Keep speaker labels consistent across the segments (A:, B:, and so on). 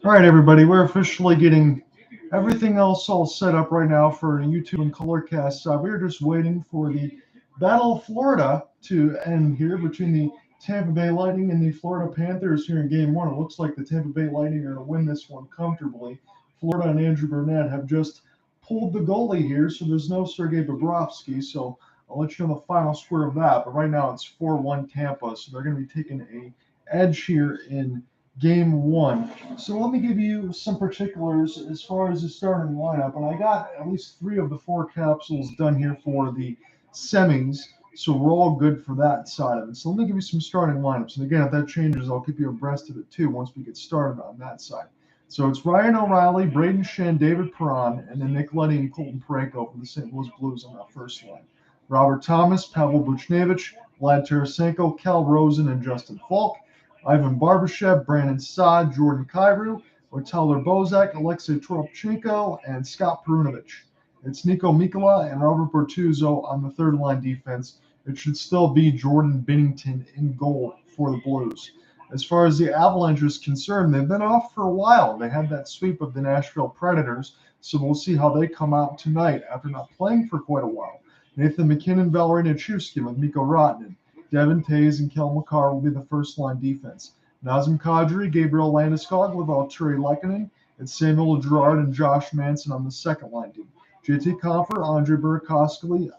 A: All right, everybody, we're officially getting everything else all set up right now for YouTube and Colorcast. We're just waiting for the Battle of Florida to end here between the Tampa Bay Lightning and the Florida Panthers here in Game 1. It looks like the Tampa Bay Lightning are going to win this one comfortably. Florida and Andrew Burnett have just pulled the goalie here, so there's no Sergei Bobrovsky, so I'll let you know the final score of that. But right now it's 4-1 Tampa, so they're going to be taking a edge here in Game 1. So let me give you some particulars as far as the starting lineup. And I got at least 3 of the 4 capsules done here for the semis. So we're all good for that side of it. So let me give you some starting lineups. And again, if that changes, I'll keep you abreast of it too once we get started on that side. So it's Ryan O'Reilly, Braden Shen, David Perron, and then Nick Leddy and Colton Parayko for the St. Louis Blues on that first line. Robert Thomas, Pavel Buchnevich, Vlad Tarasenko, Cal Rosen, and Justin Falk. Ivan Barbashev, Brandon Saad, Jordan Kyrou, Tyler Bozak, Alexei Toropchenko, and Scott Perunovich. It's Nico Mikkola and Robert Bortuzzo on the third line defense. It should still be Jordan Binnington in goal for the Blues. As far as the Avalanche is concerned, they've been off for a while. They had that sweep of the Nashville Predators, so we'll see how they come out tonight after not playing for quite a while. Nathan McKinnon, Valery Nichushkin with Mikko Rantanen. Devin Tays and Kel Mccarr will be the first-line defense. Nazem Kadri, Gabriel Landeskog with Valtteri Lehkonen, and Samuel Girard and Josh Manson on the second-line team. JT Compher, Andre Burakovsky,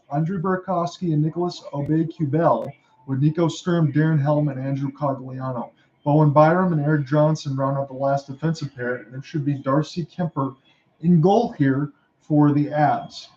A: and Nicholas Aube-Kubel with Nico Sturm, Darren Helm, and Andrew Cogliano. Bowen Byram and Eric Johnson round out the last defensive pair, and it should be Darcy Kemper in goal here for the Avs.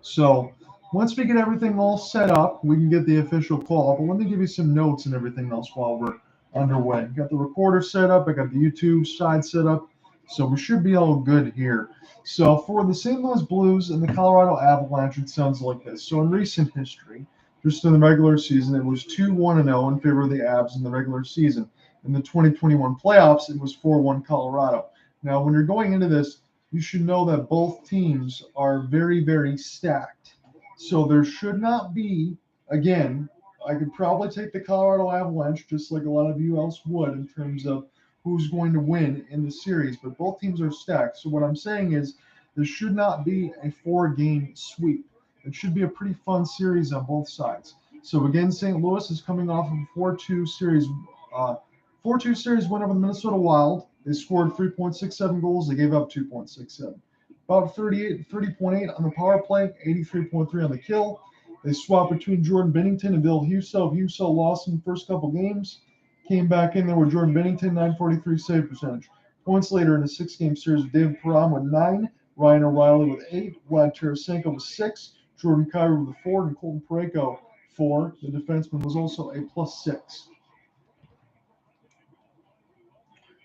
A: So once we get everything all set up, we can get the official call. But let me give you some notes and everything else while we're underway. Got the recorder set up. I got the YouTube side set up. So we should be all good here. So for the St. Louis Blues and the Colorado Avalanche, it sounds like this. So in recent history, just in the regular season, it was 2-1-0 in favor of the Avs in the regular season. In the 2021 playoffs, it was 4-1 Colorado. Now, when you're going into this, you should know that both teams are very, very stacked. So there should not be, again, I could probably take the Colorado Avalanche just like a lot of you else would in terms of who's going to win in the series, but both teams are stacked. So what I'm saying is there should not be a 4-game sweep. It should be a pretty fun series on both sides. So again, St. Louis is coming off of a 4-2 series win over the Minnesota Wild. They scored 3.67 goals. They gave up 2.67. About 30.8 on the power play, 83.3 on the kill. They swapped between Jordan Binnington and Bill Husso. Husso lost in the first couple games. Came back in there with Jordan Binnington, 943 save percentage. Points later in a 6-game series with David Perron with 9, Ryan O'Reilly with 8, Vlad Tarasenko with 6, Jordan Kyrou with 4, and Colton Parayko 4. The defenseman was also a +6.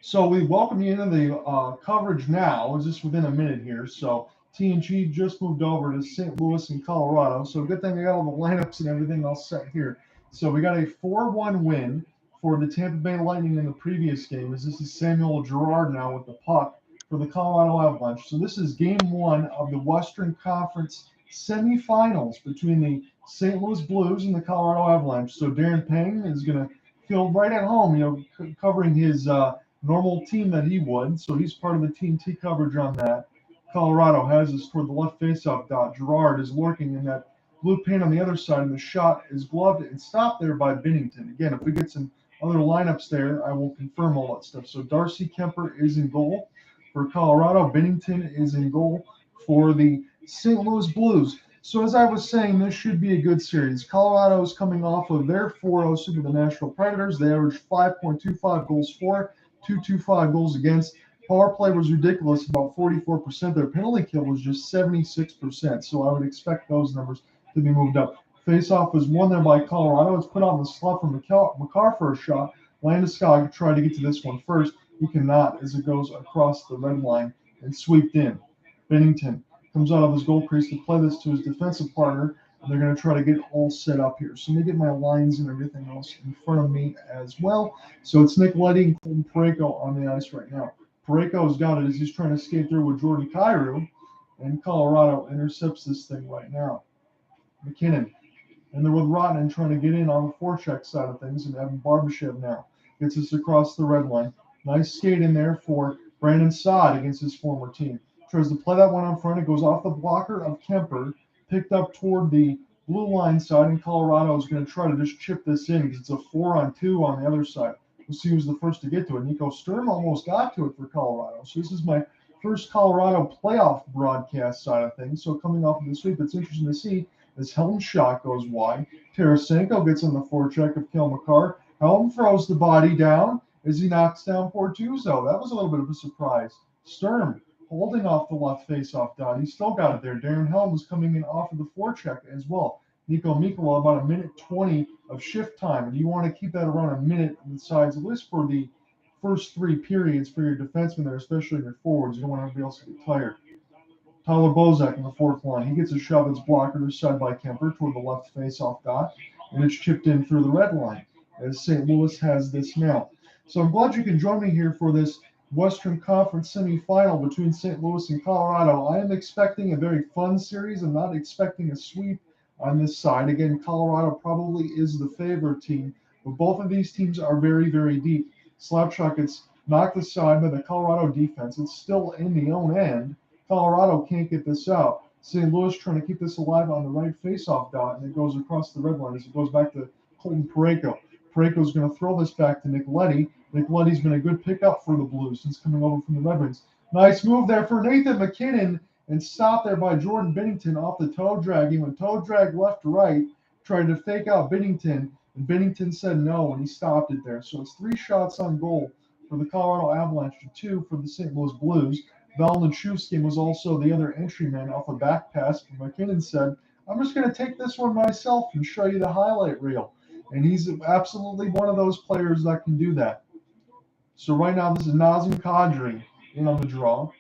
A: So we welcome you into the coverage now. It's just within a minute here. So TNG just moved over to St. Louis and Colorado. So good thing I got all the lineups and everything else set here. So we got a 4-1 win for the Tampa Bay Lightning in the previous game. This is Samuel Girard now with the puck for the Colorado Avalanche. So this is game 1 of the Western Conference semifinals between the St. Louis Blues and the Colorado Avalanche. So Darren Pang is going to feel right at home, covering his normal team that he would. So he's part of the TNT coverage on that. Colorado has us toward the left faceoff dot. Girard is lurking in that blue paint on the other side, and the shot is gloved and stopped there by Binnington. Again, if we get some other lineups there, I will confirm all that stuff. So Darcy Kemper is in goal for Colorado. Binnington is in goal for the St. Louis Blues. So as I was saying, this should be a good series. Colorado is coming off of their 4-0 sweep of the Nashville Predators. They averaged 5.25 goals for, 2.25 goals against. Power play was ridiculous, about 44%. Their penalty kill was just 76%. So I would expect those numbers to be moved up. Face-off was won there by Colorado. It's put on the slot from Mccarr for a shot. Landeskog tried to get to this one first. He cannot as it goes across the red line and sweeped in. Binnington comes out of his goal crease to play this to his defensive partner, and they're going to try to get it all set up here. So let me get my lines and everything else in front of me as well. So it's Nick Leddy and Colton Parayko on the ice right now. Parayko's got it as he's trying to skate through with Jordan Kyrou, and Colorado intercepts this thing right now. McKinnon, and they're with Rantanen trying to get in on the forecheck side of things, and Evan Barbashev now gets us across the red line. Nice skate in there for Brandon Saad against his former team. Tries to play that one on front. It goes off the blocker of Kemper, picked up toward the blue line side, and Colorado is going to try to just chip this in because it's a 4-on-2 on the other side. We'll see who's the first to get to it. Nico Sturm almost got to it for Colorado. So this is my first Colorado playoff broadcast side of things. So coming off of the sweep, it's interesting to see as Helm's shot goes wide. Tarasenko gets on the forecheck of Kel Mccarr. Helm throws the body down as he knocks down Portuzo. That was a little bit of a surprise. Sturm holding off the left face-off dot. He still got it there. Darren Helm was coming in off of the forecheck as well. Nico Mikkola about a minute 20 of shift time, and you want to keep that around a minute on the sides, at least for the first three periods for your defensemen there, especially your forwards. You don't want everybody else to get tired. Tyler Bozak in the fourth line. He gets a shove that's blocked to the side by Kemper toward the left face-off dot, and it's chipped in through the red line as St. Louis has this now. So I'm glad you can join me here for this Western Conference semifinal between St. Louis and Colorado. I am expecting a very fun series. I'm not expecting a sweep on this side. Again, Colorado probably is the favorite team, but both of these teams are very, very deep. Slapshot gets knocked aside by the Colorado defense. It's still in the own end. Colorado can't get this out. St. Louis trying to keep this alive on the right face-off dot, and it goes across the red line as it goes back to Colton Parayko. Parayko's going to throw this back to Nick Leddy. Nick Leddy's been a good pickup for the Blues since coming over from the Red Wings. Nice move there for Nathan MacKinnon, and stopped there by Jordan Binnington off the toe drag. He went toe drag left to right, tried to fake out Binnington, and Binnington said no, and he stopped it there. So it's 3 shots on goal for the Colorado Avalanche to 2 for the St. Louis Blues. Val Nichushkin was also the other entryman off a back pass. McKinnon said, I'm just going to take this one myself and show you the highlight reel. And he's absolutely one of those players that can do that. So right now, this is Nazem Kadri in on the draw.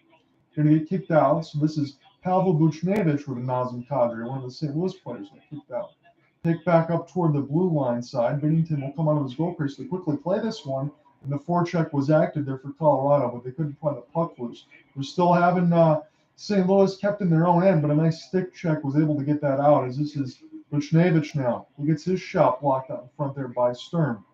A: Going to get kicked out. So this is Pavel Buchnevich with Nazem Kadri, one of the St. Louis players that kicked out. Pick back up toward the blue line side. Binnington will come out of his goal crease to quickly play this one. And the forecheck was active there for Colorado, but they couldn't play the puck loose. We're still having St. Louis kept in their own end, but a nice stick check was able to get that out as this is Buchnevich now. He gets his shot blocked out in front there by Sturm.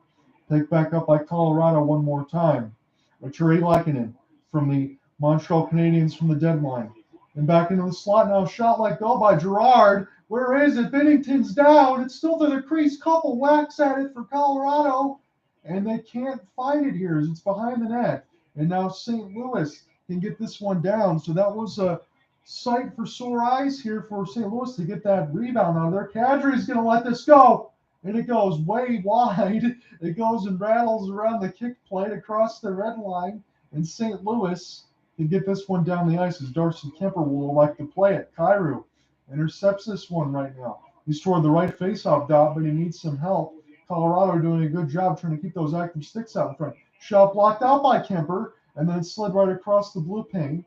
A: Take back up by Colorado one more time. Arturi Lehkonen from the Montreal Canadiens from the deadline. And back into the slot now. Shot let go by Girard. Where is it? Binnington's down. It's still to the crease. Couple whacks at it for Colorado. And they can't find it here as it's behind the net. And now St. Louis can get this one down. So that was a sight for sore eyes here for St. Louis to get that rebound out of there. Kadri's going to let this go. And it goes way wide. It goes and rattles around the kick plate across the red line. And St. Louis can get this one down the ice as Darcy Kemper will like to play it. Kyrou intercepts this one right now. He's toward the right faceoff dot, but he needs some help. Colorado doing a good job trying to keep those active sticks out in front. Shot blocked out by Kemper, and then it slid right across the blue paint.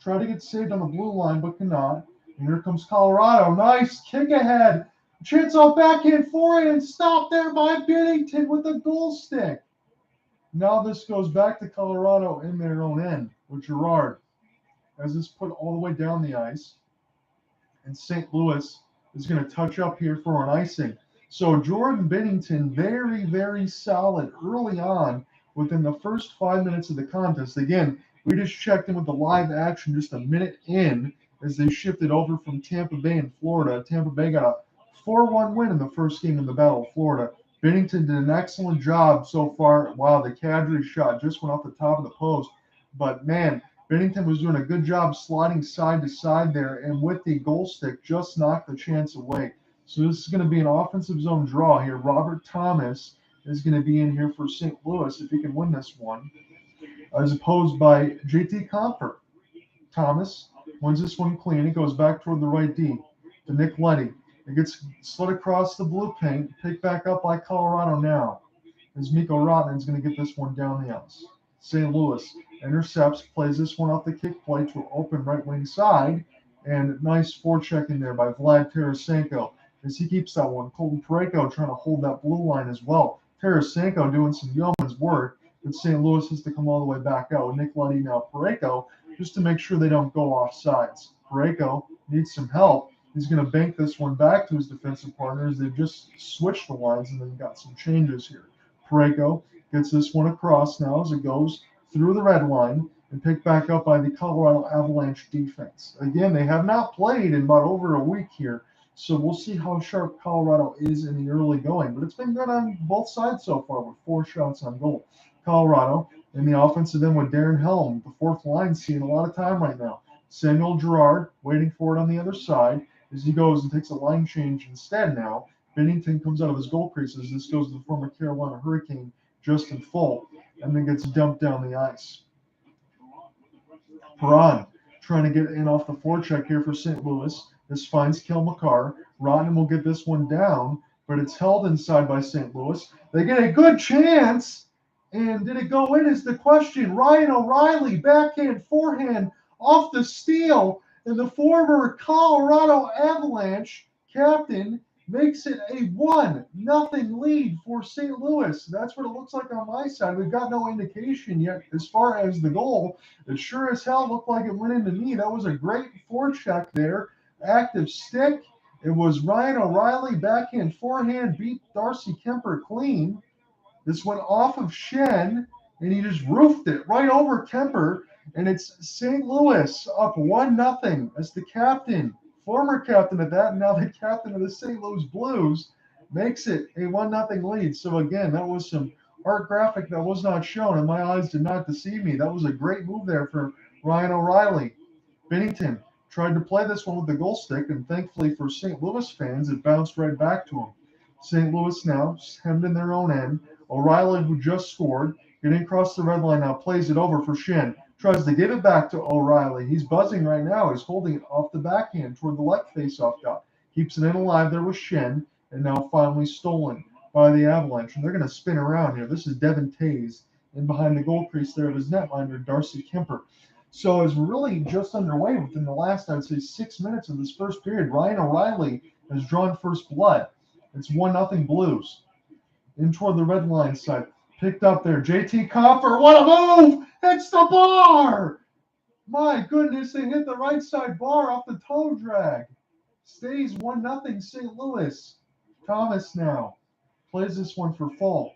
A: Tried to get saved on the blue line, but cannot. And here comes Colorado. Nice kick ahead. Chance off backhand forehand and stopped there by Binnington with the goal stick. Now this goes back to Colorado in their own end with Girard as it's put all the way down the ice. And St. Louis is going to touch up here for an icing. So Jordan Binnington, very, very solid early on within the first 5 minutes of the contest. Again, we just checked in with the live action just a minute in as they shifted over from Tampa Bay in Florida. Tampa Bay got a 4-1 win in the first game in the Battle of Florida. Binnington did an excellent job so far. Wow, the Kadri shot just went off the top of the post. But, man, Binnington was doing a good job sliding side to side there, and with the goal stick, just knocked the chance away. So this is going to be an offensive zone draw here. Robert Thomas is going to be in here for St. Louis if he can win this one, as opposed by JT Compher. Thomas wins this one clean. It goes back toward the right D to Nick Leddy. It gets slid across the blue paint, picked back up by Colorado now, as Mikko Rantanen is going to get this one down the ice. St. Louis intercepts, plays this one off the kick plate to open right wing side, and nice forecheck in there by Vlad Tarasenko as he keeps that one. Colton Parayko trying to hold that blue line as well. Tarasenko doing some yeoman's work, but St. Louis has to come all the way back out with Nick Leddy now Parayko just to make sure they don't go off sides. Parayko needs some help. He's going to bank this one back to his defensive partners. They've just switched the lines and then got some changes here. Parayko gets this one across now as it goes through the red line and picked back up by the Colorado Avalanche defense. Again, they have not played in about over a week here, so we'll see how sharp Colorado is in the early going. But it's been good on both sides so far with 4 shots on goal. Colorado in the offensive end with Darren Helm, the fourth line, seeing a lot of time right now. Samuel Girard waiting for it on the other side as he goes and takes a line change instead now. Bennington comes out of his goal creases. This goes to the former Carolina Hurricane, Justin Folk, and then gets dumped down the ice. Perron trying to get in off the forecheck here for St. Louis. This finds Kel Mccarr. Rotten will get this one down, but it's held inside by St. Louis. They get a good chance, and did it go in is the question. Ryan O'Reilly, backhand, forehand, off the steal, and the former Colorado Avalanche captain makes it a 1-0 lead for St. Louis. That's what it looks like on my side. We've got no indication yet as far as the goal. It sure as hell looked like it went into me. That was a great forecheck there. Active stick. It was Ryan O'Reilly, backhand, forehand, beat Darcy Kemper clean. This went off of Shen, and he just roofed it right over Kemper. And it's St. Louis up 1-0 as the captain, former captain at that, and now the captain of the St. Louis Blues, makes it a 1-0 lead. So again, that was some art graphic that was not shown, and my eyes did not deceive me. That was a great move there for Ryan O'Reilly. Bennington tried to play this one with the goal stick, and thankfully for St. Louis fans, it bounced right back to him. St. Louis now hemmed in their own end. O'Reilly, who just scored, getting across the red line now, plays it over for Shen. Tries to give it back to O'Reilly. He's buzzing right now. He's holding it off the backhand toward the left faceoff dot. Keeps it in alive there with Shen, and now finally stolen by the Avalanche. And they're going to spin around here. This is Devin Tays in behind the goal crease there of his netminder, Darcy Kemper. So it's really just underway within the last, I'd say, 6 minutes of this first period. Ryan O'Reilly has drawn first blood. It's 1-0 Blues. In toward the red line side. Picked up there. JT Compher. What a move! It's the bar! My goodness, they hit the right side bar off the toe drag. Stays 1-0 St. Louis. Thomas now plays this one for Falk.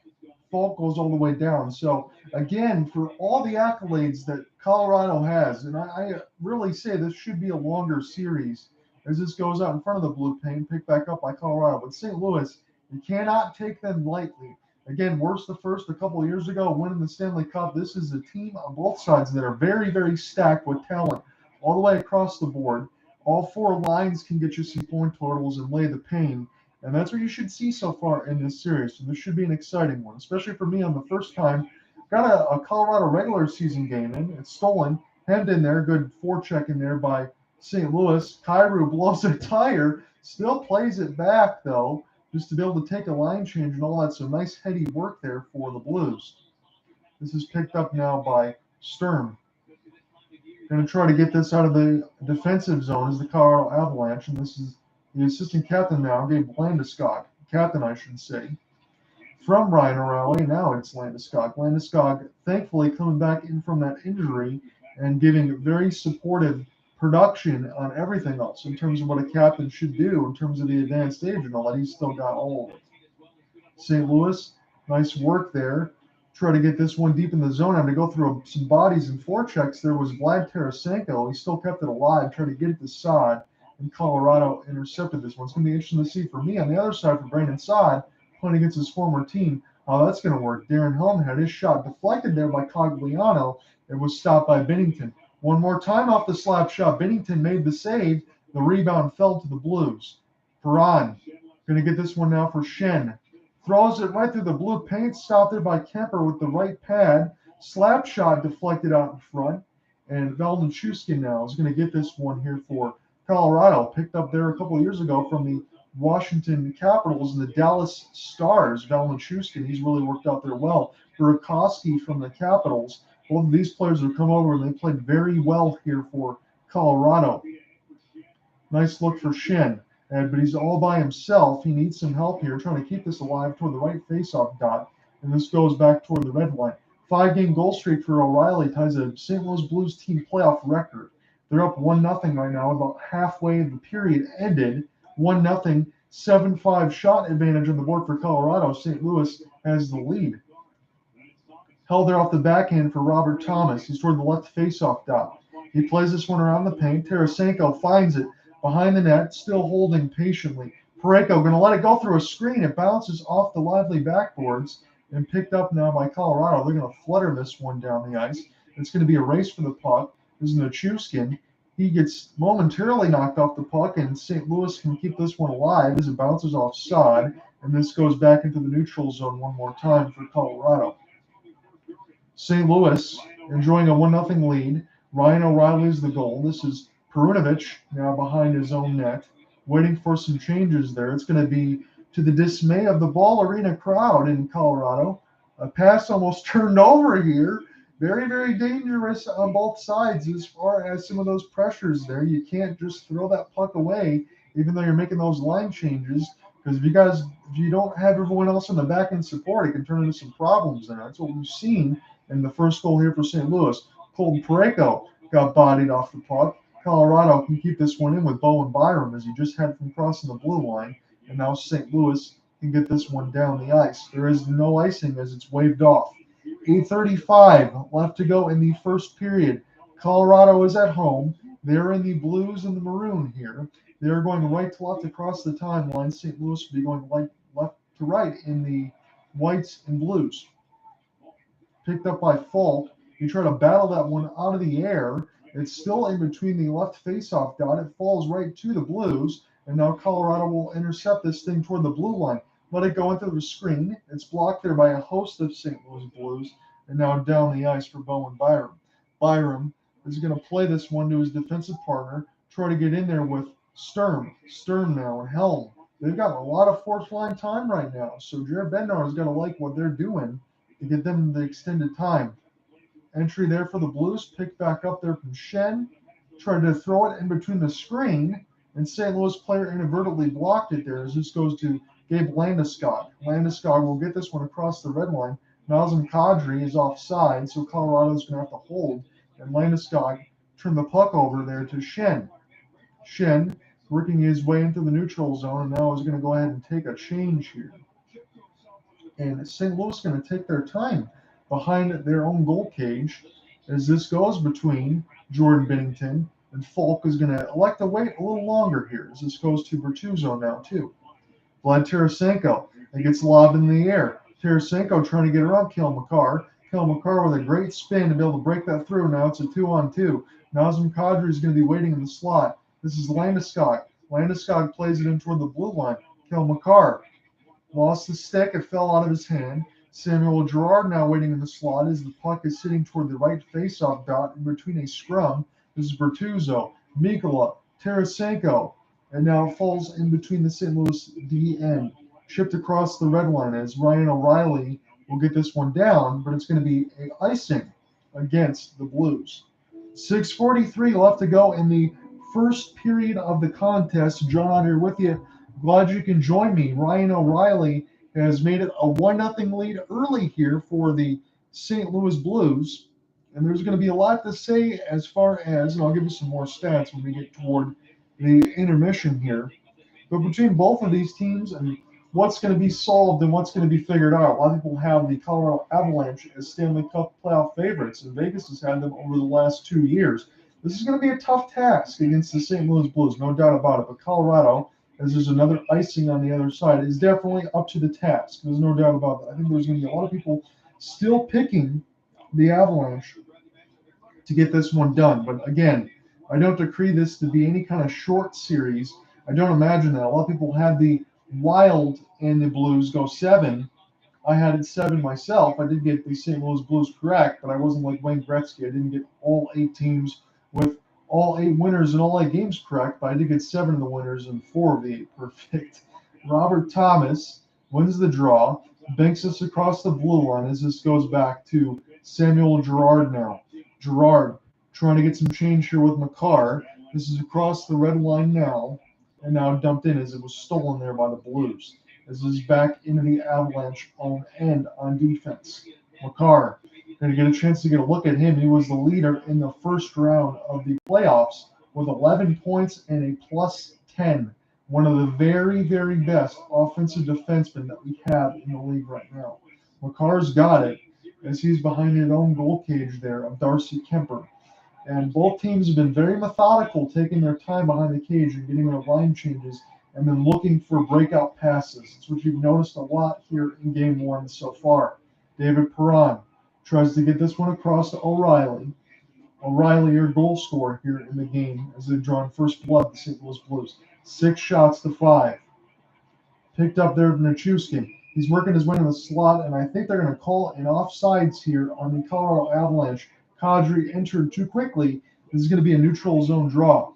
A: Falk goes all the way down. So, again, for all the accolades that Colorado has, and I really say this should be a longer series as this goes out in front of the blue paint, picked back up by Colorado. But St. Louis, you cannot take them lightly. Again, worse the first a couple of years ago, winning the Stanley Cup. This is a team on both sides that are very, very stacked with talent all the way across the board. All 4 lines can get you some point totals and lay the pain. And that's what you should see so far in this series. So this should be an exciting one, especially for me on the first time. Got a Colorado regular season game in. It's stolen. Hemmed in there. Good forecheck in there by St. Louis. Kyrou blows a tire. Still plays it back, though, just to be able to take a line change and all that. So nice heady work there for the Blues. This is picked up now by Sturm. Going to try to get this out of the defensive zone as the Colorado Avalanche. And this is the assistant captain now, Gabe Landeskog. Captain, I should say. From Ryan O'Reilly, now it's Landeskog. Landeskog, thankfully, coming back in from that injury and giving very supportive production on everything else in terms of what a captain should do in terms of the advanced age and all that. He's still got all of it. St. Louis, nice work there. Try to get this one deep in the zone. Had to go through some bodies and forechecks. There was Vlad Tarasenko. He still kept it alive, tried to get it to Saad, and Colorado intercepted this one. It's going to be interesting to see for me on the other side for Brandon Saad playing against his former team how that's going to work. Darren Helm had his shot deflected there by Cogliano. It was stopped by Bennington. One more time off the slap shot. Bennington made the save. The rebound fell to the Blues. Perron going to get this one now for Shen. Throws it right through the blue paint. Stopped there by Kemper with the right pad. Slap shot deflected out in front. And Valnichuskin now is going to get this one here for Colorado. Picked up there a couple of years ago from the Washington Capitals and the Dallas Stars. Valnichuskin, he's really worked out there well. Burakovsky from the Capitals. Both of these players have come over and they played very well here for Colorado. Nice look for Shen. But he's all by himself. He needs some help here, trying to keep this alive toward the right faceoff dot. And this goes back toward the red line. 5-game goal streak for O'Reilly ties a St. Louis Blues team playoff record. They're up 1-0 right now. About halfway the period ended. 1-0, 7-5 shot advantage on the board for Colorado. St. Louis has the lead. Held there off the backhand for Robert Thomas. He's toward the left face-off dot. He plays this one around the paint. Tarasenko finds it behind the net, still holding patiently. Parayko going to let it go through a screen. It bounces off the lively backboards and picked up now by Colorado. They're going to flutter this one down the ice. It's going to be a race for the puck. This is Nichushkin. He gets momentarily knocked off the puck, and St. Louis can keep this one alive as it bounces off sod, and this goes back into the neutral zone one more time for Colorado. St. Louis enjoying a 1-0 lead. Ryan O'Reilly's the goal. This is Perunovic now behind his own net, waiting for some changes there. It's going to be to the dismay of the Ball Arena crowd in Colorado. A pass almost turned over here. Very, very dangerous on both sides as far as some of those pressures there. You can't just throw that puck away, even though you're making those line changes. Because if you don't have everyone else in the back end support, it can turn into some problems there. That's what we've seen in the first goal here for St. Louis. Colton Parayko got bodied off the puck. Colorado can keep this one in with Bowen Byram as he just had from crossing the blue line. And now St. Louis can get this one down the ice. There is no icing as it's waved off. 8:35 left to go in the first period. Colorado is at home. They're in the blues and the maroon here. They're going right to left across the timeline. St. Louis will be going left to right in the whites and blues. Picked up by Falk. You try to battle that one out of the air. It's still in between the left face-off dot. It falls right to the blues, and now Colorado will intercept this thing toward the blue line. Let it go into the screen. It's blocked there by a host of St. Louis Blues, and now down the ice for Bowen Byram. Byram is going to play this one to his defensive partner, try to get in there with Sturm. Sturm now and Helm. They've got a lot of fourth line time right now, so Jared Bednar is going to like what they're doing to get them the extended time. Entry there for the Blues, picked back up there from Shen, tried to throw it in between the screen, and St. Louis player inadvertently blocked it there as this goes to Gabe Landeskog. Landeskog will get this one across the red line. Nazem Kadri is offside, so Colorado's going to have to hold, and Landeskog turned the puck over there to Shen. Shen working his way into the neutral zone, and now is going to go ahead and take a change here. And St. Louis is going to take their time behind their own goal cage as this goes between Jordan Binnington and Falk is going to elect to wait a little longer here as this goes to Bertuzzo now too. Vlad Tarasenko, it gets lobbed in the air. Tarasenko trying to get around Kel Mccarr. Kel Mccarr with a great spin to be able to break that through. Now it's a 2-on-2. Nazem Kadri is going to be waiting in the slot. This is Landeskog. Landeskog plays it in toward the blue line. Kel Mccarr lost the stick. It fell out of his hand. Samuel Girard now waiting in the slot as the puck is sitting toward the right faceoff dot in between a scrum. This is Bertuzzo, Mikkola, Tarasenko, and now falls in between the St. Louis DN. Shipped across the red line as Ryan O'Reilly will get this one down, but it's going to be an icing against the Blues. 6:43 left to go in the first period of the contest. John out here with you. Glad you can join me. Ryan O'Reilly has made it a 1-0 lead early here for the St. Louis Blues. And there's going to be a lot to say as far as, and I'll give you some more stats when we get toward the intermission here. But between both of these teams and what's going to be solved and what's going to be figured out, a lot of people have the Colorado Avalanche as Stanley Cup playoff favorites, and Vegas has had them over the last 2 years. This is going to be a tough task against the St. Louis Blues, no doubt about it. But Colorado, as there's another icing on the other side, is definitely up to the task. There's no doubt about that. I think there's going to be a lot of people still picking the Avalanche to get this one done. But again, I don't decree this to be any kind of short series. I don't imagine that. A lot of people had the Wild and the Blues go 7. I had it 7 myself. I did get the St. Louis Blues correct, but I wasn't like Wayne Gretzky. I didn't get all 8 teams with all 8 winners and all 8 games correct, but I did get 7 of the winners and 4 of the 8 perfect. Robert Thomas wins the draw, banks us across the blue line as this goes back to Samuel Girard now. Girard trying to get some change here with Mccarr. This is across the red line now, and now dumped in as it was stolen there by the Blues. This is back into the Avalanche own end on defense. Mccarr going to get a chance to get a look at him. He was the leader in the first round of the playoffs with 11 points and a plus 10. One of the very, very best offensive defensemen that we have in the league right now. Mccarr's got it. as he's behind his own goal cage there of Darcy Kemper. And both teams have been very methodical, taking their time behind the cage and getting their line changes and then looking for breakout passes. It's what you've noticed a lot here in game one so far. David Perron tries to get this one across to O'Reilly. O'Reilly, your goal scorer here in the game, as they've drawn first blood, the St. Louis Blues. 6 shots to 5. Picked up there Nichuski. He's working his way in the slot, and I think they're going to call an offsides here on the Colorado Avalanche. Kadri entered too quickly. This is going to be a neutral zone draw.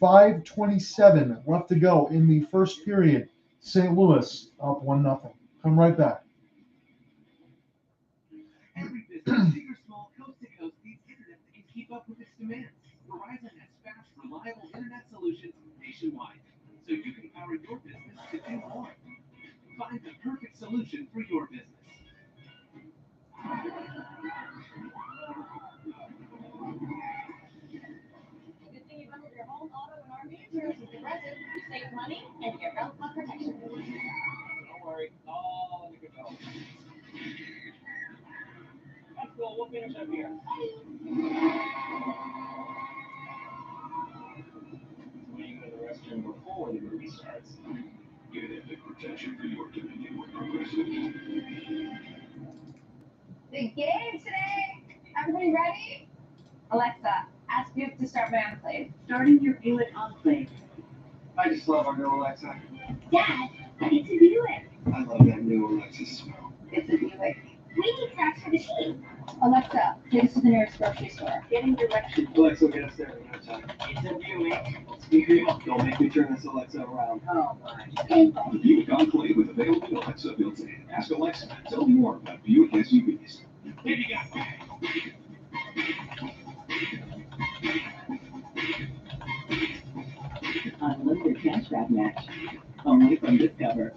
A: 5:27 left to go in the first period. St. Louis up 1-0. Come right back.
B: Every business, big or small, coast to coast, needs internet that can keep up with its demands. Verizon has fast, reliable internet solutions nationwide, so you can power your business to do more. Find the perfect solution for your business.
C: Good thing you bundle your home, auto, and RV insurance with Progressive. You save money and you get rental car protection.
B: Don't worry, all under control. That's cool, we'll finish up here. When you go to the restroom before the movie starts.
D: Get epic protection for your community with Progressive.
C: Big game today. Everybody ready? Alexa, ask Duke to start my enclave.
E: Starting your Buick Enclave.
B: I just love our new Alexa.
C: Dad, it's a Buick.
B: I love that new Alexa smell.
C: It's a Buick. We need snacks for the team. Alexa, take us to the nearest grocery store.
E: Getting directions.
B: Alexa will get us there in no time. It's a Buick. Let's be real. Don't make me turn this Alexa around.
E: Oh my.
D: The Buick Enclave with available Alexa built in. Ask Alexa. Tell me more about Buick SUVs.
B: Here you go.
E: Unlimited cashback match. Only from Discover.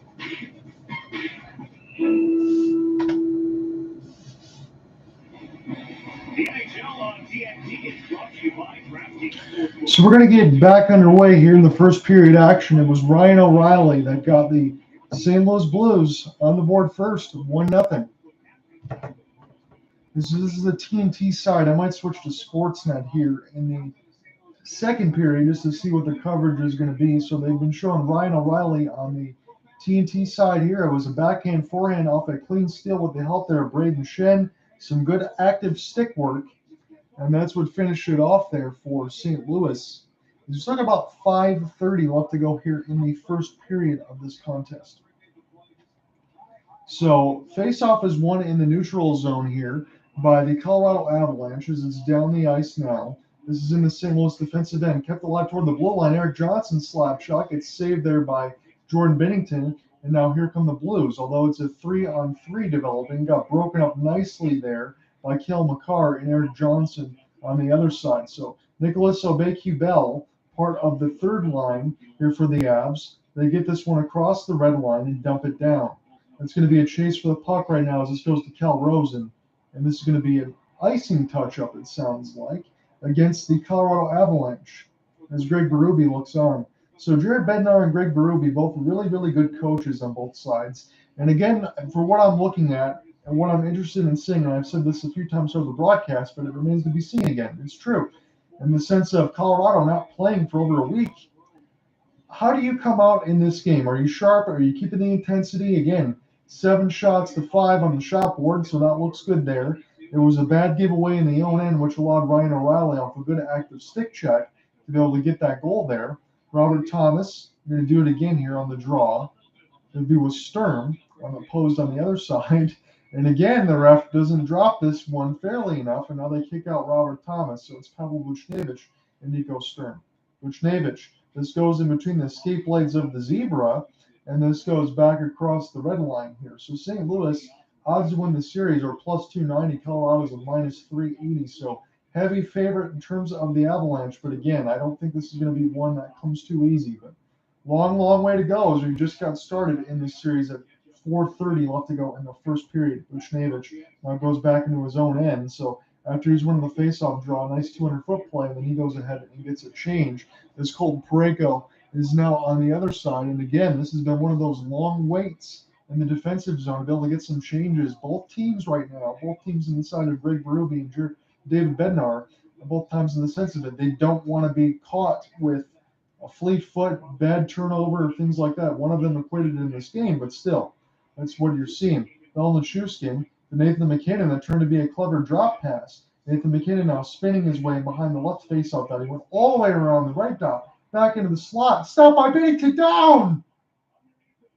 B: The NHL on TNT is brought to you by DraftKings Sportsbook.
A: So we're going to get back underway here in the first period action. It was Ryan O'Reilly that got the St. Louis Blues on the board first, 1-0. This is the TNT side. I might switch to Sportsnet here in the second period just to see what the coverage is going to be. So they've been showing Ryan O'Reilly on the TNT side here. It was a backhand forehand off a clean steal with the help there of Braden Shen. Some good active stick work, and that's what finished it off there for St. Louis. There's talking about 5:30 left to go here in the first period of this contest. So face-off is won in the neutral zone here by the Colorado Avalanche as it's down the ice now. This is in the St. Louis defensive end. Kept alive toward the blue line. Eric Johnson slap shot gets saved there by Jordan Binnington. And now here come the Blues. Although it's a 3-on-3 developing, got broken up nicely there by Kel Mccarr and Eric Johnson on the other side. So Nicholas Obey-Bell, part of the third line here for the Avs. They get this one across the red line and dump it down. It's going to be a chase for the puck right now as this goes to Cal Rosen. And this is going to be an icing touch-up, it sounds like, against the Colorado Avalanche as Greg Berube looks on. So Jared Bednar and Greg Berube, both really, really good coaches on both sides. And again, for what I'm looking at and what I'm interested in seeing, and I've said this a few times over the broadcast, but it remains to be seen again. It's true. In the sense of Colorado not playing for over a week. How do you come out in this game? Are you sharp? Are you keeping the intensity? Again, 7 shots to 5 on the shot board, so that looks good there. It was a bad giveaway in the own end, which allowed Ryan O'Reilly off a good active stick check to be able to get that goal there. Robert Thomas, going to do it again here on the draw. It'll be with Sturm opposed on the other side. And again, the ref doesn't drop this one fairly enough, and now they kick out Robert Thomas. So it's Pavel Buchnevich and Nico Sturm. Buchnevich, this goes in between the escape blades of the zebra, and this goes back across the red line here. So St. Louis, odds to win the series are plus 290. Colorado's a minus 380. So heavy favorite in terms of the Avalanche, but again, I don't think this is going to be one that comes too easy. But long, long way to go as we just got started in this series at 4:30 left to go in the first period. Buchnevich now goes back into his own end. So after he's winning the faceoff draw, a nice 200-foot play, and then he goes ahead and gets a change. This Colton Parayko is now on the other side. And again, this has been one of those long waits in the defensive zone to be able to get some changes. Both teams right now, both teams inside of Greg Berube and David Bednar, both times in the sense of it, they don't want to be caught with a fleet foot, bad turnover, things like that. One of them equated in this game, but still, that's what you're seeing. Nolan Shuskin to Nathan McKinnon that turned to be a clever drop pass. Nathan McKinnon now spinning his way behind the left faceoff dot. He went all the way around the right dot, back into the slot. Stop by Bennington, down!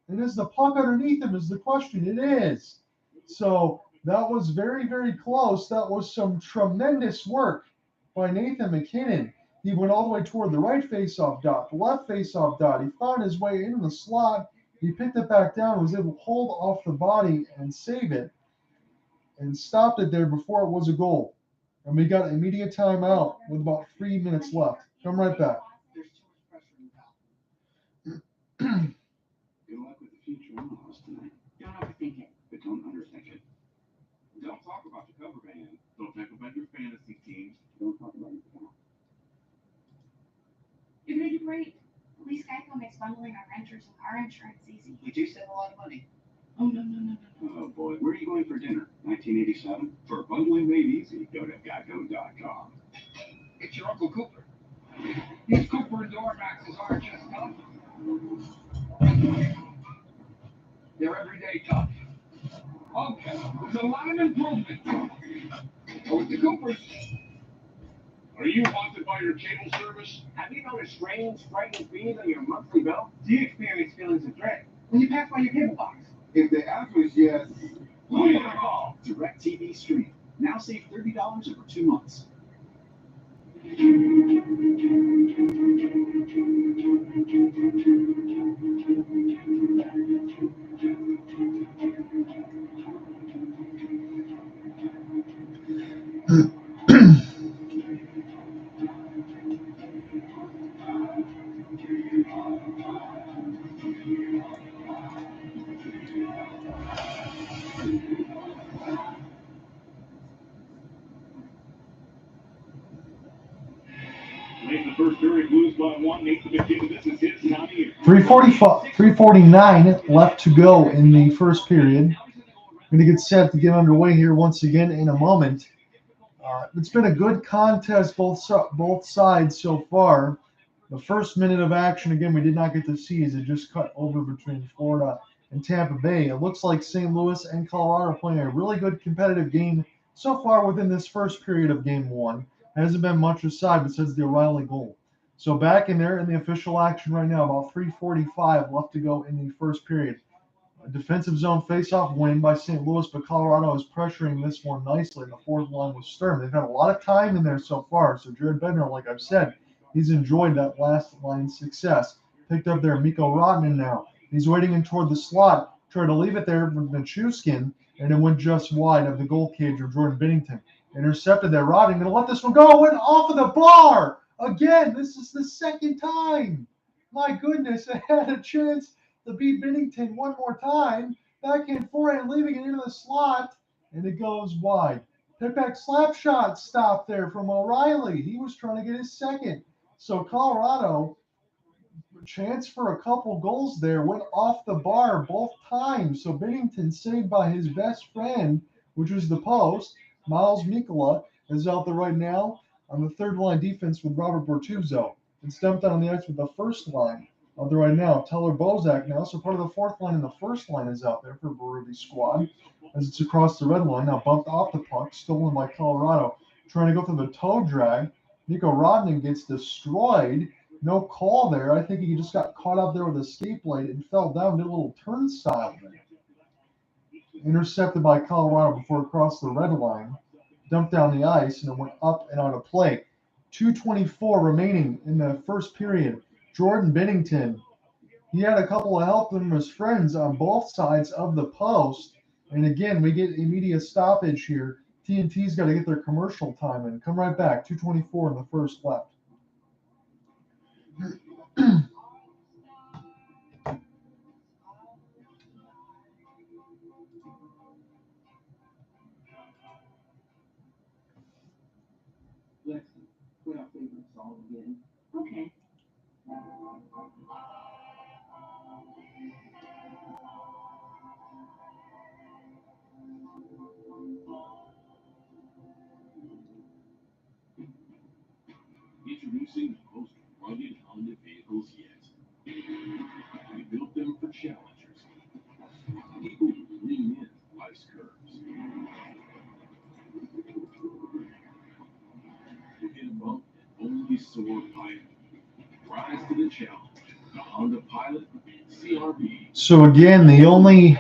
A: And is the puck underneath him is the question. It is. So that was very, very close. That was some tremendous work by Nathan McKinnon. He went all the way toward the right faceoff dot, the left faceoff dot. He found his way into the slot. He picked it back down, was able to hold off the body and save it, and stopped it there before it was a goal. And we got immediate timeout with about 3 minutes left. Come right back.
B: There's too much pressure in the
D: Good luck with the future in-laws tonight,
E: Don't overthink it.
D: but don't underthink it. Don't talk about your cover band.
B: Don't talk about your fantasy teams.
E: Don't talk about it.
C: You're gonna do great. At least Geico makes bundling our renters and car insurance easy.
B: We do save a lot of money.
C: Oh, no.
D: Oh boy, where are you going for dinner? 1987? For bundling made easy, go to geico.com.
B: It's your Uncle Cooper. These Cooper and Duramaxes aren't just tough. They're everyday tough. Okay, there's a lot of improvement. Oh, with the Coopers.
F: Are you haunted by your cable service?
B: Have you noticed strange, frightening fees on your monthly bill? Do you experience feelings of dread when you pass by your cable box?
D: If the answer is yes,
B: Who you gonna call?
D: DirecTV Stream. Now save $30 over 2 months.
F: Late in the first period, Blues by one. Nathan McKinnon, this is his time of year.
A: 3:49 left to go in the first period. Going to get set to get underway here once again in a moment. It's been a good contest, both sides so far. The first minute of action, again, we did not get to see as it just cut over between Florida and Tampa Bay. It looks like St. Louis and Colorado are playing a really good competitive game so far within this first period of game one. Hasn't been much aside besides the O'Reilly goal. So back in there in the official action right now, about 3:45 left to go in the first period. A defensive zone faceoff win by St. Louis, but Colorado is pressuring this one nicely. The fourth line was Sturm. They've had a lot of time in there so far. So Jared Bednar, like I've said, he's enjoyed that last line success. Picked up there Mikko Rantanen now. He's waiting in toward the slot. Tried to leave it there with Nichushkin, and it went just wide of the goal cage of Jordan Binnington. Intercepted there. Rantanen going to let this one go. Went off of the bar. Again, this is the second time. My goodness, I had a chance to beat Binnington one more time. Backhand forehand, leaving it into the slot, and it goes wide. Pipback slap shot stop there from O'Reilly. He was trying to get his second. So Colorado, chance for a couple goals there, went off the bar both times. So Binnington saved by his best friend, which was the post. Miles Mikkola is out there right now on the third line defense with Robert Bortuzzo. It's dumped out on the ice with the first line out there right now. Teller Bozak now, so part of the fourth line and the first line is out there for Berube's squad as it's across the red line. Now bumped off the puck, stolen by Colorado. Trying to go through the toe drag. Mikko Rantanen gets destroyed. No call there. I think he just got caught up there with a skate blade and fell down, did a little turnstile there. Intercepted by Colorado before it crossed the red line. Dumped down the ice, and it went up and out of play. 2:24 remaining in the first period. Jordan Binnington, he had a couple of help from his friends on both sides of the post. And again, we get immediate stoppage here. TNT's got to get their commercial time in. Come right back. 2:24 in the first left.
E: Lexi, put our favorite song again. Okay.
D: crossover pilot. Rise to the challenge. The Honda Pilot CRV.
A: So again, the only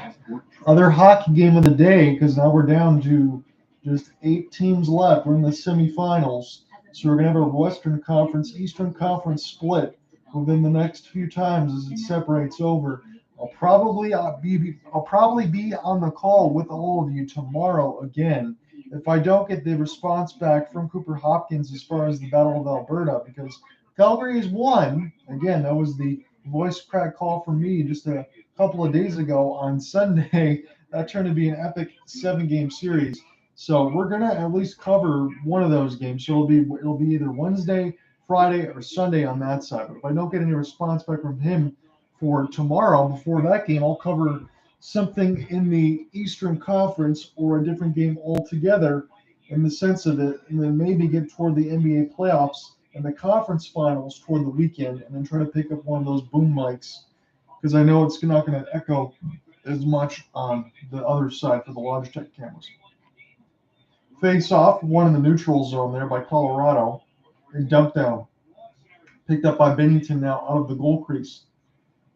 A: other hockey game of the day, because now we're down to just 8 teams left. We're in the semifinals. So we're going to have a Western Conference, Eastern Conference split within the next few times as it separates over. I'll probably be on the call with all of you tomorrow again if I don't get the response back from Cooper Hopkins as far as the Battle of Alberta, because Calgary has won. Again, that was the voice crack call from me just a couple of days ago on Sunday. That turned to be an epic 7-game series. So we're gonna at least cover one of those games. So it'll be either Wednesday, Friday, or Sunday on that side. But if I don't get any response back from him for tomorrow before that game, I'll cover something in the Eastern Conference or a different game altogether in the sense of it, and then maybe get toward the NBA playoffs and the conference finals toward the weekend, and then try to pick up one of those boom mics because I know it's not going to echo as much on the other side for the Logitech cameras. Face off, one in the neutral zone there by Colorado, and dump down. Picked up by Bennington now out of the goal crease.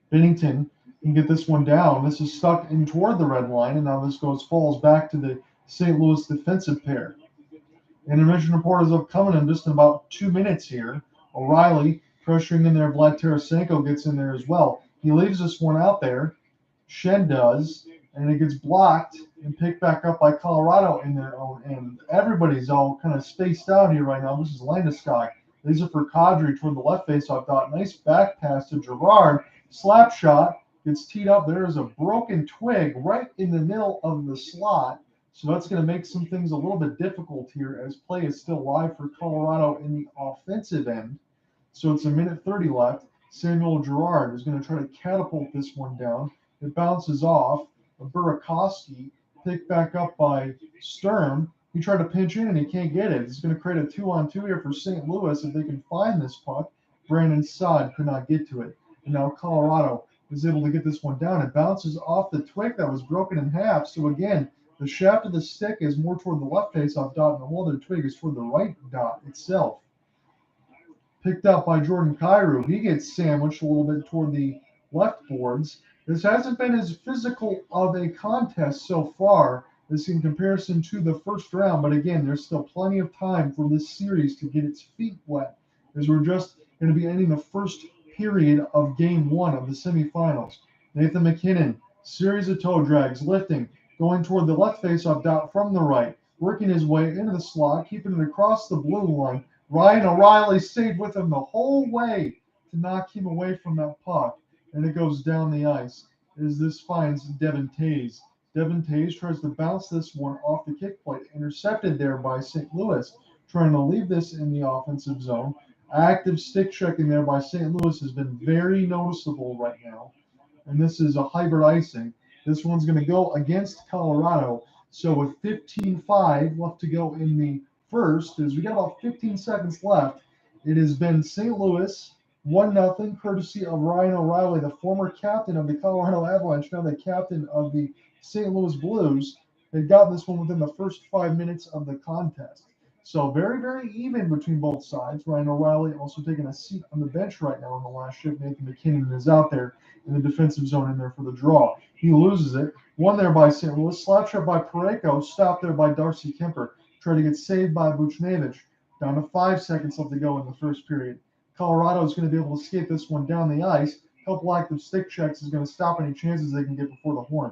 A: Bennington can get this one down. This is stuck in toward the red line, and now this falls back to the St. Louis defensive pair. Intermission report is upcoming in just about 2 minutes here. O'Reilly pressuring in there. Vlad Tarasenko gets in there as well. He leaves this one out there. Shen does, and it gets blocked and picked back up by Colorado in their own end. Everybody's all kind of spaced out here right now. This is Landeskog. These are for Kadri toward the left faceoff dot. Nice back pass to Gerard. Slap shot gets teed up. There is a broken twig right in the middle of the slot. So that's going to make some things a little bit difficult here as play is still live for Colorado in the offensive end. So it's 1:30 left. Samuel Girard is going to try to catapult this one down. It bounces off. Burakovsky picked back up by Sturm. He tried to pinch in and he can't get it. It's going to create a 2-on-2 here for St. Louis if they can find this puck. Brandon Saad could not get to it. And now Colorado is able to get this one down. It bounces off the twig that was broken in half. So again, the shaft of the stick is more toward the left face-off dot, and the whole other twig is toward the right dot itself. Picked up by Jordan Kyrou. He gets sandwiched a little bit toward the left boards. This hasn't been as physical of a contest so far as in comparison to the first round, but again, there's still plenty of time for this series to get its feet wet, as we're just going to be ending the first period of game 1 of the semifinals. Nathan McKinnon, series of toe drags, lifting, going toward the left face-off dot from the right, working his way into the slot, keeping it across the blue line. Ryan O'Reilly stayed with him the whole way to knock him away from that puck, and it goes down the ice as this finds Devin Tays. Devin Tays tries to bounce this one off the kick plate, intercepted there by St. Louis, trying to leave this in the offensive zone. Active stick checking there by St. Louis has been very noticeable right now, and this is a hybrid icing. This one's going to go against Colorado. So with 15-5 left to go in the first, as we got about 15 seconds left, it has been St. Louis 1-0, courtesy of Ryan O'Reilly, the former captain of the Colorado Avalanche, now the captain of the St. Louis Blues. They've gotten this one within the first 5 minutes of the contest. So very, very even between both sides. Ryan O'Reilly also taking a seat on the bench right now in the last shift. Nathan McKinnon is out there in the defensive zone in there for the draw. He loses it. One there by St. Louis. Slap shot by Parayko. Stopped there by Darcy Kemper. Tried to get saved by Buchnevich. Down to 5 seconds left to go in the first period. Colorado is going to be able to skate this one down the ice. Couple active stick checks is going to stop any chances they can get before the horn.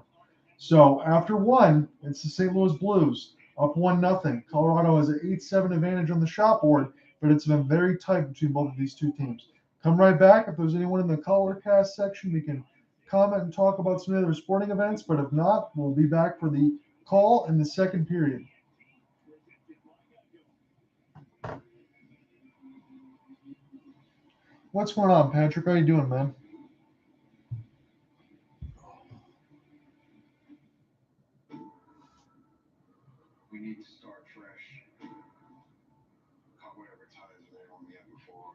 A: So after one, it's the St. Louis Blues up 1-0. Colorado has an 8-7 advantage on the shot board, but it's been very tight between both of these two teams. Come right back. If there's anyone in the caller cast section, we can comment and talk about some other sporting events, but if not, we'll be back for the call in the second period. What's going on, Patrick? How you doing, man?
D: We need to start fresh. Cut whatever ties they only had before.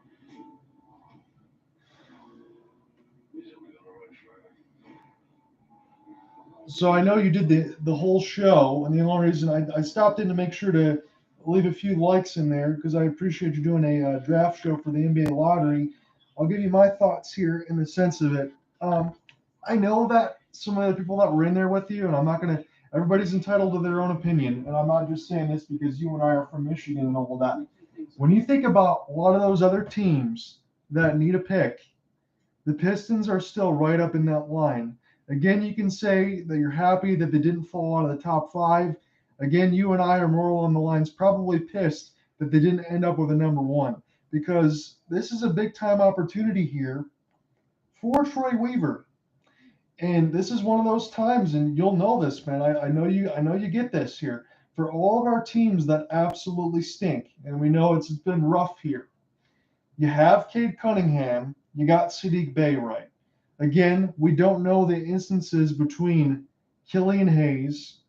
A: So I know you did the whole show, and the only reason I stopped in to make sure to leave a few likes in there because I appreciate you doing a draft show for the NBA lottery. I'll give you my thoughts here in the sense of it. I know that some of the people that were in there with you, and I'm not going to, everybody's entitled to their own opinion, and I'm not just saying this because you and I are from Michigan and all of that. When you think about a lot of those other teams that need a pick, the Pistons are still right up in that line. Again, you can say that you're happy that they didn't fall out of the top 5. Again, you and I are more along the lines probably pissed that they didn't end up with a number 1 because this is a big time opportunity here for Troy Weaver. And this is one of those times, and you'll know this, man. I know you get this here. For all of our teams that absolutely stink, and we know it's been rough here. You have Cade Cunningham, you got Sadiq Bey right. Again, we don't know the instances between Killian Hayes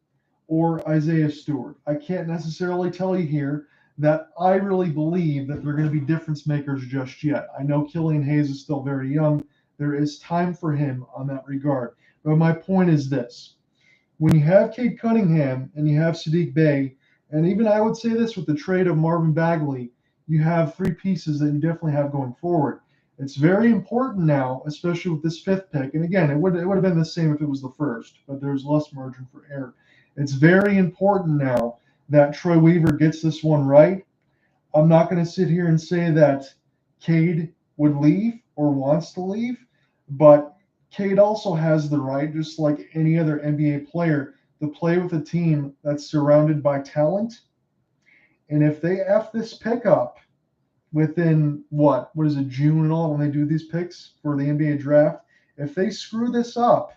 A: or Isaiah Stewart. I can't necessarily tell you here that I really believe that they're going to be difference makers just yet. I know Killian Hayes is still very young. There is time for him on that regard. But my point is this. When you have Cade Cunningham and you have Sadiq Bey, and even I would say this with the trade of Marvin Bagley, you have 3 pieces that you definitely have going forward. It's very important now, especially with this 5th pick. And again, it would have been the same if it was the 1st, but there's less margin for error. It's very important now that Troy Weaver gets this one right. I'm not going to sit here and say that Cade would leave or wants to leave, but Cade also has the right, just like any other NBA player, to play with a team that's surrounded by talent. And if they F this pick up within what is it, June and all, when they do these picks for the NBA draft, if they screw this up,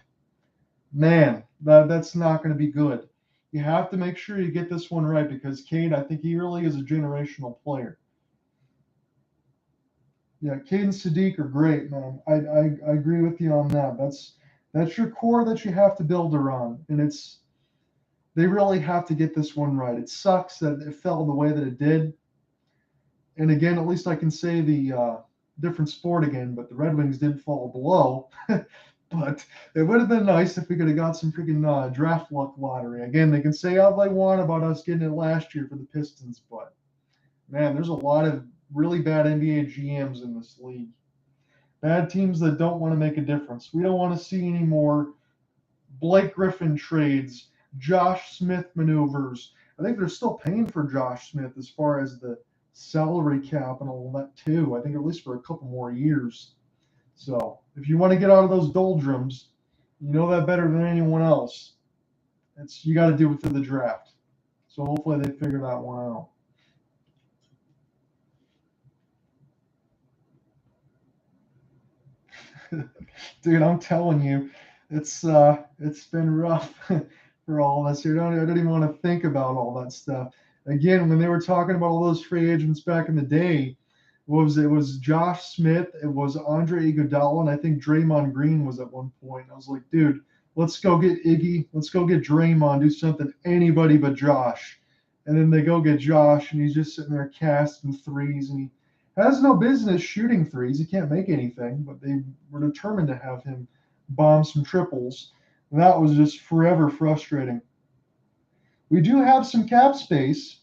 A: man, that's not going to be good. You have to make sure you get this one right because Cade, I think he really is a generational player. Yeah, Cade and Sadiq are great, man. I agree with you on that. That's your core that you have to build around, and they really have to get this one right. It sucks that it fell the way that it did. And again, at least I can say the different sport again, but the Red Wings did fall below. But it would have been nice if we could have got some freaking draft luck lottery. Again, they can say all they want about us getting it last year for the Pistons, but man, there's a lot of really bad NBA GMs in this league. Bad teams that don't want to make a difference. We don't want to see any more Blake Griffin trades, Josh Smith maneuvers. I think they're still paying for Josh Smith as far as the salary cap and all that too. I think at least for a couple more years. So if you want to get out of those doldrums, you know that better than anyone else. You got to do it through the draft. So hopefully they figure that one out. Dude, I'm telling you, it's been rough for all of us here. I don't even want to think about all that stuff. Again, when they were talking about all those free agents back in the day, it was Josh Smith, it was Andre Iguodala, and I think Draymond Green was at one point. I was like, dude, let's go get Iggy, let's go get Draymond, do something anybody but Josh. And then they go get Josh, and he's just sitting there casting threes, and he has no business shooting threes. He can't make anything, but they were determined to have him bomb some triples. And that was just forever frustrating. We do have some cap space.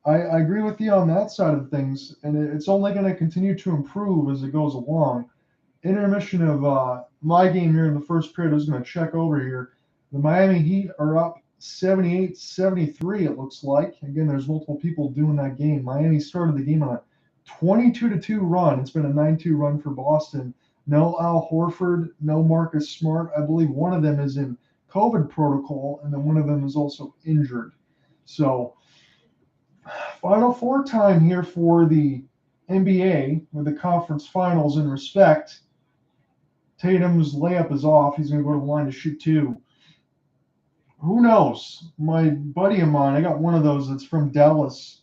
A: I agree with you on that side of things, and it's only going to continue to improve as it goes along. Intermission of my game here in the first period. I was going to check over here. The Miami Heat are up 78-73, it looks like. Again, there's multiple people doing that game. Miami started the game on a 22-2 run. It's been a 9-2 run for Boston. No Al Horford, no Marcus Smart. I believe one of them is in COVID protocol, and then one of them is also injured. So Final Four time here for the NBA with the conference finals in respect. Tatum's layup is off. He's going to go to the line to shoot 2. Who knows? My buddy of mine, I got one of those that's from Dallas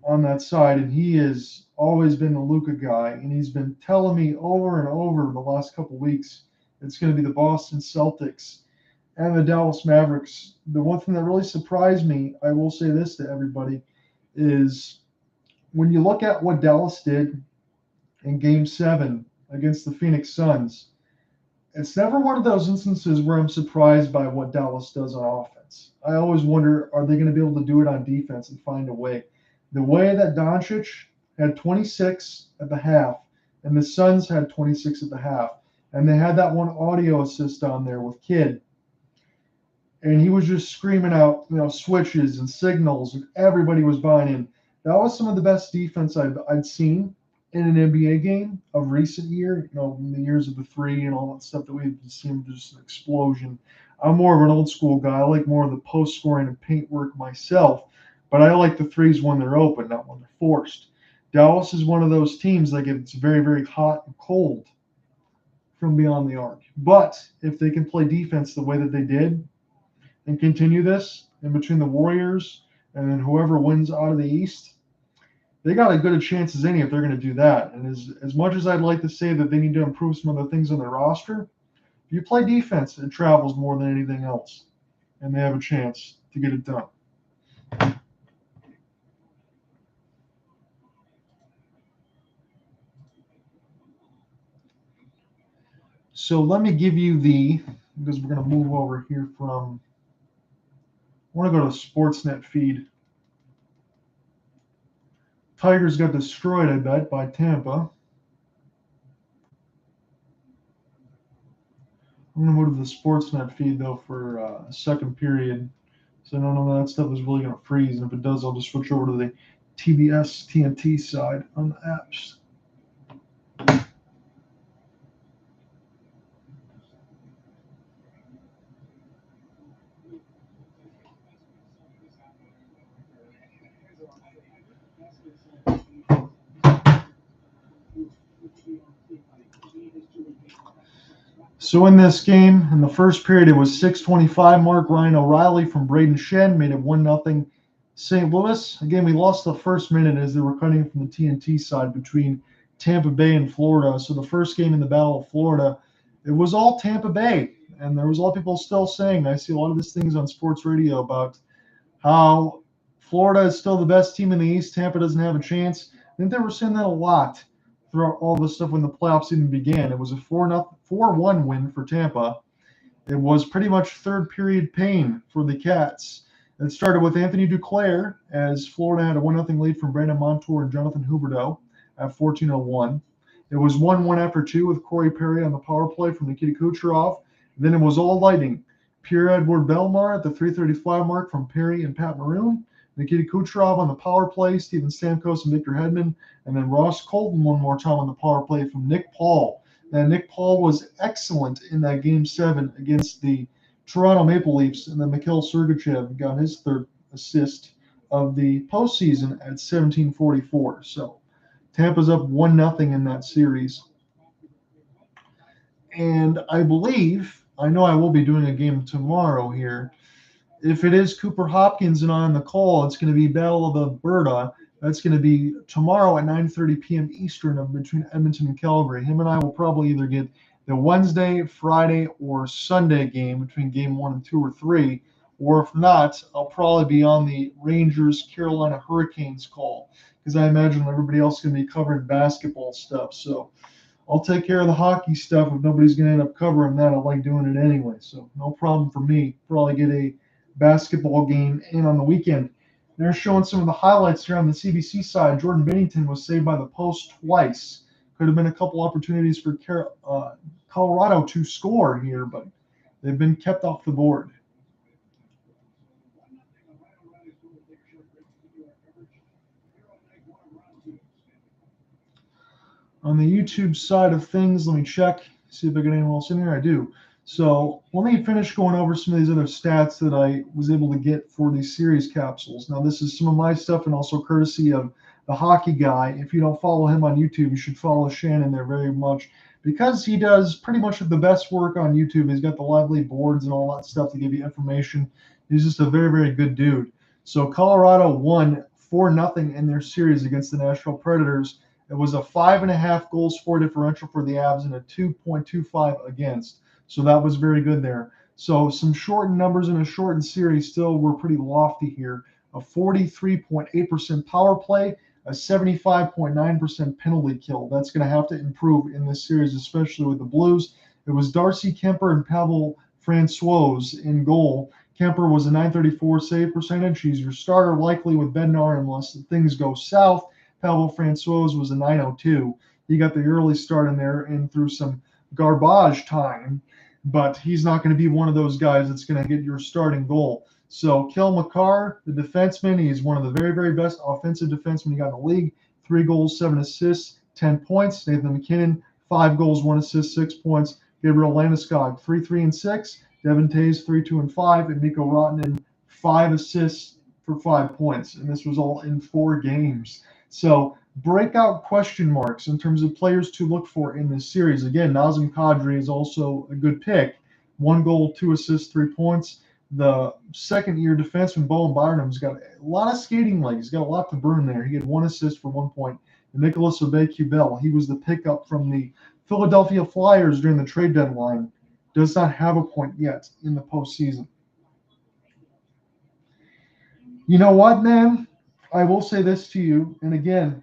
A: on that side, and he has always been the Luka guy, and he's been telling me over and over the last couple weeks it's going to be the Boston Celtics and the Dallas Mavericks. The one thing that really surprised me, I will say this to everybody, is when you look at what Dallas did in Game 7 against the Phoenix Suns, it's never one of those instances where I'm surprised by what Dallas does on offense. offense. I always wonder, are they going to be able to do it on defense and find a way? The way that Doncic had 26 at the half, and the Suns had 26 at the half, and they had that one audio assist on there with Kidd, and he was just screaming out, switches and signals, and everybody was buying in. That was some of the best defense I'd seen in an NBA game of recent year, in the years of the three and all that stuff that we've seen, just an explosion. I'm more of an old school guy. I like more of the post scoring and paint work myself, but I like the threes when they're open, not when they're forced. Dallas is one of those teams that gets very, very hot and cold from beyond the arc. But if they can play defense the way that they did and continue this in between the Warriors and then whoever wins out of the East, they got as good a chance as any if they're going to do that. And as much as I'd like to say that they need to improve some of the things on their roster, if you play defense, it travels more than anything else, and they have a chance to get it done. So let me give you because we're going to move over here from, I want to go to the Sportsnet feed. Tigers got destroyed, I bet, by Tampa. I'm going to go to the Sportsnet feed, though, for second period. So none of that stuff is really going to freeze. And if it does, I'll just switch over to the TBS TNT side on the apps. So in this game, in the first period, it was 6:25 mark. Ryan O'Reilly from Braden Shen made it 1-0 St. Louis. Again, we lost the first minute as they were cutting from the TNT side between Tampa Bay and Florida. So the first game in the Battle of Florida, it was all Tampa Bay. And there was a lot of people still saying, I see a lot of these things on sports radio about how Florida is still the best team in the East. Tampa doesn't have a chance. I think they were saying that a lot throughout all this stuff when the playoffs even began. It was a 4-1 win for Tampa. It was pretty much third period pain for the Cats. It started with Anthony Duclair as Florida had a 1-0 lead from Brandon Montour and Jonathan Huberdeau at 14:01. It was 1-1 after two with Corey Perry on the power play from Nikita Kucherov. Then it was all Lightning. Pierre-Edouard Bellemare at the 3:35 mark from Perry and Pat Maroon. Nikita Kucherov on the power play, Steven Stamkos and Victor Hedman, and then Ross Colton one more time on the power play from Nick Paul. And Nick Paul was excellent in that Game 7 against the Toronto Maple Leafs, and then Mikhail Sergachev got his third assist of the postseason at 17:44. So Tampa's up 1-0 in that series. And I know I will be doing a game tomorrow here. If it is Cooper Hopkins and I on the call, it's going to be Battle of Alberta. That's going to be tomorrow at 9:30 p.m. Eastern between Edmonton and Calgary. Him and I will probably either get the Wednesday, Friday, or Sunday game between game 1 and 2 or 3. Or if not, I'll probably be on the Rangers Carolina Hurricanes call because I imagine everybody else is going to be covering basketball stuff. So I'll take care of the hockey stuff. If nobody's going to end up covering that, I like doing it anyway. So no problem for me. Probably get a basketball game in on the weekend. They're showing some of the highlights here on the CBC side. Jordan Binnington was saved by the post twice. Could have been a couple opportunities for Colorado to score here, but they've been kept off the board. On the YouTube side of things, let me check, see if I got anyone else in here. I do. So let me finish going over some of these other stats that I was able to get for these series capsules. Now, this is some of my stuff and also courtesy of the hockey guy. If you don't follow him on YouTube, you should follow Shannon there very much because he does pretty much the best work on YouTube. He's got the lively boards and all that stuff to give you information. He's just a very, very good dude. So Colorado won 4-0 in their series against the Nashville Predators. It was a 5.5 goals for differential for the Avs and a 2.25 against. So that was very good there. So some shortened numbers in a shortened series still were pretty lofty here. A 43.8% power play, a 75.9% penalty kill. That's going to have to improve in this series, especially with the Blues. It was Darcy Kemper and Pavel Francouz in goal. Kemper was a 934 save percentage. He's your starter likely with Bednar unless things go south. Pavel Francouz was a 902. He got the early start in there and through some garbage time, but he's not going to be one of those guys that's going to get your starting goal. So Kel Mccarr, the defenseman, he's one of the very, very best offensive defensemen you got in the league. 3 goals, 7 assists, 10 points. Nathan McKinnon, 5 goals, 1 assist, 6 points. Gabriel Landeskog, 3, and 6. Devin Tays, 3, 2, and 5. And Mikko Rantanen, 5 assists for 5 points. And this was all in 4 games. So breakout question marks in terms of players to look for in this series. Again, Nazem Kadri is also a good pick. 1 goal, 2 assists, 3 points. The second-year defenseman, Bowen Byram's got a lot of skating legs. He's got a lot to burn there. He had 1 assist for 1 point. And Nicholas Aubé-Kubel, he was the pickup from the Philadelphia Flyers during the trade deadline, does not have a point yet in the postseason. You know what, man? I will say this to you, and again,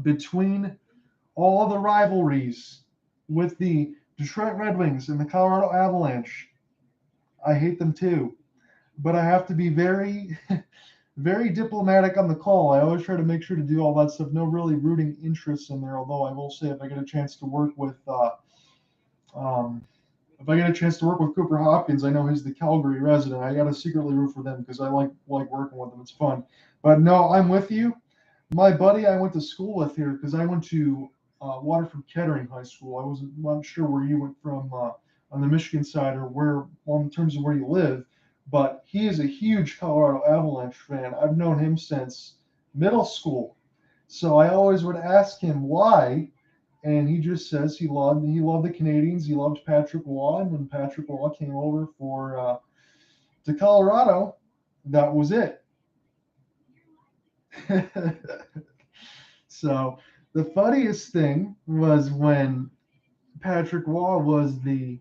A: between all the rivalries with the Detroit Red Wings and the Colorado Avalanche, I hate them too. But I have to be very, very diplomatic on the call. I always try to make sure to do all that stuff. No really rooting interests in there, although I will say if I get a chance to work with Cooper Hopkins, I know he's the Calgary resident. I got to secretly root for them because I like working with them. It's fun. But no, I'm with you. My buddy I went to school with here because I went to Waterford Kettering High School. I'm not sure where you went from on the Michigan side or where, well, in terms of where you live, but he is a huge Colorado Avalanche fan. I've known him since middle school. So I always would ask him why. And he just says he loved the Canadians. He loved Patrick Waugh, and when Patrick Waugh came over to Colorado, that was it. So the funniest thing was when Patrick Waugh was the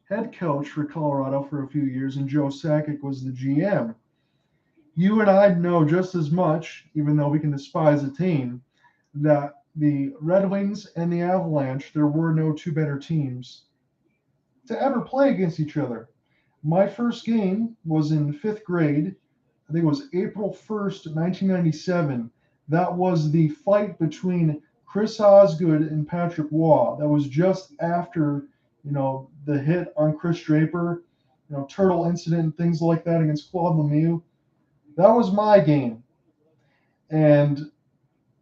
A: head coach for Colorado for a few years, and Joe Sakic was the GM. You and I know just as much, even though we can despise a team, that the Red Wings and the Avalanche, there were no 2 better teams to ever play against each other. My first game was in 5th grade. I think it was April 1st, 1997. That was the fight between Chris Osgood and Patrick Waugh. That was just after, the hit on Chris Draper, turtle incident, things like that against Claude Lemieux. That was my game. And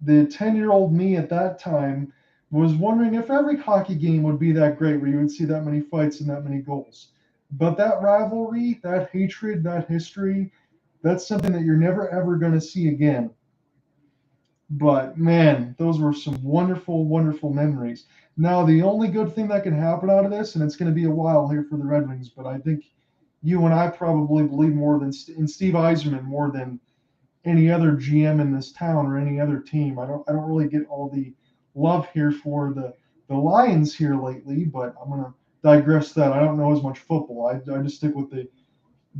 A: the 10-year-old me at that time was wondering if every hockey game would be that great where you would see that many fights and that many goals. But that rivalry, that hatred, that history, that's something that you're never, ever going to see again. But, man, those were some wonderful, wonderful memories. Now, the only good thing that can happen out of this, and it's going to be a while here for the Red Wings, but I think you and I probably believe more than in Steve Yzerman more than any other GM in this town or any other team. I don't really get all the love here for the Lions here lately, but I'm gonna digress that. I don't know as much football. I just stick with the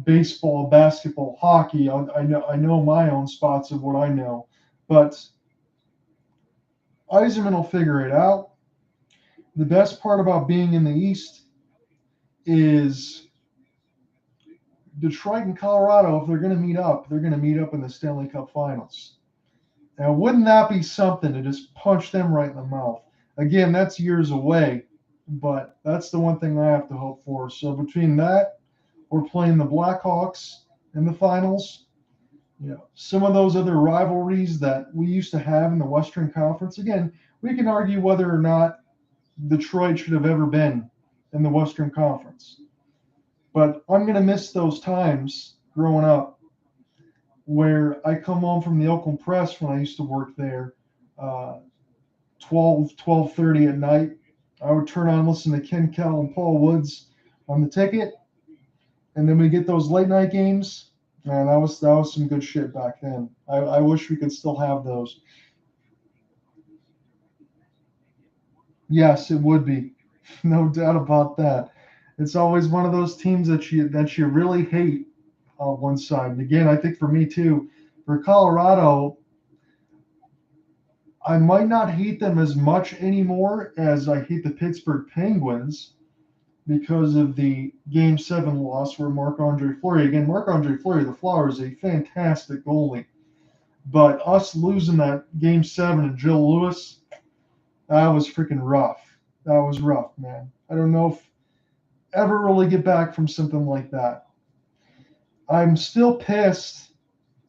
A: baseball, basketball, hockey. I know my own spots of what I know, but Yzerman will figure it out. The best part about being in the East is Detroit and Colorado, if they're going to meet up, they're going to meet up in the Stanley Cup Finals. Now, wouldn't that be something to just punch them right in the mouth? Again, that's years away, but that's the one thing I have to hope for. So between that or playing the Blackhawks in the finals, some of those other rivalries that we used to have in the Western Conference, again, we can argue whether or not Detroit should have ever been in the Western Conference. But I'm going to miss those times growing up where I come home from the Oakland Press when I used to work there, 12:30 at night. I would turn on and listen to Ken Kel and Paul Woods on the ticket. And then we get those late night games. Man, that was some good shit back then. I wish we could still have those. Yes, it would be. No doubt about that. It's always one of those teams that you really hate on one side. And again, I think for me too, for Colorado, I might not hate them as much anymore as I hate the Pittsburgh Penguins, because of the Game 7 loss where Marc-Andre Fleury, again, Marc-Andre Fleury, the Flower, is a fantastic goalie. But us losing that Game 7 to Joe Louis, that was freaking rough. That was rough, man. I don't know if ever really get back from something like that. I'm still pissed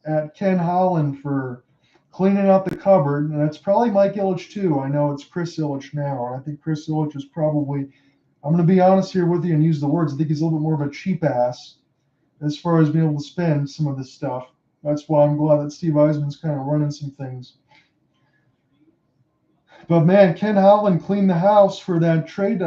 A: at Ken Holland for cleaning out the cupboard, and it's probably Mike Ilitch too. I know it's Chris Ilitch now, and I think Chris Ilitch is probably, I'm going to be honest here with you and use the words, I think he's a little bit more of a cheap ass as far as being able to spend some of this stuff. That's why I'm glad that Steve Eisman's kind of running some things. But man, Ken Holland cleaned the house for that trade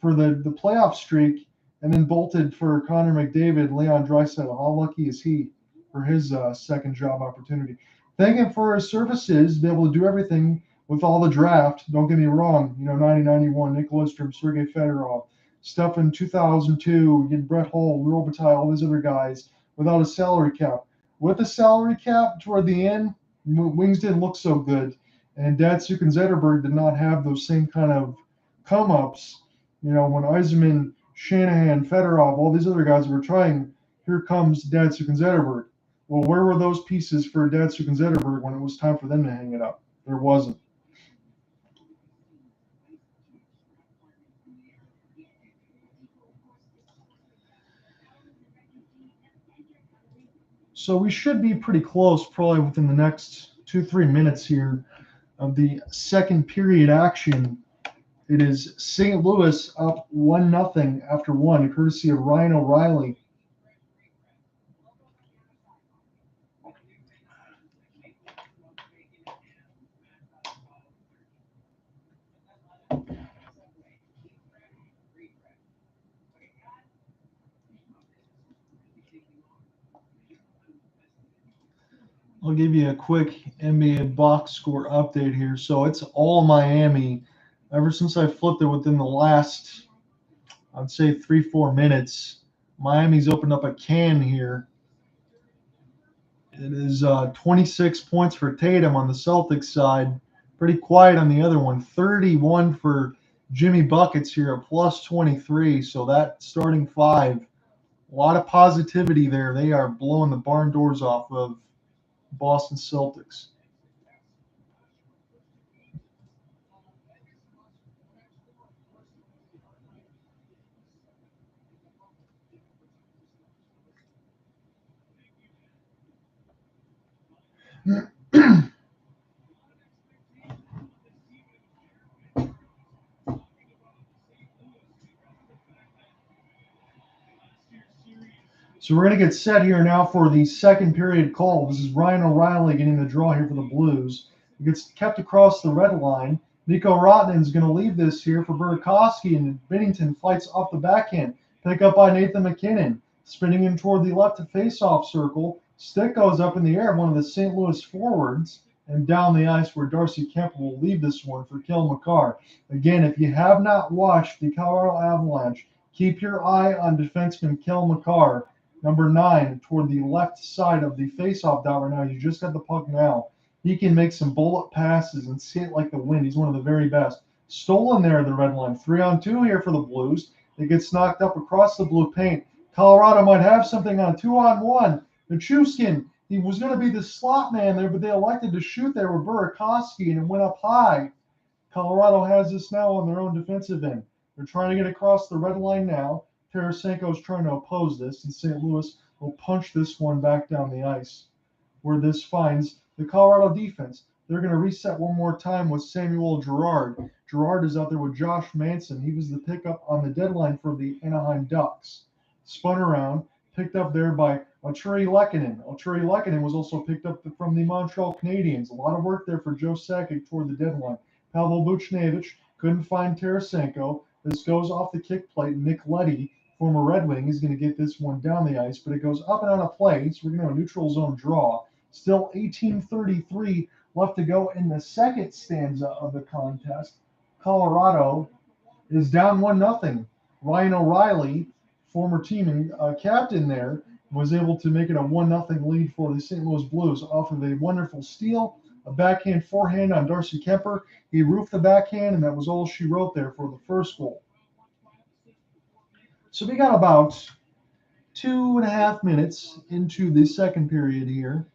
A: for the playoff streak, and then bolted for Connor McDavid, Leon Draisaitl. How lucky is he for his second job opportunity? Thank him for his services, be able to do everything with all the draft. Don't get me wrong, 90-91, Nick Lidstrom, Sergei Fedorov, stuff in 2002, getting Brett Hull, Robitaille, all these other guys without a salary cap. With a salary cap toward the end, Wings didn't look so good. And Datsuk and Zetterberg did not have those same kind of come-ups. When Yzerman, Shanahan, Fedorov, all these other guys were trying, here comes Datsuk and Zetterberg. Well, where were those pieces for Datsuk and Zetterberg when it was time for them to hang it up? There wasn't. So we should be pretty close, probably within the next 2-3 minutes here of the second period action. It is St. Louis up 1-0 after one, courtesy of Ryan O'Reilly. I'll give you a quick NBA box score update here. So it's all Miami. Ever since I flipped it within the last, I'd say 3-4 minutes, Miami's opened up a can here. It is 26 points for Tatum on the Celtics side. Pretty quiet on the other one. 31 for Jimmy Buckets here at plus 23. So that starting five, a lot of positivity there. They are blowing the barn doors off of Boston Celtics. So we're going to get set here now for the second period call. This is Ryan O'Reilly getting the draw here for the Blues. It gets kept across the red line. Nico Rottinen is going to leave this here for Burakovsky, and Binnington fights off the backhand. Pick up by Nathan McKinnon. Spinning him toward the left face-off circle. Stick goes up in the air, one of the St. Louis forwards, and down the ice where Darcy Kemper will leave this one for Kel Mccarr. Again, if you have not watched the Colorado Avalanche, keep your eye on defenseman Kel Mccarr. Number 9, toward the left side of the face-off dot right now. You just got the puck now. He can make some bullet passes and see it like the wind. He's one of the very best. Stolen there at the red line. 3-on-2 here for the Blues. It gets knocked up across the blue paint. Colorado might have something on 2-on-1. Nichushkin, he was going to be the slot man there, but they elected to shoot there with Burakovsky, and it went up high. Colorado has this now on their own defensive end. They're trying to get across the red line now. Tarasenko is trying to oppose this, and St. Louis will punch this one back down the ice, where this finds the Colorado defense. They're going to reset one more time with Samuel Girard. Girard is out there with Josh Manson. He was the pickup on the deadline for the Anaheim Ducks. Spun around, picked up there by Artturi Lehkonen. Artturi Lehkonen was also picked up from the Montreal Canadiens. A lot of work there for Joe Sakic toward the deadline. Pavel Buchnevich couldn't find Tarasenko. This goes off the kick plate. Nick Leddy, former Red Wing, is going to get this one down the ice, but it goes up and on a play, so we're going to have a neutral zone draw. Still 18:33 left to go in the second stanza of the contest. Colorado is down 1-0. Ryan O'Reilly, former team captain there, was able to make it a 1-0 lead for the St. Louis Blues off of a wonderful steal, a backhand forehand on Darcy Kemper. He roofed the backhand, and that was all she wrote there for the first goal. So we got about 2.5 minutes into the second period here.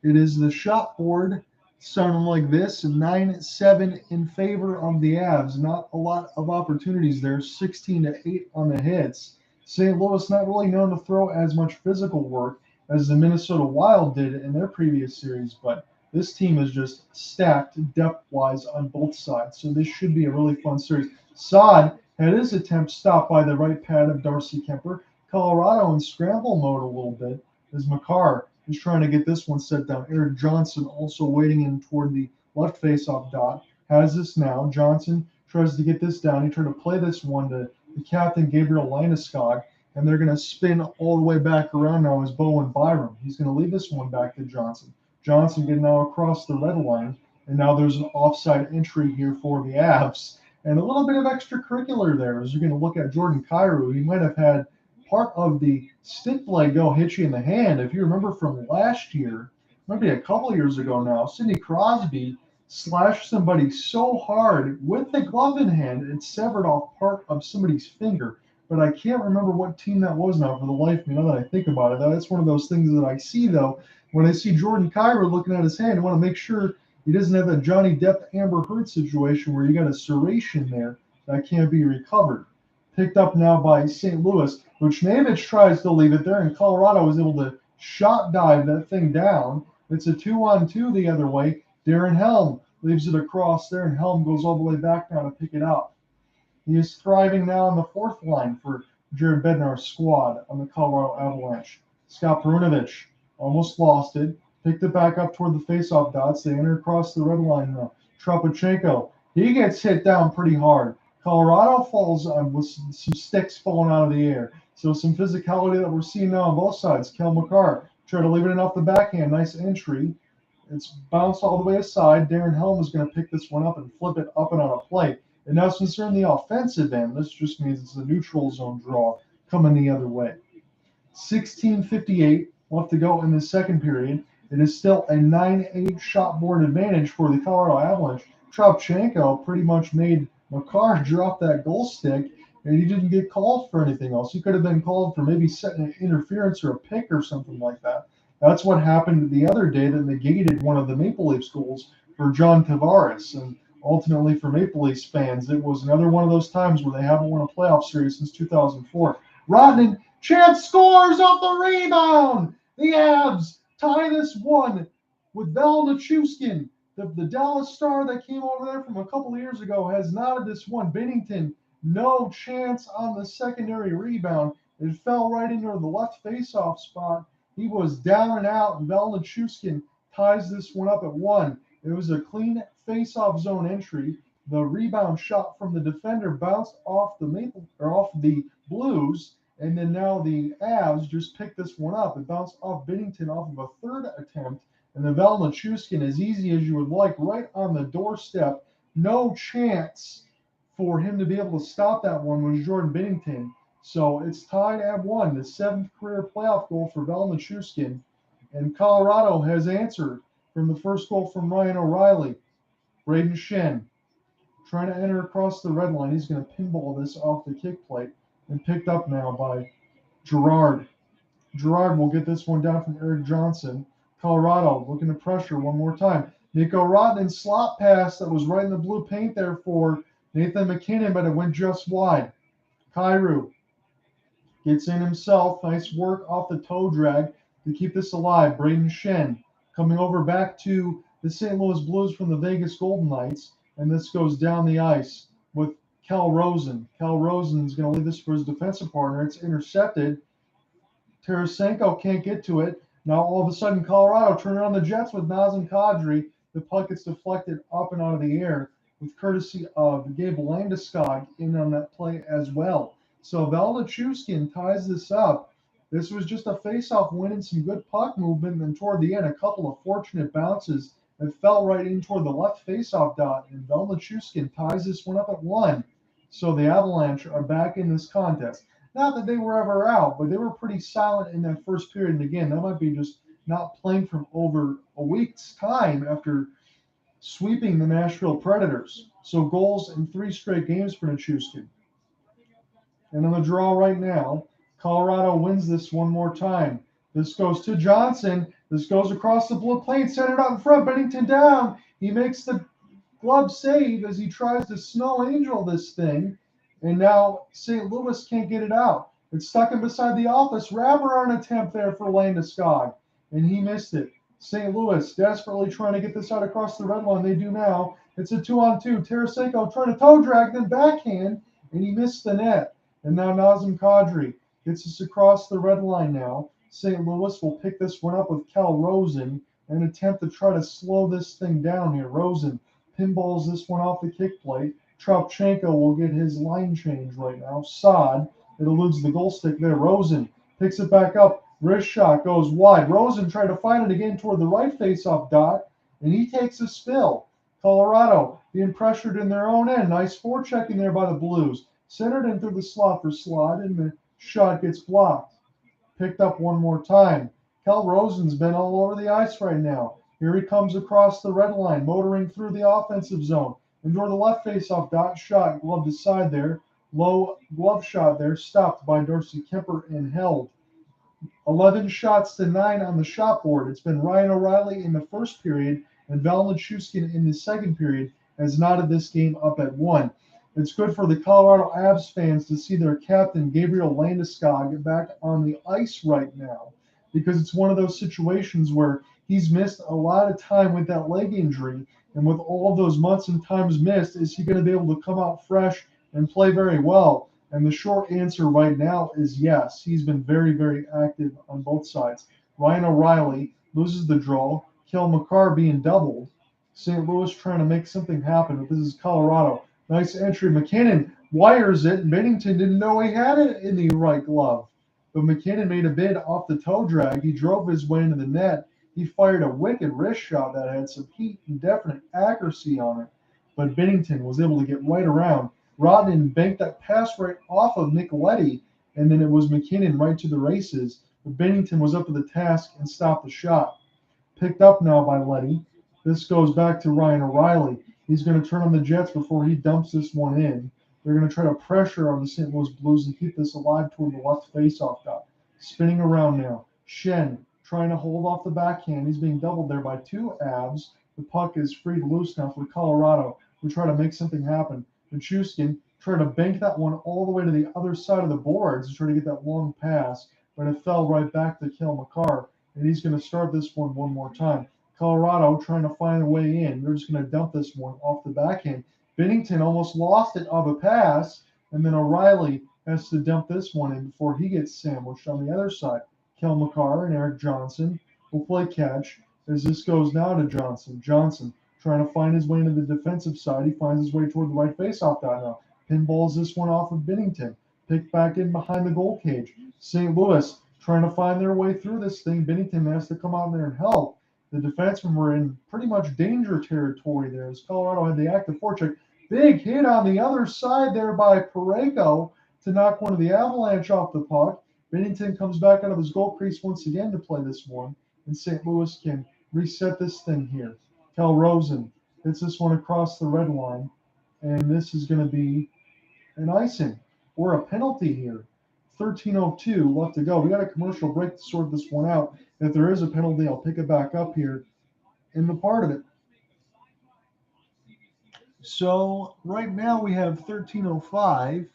A: It is the shot board sounding like this, 9-7 in favor of the Avs. Not a lot of opportunities there, 16-8 on the hits. St. Louis not really known to throw as much physical work as the Minnesota Wild did in their previous series, but this team is just stacked depth-wise on both sides. So this should be a really fun series. Saad had his attempt stopped by the right pad of Darcy Kemper. Colorado in scramble mode a little bit as Mccarr is trying to get this one set down. Eric Johnson also waiting in toward the left face-off dot. Has this now. Johnson tries to get this down. He tried to play this one to the captain, Gabriel Landeskog, and they're going to spin all the way back around now as Bowen Byram. He's going to leave this one back to Johnson. Johnson getting now across the red line, and now there's an offside entry here for the Avs. And a little bit of extracurricular there as you're going to look at Jordan Kyrou. He might have had part of the stick blade go hit you in the hand. If you remember from last year, maybe a couple of years ago now, Sidney Crosby slashed somebody so hard with the glove in hand, it severed off part of somebody's finger. But I can't remember what team that was now for the life of me, now that I think about it. That's one of those things that I see, though, when I see Jordan Kyrou looking at his hand. I want to make sure he doesn't have a Johnny Depp Amber Heard situation where you got a serration there that can't be recovered. Picked up now by St. Louis. Buchnevich tries to leave it there, and Colorado was able to shot dive that thing down. It's a 2-on-2 the other way. Darren Helm leaves it across there, and Helm goes all the way back now to pick it up. He is thriving now on the fourth line for Jared Bednar's squad on the Colorado Avalanche. Scott Perunovich almost lost it. Picked it back up toward the faceoff dots. They enter across the red line now. Tropachenko, he gets hit down pretty hard. Colorado falls on with some sticks falling out of the air. So some physicality that we're seeing now on both sides. Kel Mccarr try to leave it in off the backhand. Nice entry. It's bounced all the way aside. Darren Helm is going to pick this one up and flip it up and on a plate. And now since they're in the offensive end, this just means it's a neutral zone draw coming the other way. 16:58 left to go in the second period. It is still a 9-8 shot board advantage for the Colorado Avalanche. Tropchenko pretty much made Mccarr drop that goal stick, and he didn't get called for anything else. He could have been called for maybe setting an interference or a pick or something like that. That's what happened the other day that negated one of the Maple Leafs goals for John Tavares. And ultimately for Maple Leafs fans, it was another one of those times where they haven't won a playoff series since 2004. Rodman, chance scores off the rebound. The Avs tie this one with Val Nichushkin. The Dallas Star that came over there from a couple of years ago has knotted this one. Binnington, no chance on the secondary rebound. It fell right into the left faceoff spot. He was down and out, and Val Nichushkin ties this one up at one. It was a clean faceoff zone entry. The rebound shot from the defender bounced off the Blues, and then now the Avs just picked this one up. It bounced off Binnington off of a third attempt. And the Val Nichushkin, as easy as you would like, right on the doorstep. No chance for him to be able to stop that one was Jordan Binnington. So it's tied at one, the seventh career playoff goal for Val Nichushkin. And Colorado has answered from the first goal from Ryan O'Reilly. Braden Shen trying to enter across the red line. He's going to pinball this off the kick plate and picked up now by Girard. Girard will get this one down from Eric Johnson. Colorado looking to pressure one more time. Nico Rotten slot pass that was right in the blue paint there for Nathan McKinnon, but it went just wide. Kyrou gets in himself. Nice work off the toe drag to keep this alive. Braden Shen coming over back to the St. Louis Blues from the Vegas Golden Knights. And this goes down the ice with Kel Rosen. Kel Rosen is going to leave this for his defensive partner. It's intercepted. Tarasenko can't get to it. Now all of a sudden Colorado turning on the Jets with Nazem Kadri. The puck gets deflected up and out of the air with courtesy of Gabe Landeskog in on that play as well. So Val Nichushkin ties this up. This was just a face-off win and some good puck movement. And toward the end, a couple of fortunate bounces that fell right in toward the left face-off dot. And Val Nichushkin ties this one up at one. So the Avalanche are back in this contest. Not that they were ever out, but they were pretty silent in that first period. And again, that might be just not playing from over a week's time after sweeping the Nashville Predators. So goals in 3 straight games for Nichushkin. And in the draw right now, Colorado wins this one more time. This goes to Johnson. This goes across the blue plate, centered out in front. Bennington down. He makes the glove save as he tries to snow angel this thing. And now St. Louis can't get it out. It's stuck in beside the office. Wraparound attempt there for Landeskog, and he missed it. St. Louis desperately trying to get this out across the red line. They do now. It's a 2-on-2. Tarasenko trying to toe drag, then backhand, and he missed the net. And now Nazem Kadri gets us across the red line now. St. Louis will pick this one up with Cal Rosen and attempt to try to slow this thing down here. Rosen pinballs this one off the kick plate. Tropchenko will get his line change right now. Saad, it eludes the goal stick there. Rosen picks it back up. Wrist shot goes wide. Rosen tried to find it again toward the right face-off dot, and he takes a spill. Colorado being pressured in their own end. Nice forechecking there by the Blues. Centered in through the slot for Slot, and the shot gets blocked. Picked up one more time. Kel Rosen's been all over the ice right now. Here he comes across the red line, motoring through the offensive zone. And toward the left face-off dot, shot gloved aside there. Low glove shot there, stopped by Darcy Kemper and held. 11 shots to 9 on the shot board. It's been Ryan O'Reilly in the first period, and Val Nichushkin in the second period has knotted this game up at 1. It's good for the Colorado Avs fans to see their captain, Gabriel Landeskog, back on the ice right now, because it's one of those situations where he's missed a lot of time with that leg injury, and with all of those months and times missed, is he going to be able to come out fresh and play very well? And the short answer right now is yes. He's been very, very active on both sides. Ryan O'Reilly loses the draw. Kel Mccarr being doubled. St. Louis trying to make something happen, but this is Colorado. Nice entry. McKinnon wires it. Bennington didn't know he had it in the right glove. But McKinnon made a bid off the toe drag. He drove his way into the net. He fired a wicked wrist shot that had some heat and definite accuracy on it. But Bennington was able to get right around. Rodden banked that pass right off of Nicoletti, and then it was McKinnon right to the races. But Bennington was up to the task and stopped the shot. Picked up now by Letty. This goes back to Ryan O'Reilly. He's going to turn on the Jets before he dumps this one in. They're going to try to pressure on the St. Louis Blues and keep this alive toward the left faceoff dot. Spinning around now. Shen trying to hold off the backhand. He's being doubled there by two Avs. The puck is freed loose now for Colorado. We try to make something happen. Nichushkin tried to bank that one all the way to the other side of the boards to try to get that long pass, but it fell right back to Kel Mccarr, and he's going to start this one more time. Colorado trying to find a way in. They're just going to dump this one off the backhand. Bennington almost lost it on a pass, and then O'Reilly has to dump this one in before he gets sandwiched on the other side. Kel Mccarr and Eric Johnson will play catch as this goes now to Johnson. Johnson trying to find his way into the defensive side. He finds his way toward the right faceoff dot now. Pinballs this one off of Bennington. Picked back in behind the goal cage. St. Louis trying to find their way through this thing. Bennington has to come out there and help. The defensemen were in pretty much danger territory there as Colorado had the active forecheck. Big hit on the other side there by Parayko to knock one of the Avalanche off the puck. Bennington comes back out of his goal crease once again to play this one, and St. Louis can reset this thing here. Kel Rosen hits this one across the red line, and this is going to be an icing or a penalty here. 13:02 left to go. We got a commercial break to sort this one out. If there is a penalty, I'll pick it back up here in the part of it. So right now we have 13:05.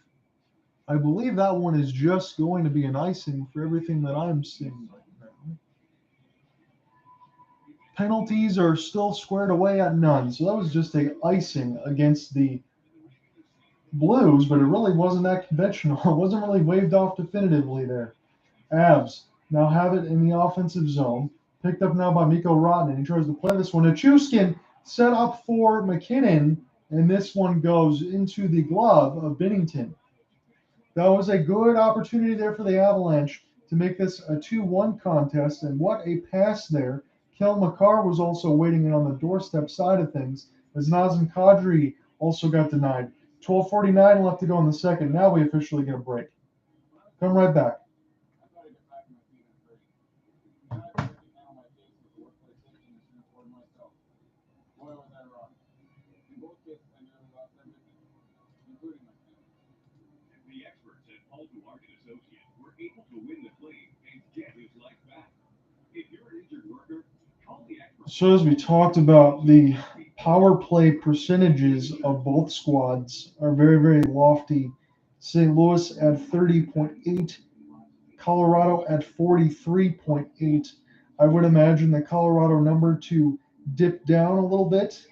A: I believe that one is just going to be an icing for everything that I'm seeing right now. Penalties are still squared away at none. So that was just a icing against the Blues, but it really wasn't that conventional. It wasn't really waved off definitively there. Avs now have it in the offensive zone. Picked up now by Mikko Rantanen. He tries to play this one. Nichushkin set up for McKinnon, and this one goes into the glove of Bennington. That was a good opportunity there for the Avalanche to make this a 2-1 contest, and what a pass there. Kel Mccarr was also waiting in on the doorstep side of things, as Nazem Kadri also got denied. 12:49 left to go in the second. Now we officially get a break. Come right back.
F: The experts at associates were able to win the claim and get his life back. If you're an injured worker, call the expert.
A: So as we talked about, the power play percentages of both squads are very, very lofty. St. Louis at 30.8, Colorado at 43.8. I would imagine the Colorado number to dip down a little bit.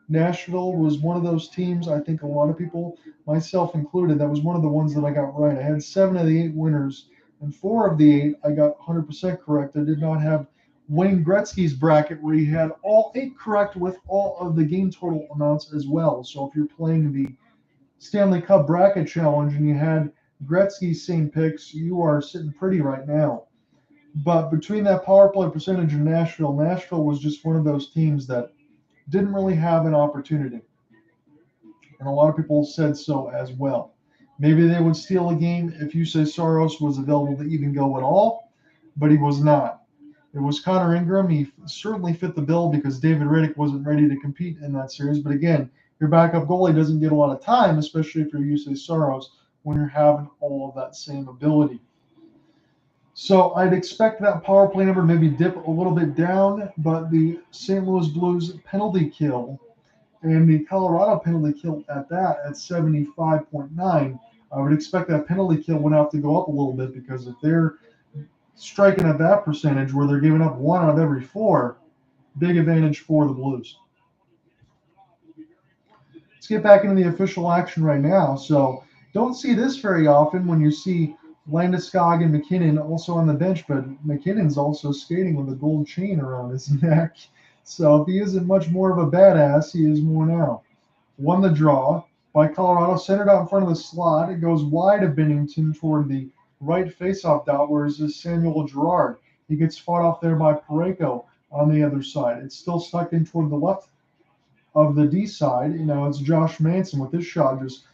A: Nashville was one of those teams, I think a lot of people, myself included, that was one of the ones that I got right. I had 7 of the 8 winners, and 4 of the 8 I got 100% correct. I did not have Wayne Gretzky's bracket where he had all 8 correct with all of the game total amounts as well. So if you're playing the Stanley Cup bracket challenge and you had Gretzky's same picks, you are sitting pretty right now. But between that power play percentage and Nashville, Nashville was just one of those teams that didn't really have an opportunity. And a lot of people said so as well. Maybe they would steal a game if Jussi Saros was available to even go at all, but he was not. It was Connor Ingram. He certainly fit the bill because David Riddick wasn't ready to compete in that series. But again, your backup goalie doesn't get a lot of time, especially if you're Jussi Saros, when you're having all of that same ability. So I'd expect that power play number maybe dip a little bit down, but the St. Louis Blues penalty kill and the Colorado penalty kill at 75.9, I would expect that penalty kill would have to go up a little bit because if they're striking at that percentage where they're giving up 1 out of every 4, big advantage for the Blues. Let's get back into the official action right now. So don't see this very often when you see Landeskog and McKinnon also on the bench, but McKinnon's also skating with a gold chain around his neck. So if he isn't much more of a badass, he is more now. Won the draw by Colorado, centered out in front of the slot. It goes wide of Binnington toward the right faceoff dot, where is Samuel Girard. He gets fought off there by Parayko on the other side. It's still stuck in toward the left of the D side. It's Josh Manson with this shot just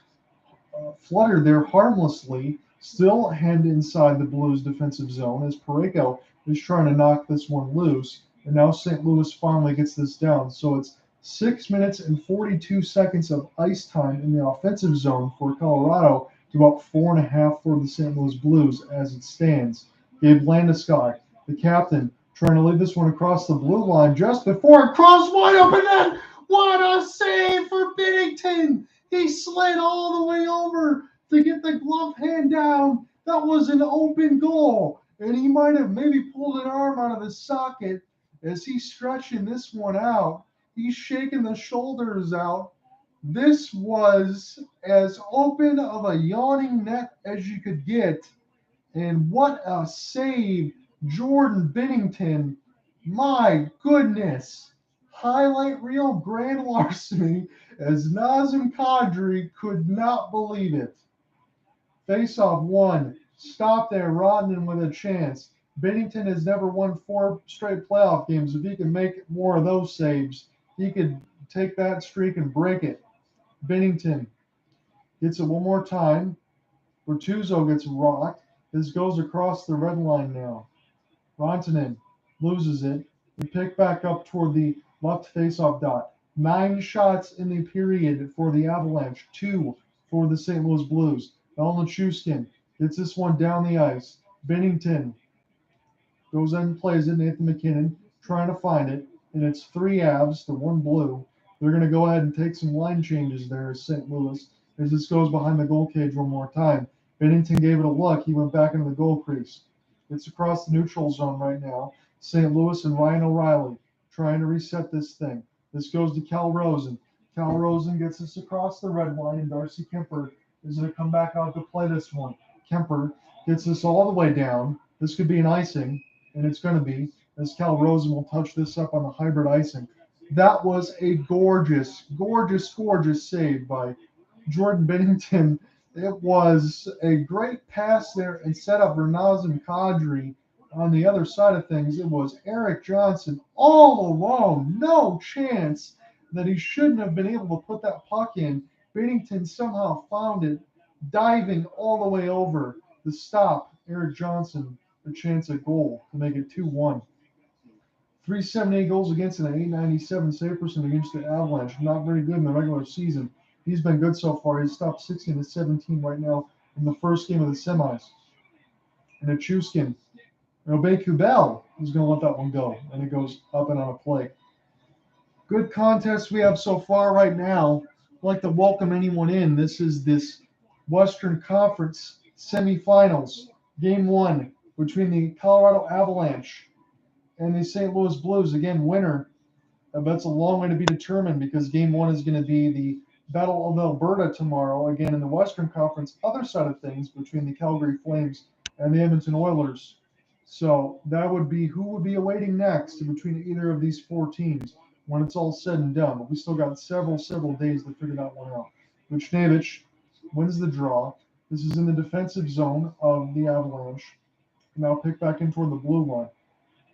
A: fluttered there harmlessly, still hand inside the Blues defensive zone as Parayko is trying to knock this one loose. And now St. Louis finally gets this down. So it's 6 minutes and 42 seconds of ice time in the offensive zone for Colorado to about 4.5 for the St. Louis Blues as it stands. Gabe Landeskog, the captain, trying to lead this one across the blue line just before it crossed wide open net. What a save for Binnington! He slid all the way over to get the glove hand down. That was an open goal, and he might have maybe pulled an arm out of his socket as he's stretching this one out. He's shaking the shoulders out. This was as open of a yawning net as you could get. And what a save, Jordan Binnington. My goodness. Highlight reel grand larceny as Nazem Kadri could not believe it. Face-off 1. Stop there, Rodman with a chance. Binnington has never won 4 straight playoff games. If he can make more of those saves, he could take that streak and break it. Binnington gets it one more time. Bertuzzo gets rocked. This goes across the red line now. Rantanen loses it. They pick back up toward the left face-off dot. 9 shots in the period for the Avalanche, 2 for the St. Louis Blues. Melnichuskin gets this one down the ice. Binnington goes in and plays it. Nathan McKinnon trying to find it, and it's 3 Avs to 1 Blue. They're going to go ahead and take some line changes there as St. Louis as this goes behind the goal cage one more time. Binnington gave it a look. He went back into the goal crease. It's across the neutral zone right now. St. Louis and Ryan O'Reilly trying to reset this thing. This goes to Cal Rosen. Cal Rosen gets this across the red line, and Darcy Kemper is going to come back out to play this one. Kemper gets this all the way down. This could be an icing, and it's going to be, as Cal Rosen will touch this up on the hybrid icing. That was a gorgeous, gorgeous, gorgeous save by Jordan Binnington. It was a great pass there and set up for Nazem Kadri. On the other side of things, it was Eric Johnson all alone. No chance that he shouldn't have been able to put that puck in. Binnington somehow found it, diving all the way over to stop Eric Johnson a chance at goal to make it 2-1. 378 goals against and an 897 save percentage against the Avalanche. Not very good in the regular season. He's been good so far. He's stopped 16-17 right now in the first game of the semis. and a Chuskin. And Obey Kubel is going to let that one go, and it goes up and on a play. Good contest we have so far right now. I'd like to welcome anyone in. This is this Western Conference semifinals, game one between the Colorado Avalanche and the St. Louis Blues. Again, winner. That's a long way to be determined because game one is going to be the Battle of Alberta tomorrow. Again, in the Western Conference, other side of things between the Calgary Flames and the Edmonton Oilers. So that would be who would be awaiting next between either of these four teams when it's all said and done. But we still got several days to figure that one out. Buchnevich wins the draw. This is in the defensive zone of the Avalanche. Now pick back in toward the blue line.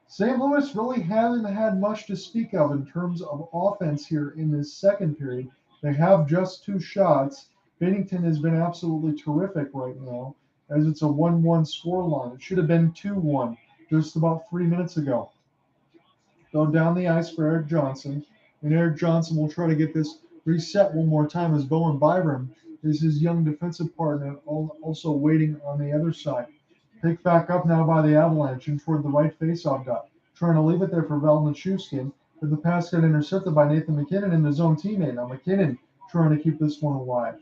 A: St. Louis really hasn't had much to speak of in terms of offense here in this second period. They have just 2 shots. Bennington has been absolutely terrific right now, as it's a 1-1 score line. It should have been 2-1 just about 3 minutes ago. Go down the ice for Eric Johnson, and Eric Johnson will try to get this reset one more time as Bowen Byram is his young defensive partner, also waiting on the other side. Picked back up now by the Avalanche and toward the right faceoff dot. Trying to leave it there for Val Nichushkin, but the pass got intercepted by Nathan MacKinnon and his own teammate. Now MacKinnon trying to keep this one alive.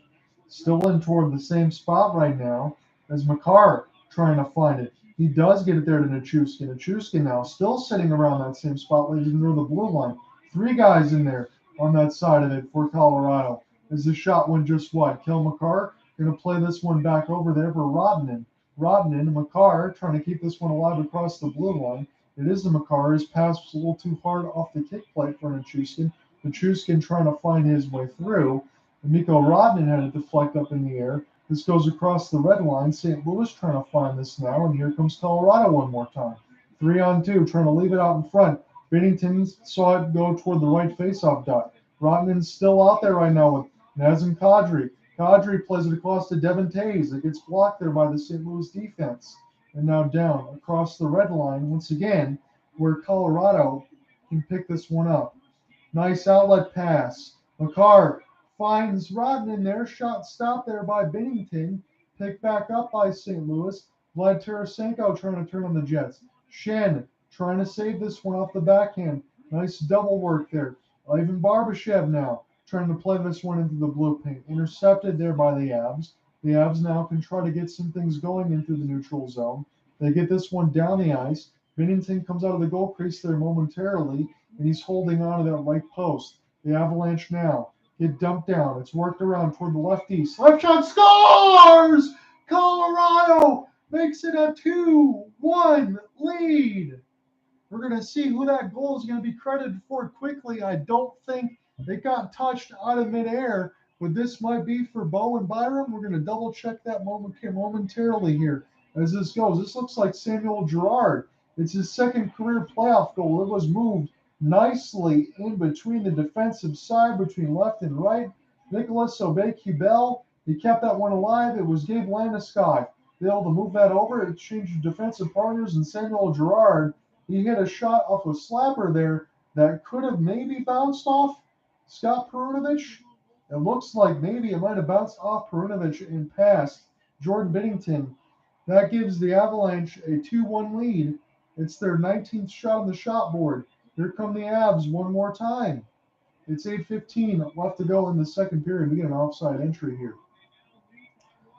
A: Still in toward the same spot right now as Mccarr trying to find it. He does get it there to Nichushkin. Nichushkin now still sitting around that same spot, leading near the blue line. 3 guys in there on that side of it for Colorado. As the shot went just wide. Kel Mccarr going to play this one back over there for Rodman. Rodman, Mccarr trying to keep this one alive across the blue line. It is the Mccarr. His pass was a little too hard off the kick plate for Nichushkin. Nichushkin trying to find his way through. And Mikko Rodman had it deflect up in the air. This goes across the red line. St. Louis trying to find this now, and here comes Colorado one more time. 3-on-2, trying to leave it out in front. Bennington saw it go toward the right faceoff dot. Rodman's still out there right now with Nazem Kadri. Kadri plays it across to Devin Tays. It gets blocked there by the St. Louis defense. And now down across the red line once again, where Colorado can pick this one up. Nice outlet pass. Mccarr finds Rodman there. Shot stopped there by Bennington. Picked back up by St. Louis. Vlad Tarasenko trying to turn on the Jets. Shen trying to save this one off the backhand. Nice double work there. Ivan Barbashev now trying to play this one into the blue paint. Intercepted there by the Avs. The Avs now can try to get some things going into the neutral zone. They get this one down the ice. Bennington comes out of the goal crease there momentarily, and he's holding on to that right post. The Avalanche now get dumped down. It's worked around toward the lefty. Left shot scores! Colorado makes it a 2-1 lead. We're going to see who that goal is going to be credited for quickly. I don't think it got touched out of midair, but this might be for Bowen Byram. We're going to double check that momentarily here as this goes. This looks like Samuel Girard. It's his second career playoff goal. It was moved nicely in between the defensive side, between left and right. Nicholas Obey-Kubel, he kept that one alive. It was Gabe Landeskog able to move that over. It changed defensive partners, and Samuel Girard, he hit a shot off a slapper there that could have maybe bounced off Scott Perunovich. It looks like maybe it might have bounced off Perunovich and past Jordan Bennington. That gives the Avalanche a 2-1 lead. It's their 19th shot on the shot board. Here come the Avs one more time. It's 8:15 left to go in the second period. We get an offside entry here.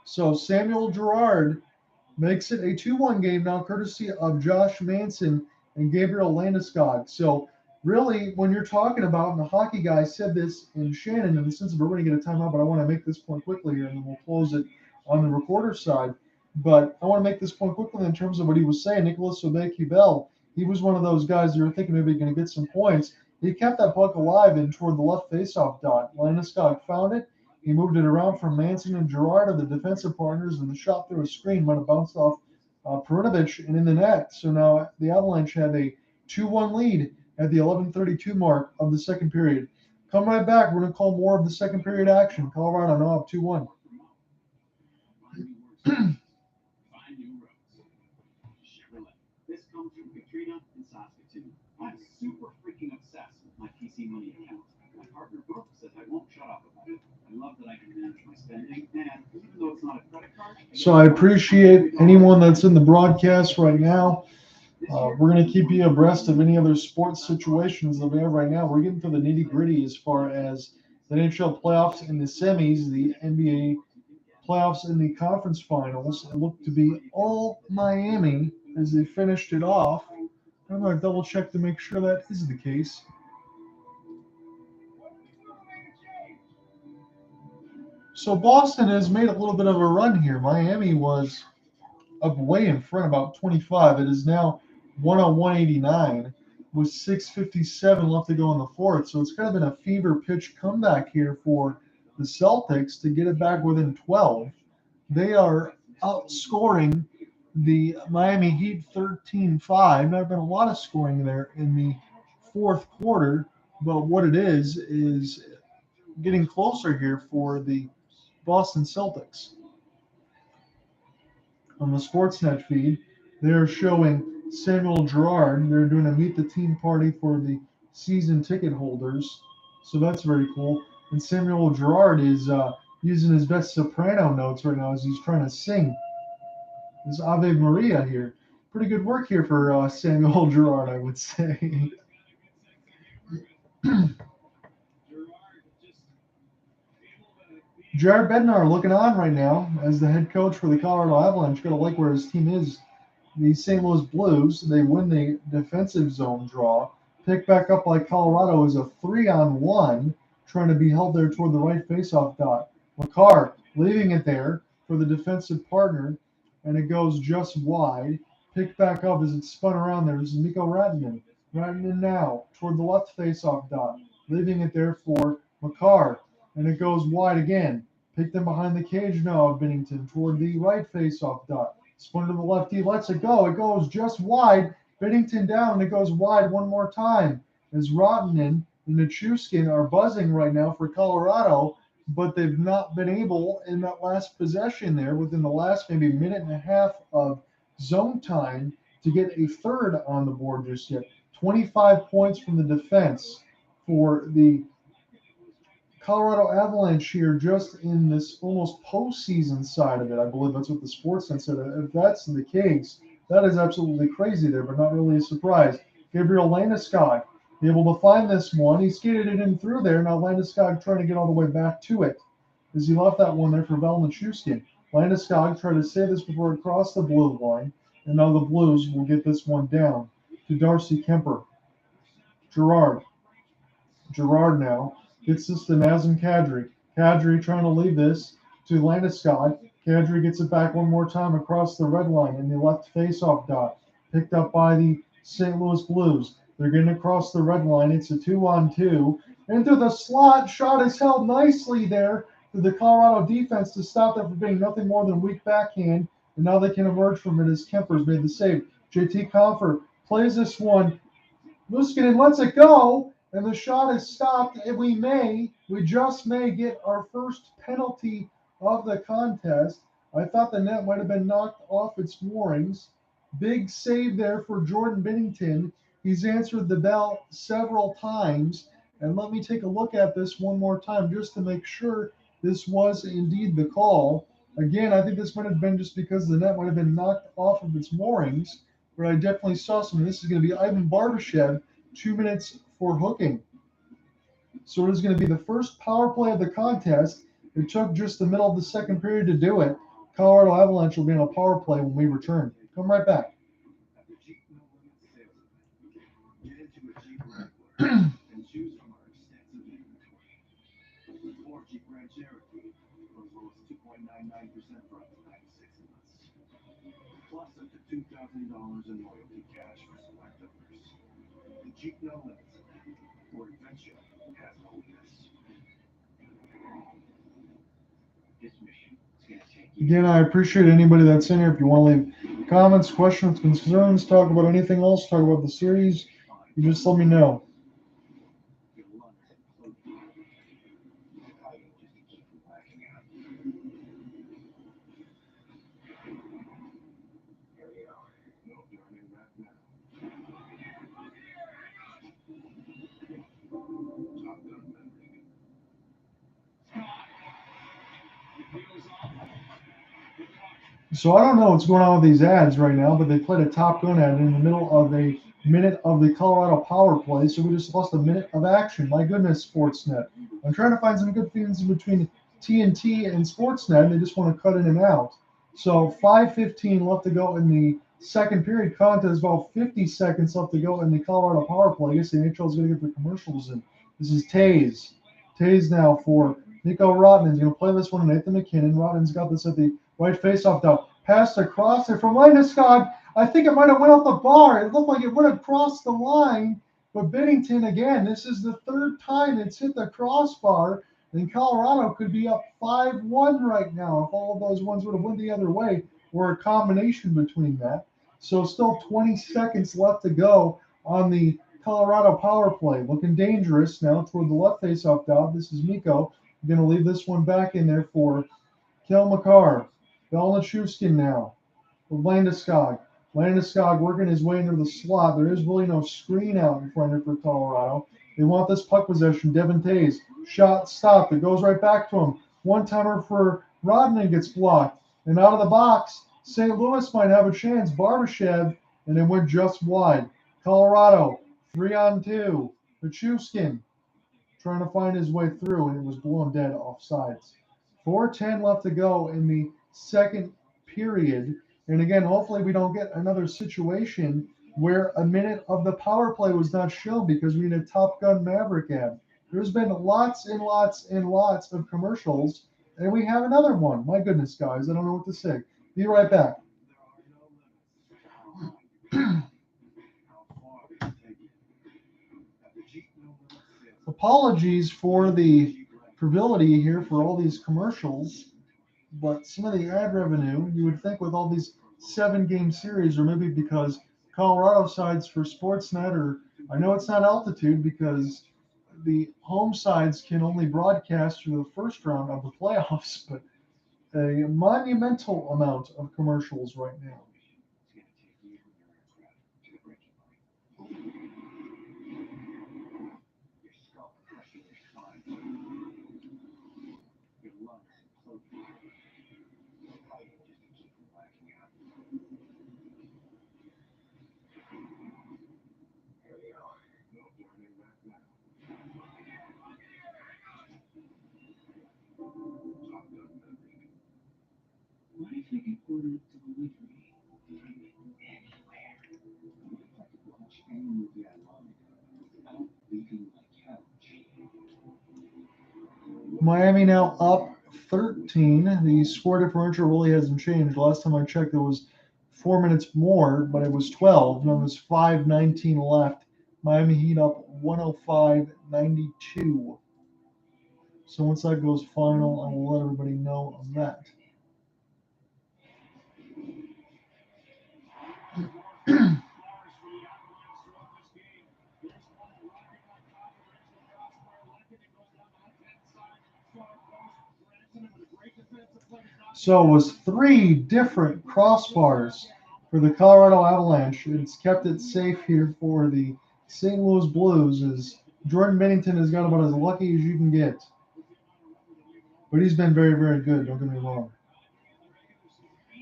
A: So Samuel Girard makes it a 2-1 game now, courtesy of Josh Manson and Gabriel Landeskog. So really, when you're talking about, and the hockey guy said this in Shannon, in the sense of we're going to get a timeout, but I want to make this point quickly here, and then we'll close it on the reporter side. But I want to make this point quickly in terms of what he was saying. Nicholas Obey-Kubel, he was one of those guys you were thinking maybe going to get some points. He kept that puck alive and toward the left faceoff dot. Landeskog found it. He moved it around from Manson and Girard of the defensive partners, and the shot through a screen might have bounced off Perunovich and in the net. So now the Avalanche have a 2-1 lead at the 11:32 mark of the second period. Come right back. We're going to call more of the second period action. Colorado now up 2-1.
B: Find new roads. Chevrolet. This comes from Katrina in Saskatoon. I'm super freaking obsessed with my PC Money account. My partner Brooke says I won't shut up about it. I love that I can manage my spending, and even though it's not a credit card,
A: So I appreciate anyone that's in the broadcast right now. We're going to keep you abreast of any other sports situations that we have right now. We're getting to the nitty gritty as far as the NHL playoffs in the semis, the NBA playoffs in the conference finals. It looked to be all Miami as they finished it off. I'm going to double check to make sure that is the case. So Boston has made a little bit of a run here. Miami was up way in front, about 25. It is now 101.89 with 6:57 left to go in the fourth. So it's kind of been a fever pitch comeback here for the Celtics to get it back within 12. They are outscoring the Miami Heat 13-5. There have been a lot of scoring there in the fourth quarter, but what it is getting closer here for the Boston Celtics. On the Sportsnet feed, they're showing Samuel Girard. They're doing a meet the team party for the season ticket holders, so that's very cool. And Samuel Girard is using his best soprano notes right now as he's trying to sing this Ave Maria here. Pretty good work here for Samuel Girard, I would say. Jared Bednar looking on right now as the head coach for the Colorado Avalanche. Gotta like where his team is. The St. Louis Blues, they win the defensive zone draw. Picked back up by Colorado is a 3-on-1, trying to be held there toward the right faceoff dot. Mccarr leaving it there for the defensive partner, and it goes just wide. Picked back up as it's spun around there. This is Mikko Rantanen. Rantanen now toward the left faceoff dot, leaving it there for Mccarr, and it goes wide again. Picked in behind the cage now of Binnington toward the right faceoff dot. Spun to the left, he lets it go. It goes just wide. Binnington down, and it goes wide one more time. As Rantanen and Nichushkin are buzzing right now for Colorado, but they've not been able in that last possession there within the last maybe minute and a half of zone time to get a third on the board just yet. 25 points from the defense for the Colorado Avalanche here just in this almost postseason side of it. I believe that's what the Sportsnet said. If that's the case, that is absolutely crazy there, but not really a surprise. Gabriel Landeskog able to find this one. He skated it in through there. Now Landeskog trying to get all the way back to it as he left that one there for Val Nichushkin. Landeskog tried to save this before it crossed the blue line, and now the Blues will get this one down to Darcy Kemper. Girard now gets this to Nazem Kadri. Kadri trying to leave this to Landeskog. Kadri gets it back one more time across the red line in the left faceoff dot. Picked up by the St. Louis Blues. They're getting across the red line. It's a 2-on-2. Into the slot. Shot is held nicely there to the Colorado defense to stop that from being nothing more than weak backhand. And now they can emerge from it as Kemper's made the save. JT Compher plays this one. Luskinen lets it go, and the shot is stopped. And we just may get our first penalty of the contest. I thought the net might have been knocked off its moorings. Big save there for Jordan Binnington. He's answered the bell several times. And let me take a look at this one more time just to make sure this was indeed the call. Again, I think this might have been just because the net might have been knocked off of its moorings, but I definitely saw something. This is going to be Ivan Barbashev, 2 minutes for hooking. So it is going to be the first power play of the contest. It took just the middle of the second period to do it. Colorado Avalanche will be on a power play when we return. Come right back.
F: Get into a Jeep Wrangler and choose from our extensive inventory. Or Jeep Grand Cherokee for as low as 2.99% for up to 96 months. Plus up to $2,000 in loyalty cash for select owners. The Jeep No Limits event, or adventure, has no limits. This mission is going to take you.
A: Again, I appreciate anybody that's in here. If you want to leave comments, questions, concerns, talk about anything else, talk about the series, you just let me know. So I don't know what's going on with these ads right now, but they played a Top Gun ad in the middle of a minute of the Colorado power play, so we just lost a minute of action. My goodness, Sportsnet. I'm trying to find some good things in between TNT and Sportsnet, and they just want to cut in and out. So 5:15 left to go in the second period contest, about 50 seconds left to go in the Colorado power play. I guess the NHL is going to get the commercials in. This is Taze. Taze now for Nico Rodman's going to play this one to Nathan McKinnon. Rodman's got this at the right faceoff down. Passed across there from Landeskog. I think it might have went off the bar. It looked like it went across the line. But Bennington, again, this is the third time it's hit the crossbar. And Colorado could be up 5-1 right now if all of those ones would have went the other way, or a combination between that. So still 20 seconds left to go on the Colorado power play. Looking dangerous now toward the left faceoff dot. This is Mikko. Going to leave this one back in there for Kel Mccarr. Belnachuskin now with Landeskog. Landeskog working his way into the slot. There is really no screen out in front of for Colorado. They want this puck possession. Devin Taze. Shot stopped. It goes right back to him. One-timer for Rodman gets blocked. And out of the box, St. Louis might have a chance. Barbashev, and it went just wide. Colorado, 3-on-2. Pachuskin trying to find his way through, and it was blown dead off sides. 4:10 left to go in the second period. And again, hopefully we don't get another situation where a minute of the power play was not shown because we need a Top Gun Maverick ad. There's been lots and lots and lots of commercials, and we have another one. My goodness, guys, I don't know what to say. Be right back. Apologies for the frivolity here for all these commercials, but some of the ad revenue, you would think with all these 7-game series, or maybe because Colorado sides for Sportsnet, or I know it's not altitude because the home sides can only broadcast through the first round of the playoffs, but a monumental amount of commercials right now.
E: What if we could order delivery anywhere? I could watch any movie I wanted without leaving my couch.
A: Miami now up 13. The score differential really hasn't changed. Last time I checked, it was 4 minutes more, but it was 12. Now there's 5:19 left. Miami Heat up 105-92. So once that goes final, I will let everybody know of that. So it was 3 different crossbars for the Colorado Avalanche. It's kept it safe here for the St. Louis Blues, as Jordan Bennington has got about as lucky as you can get. But he's been very, very good, don't get me wrong.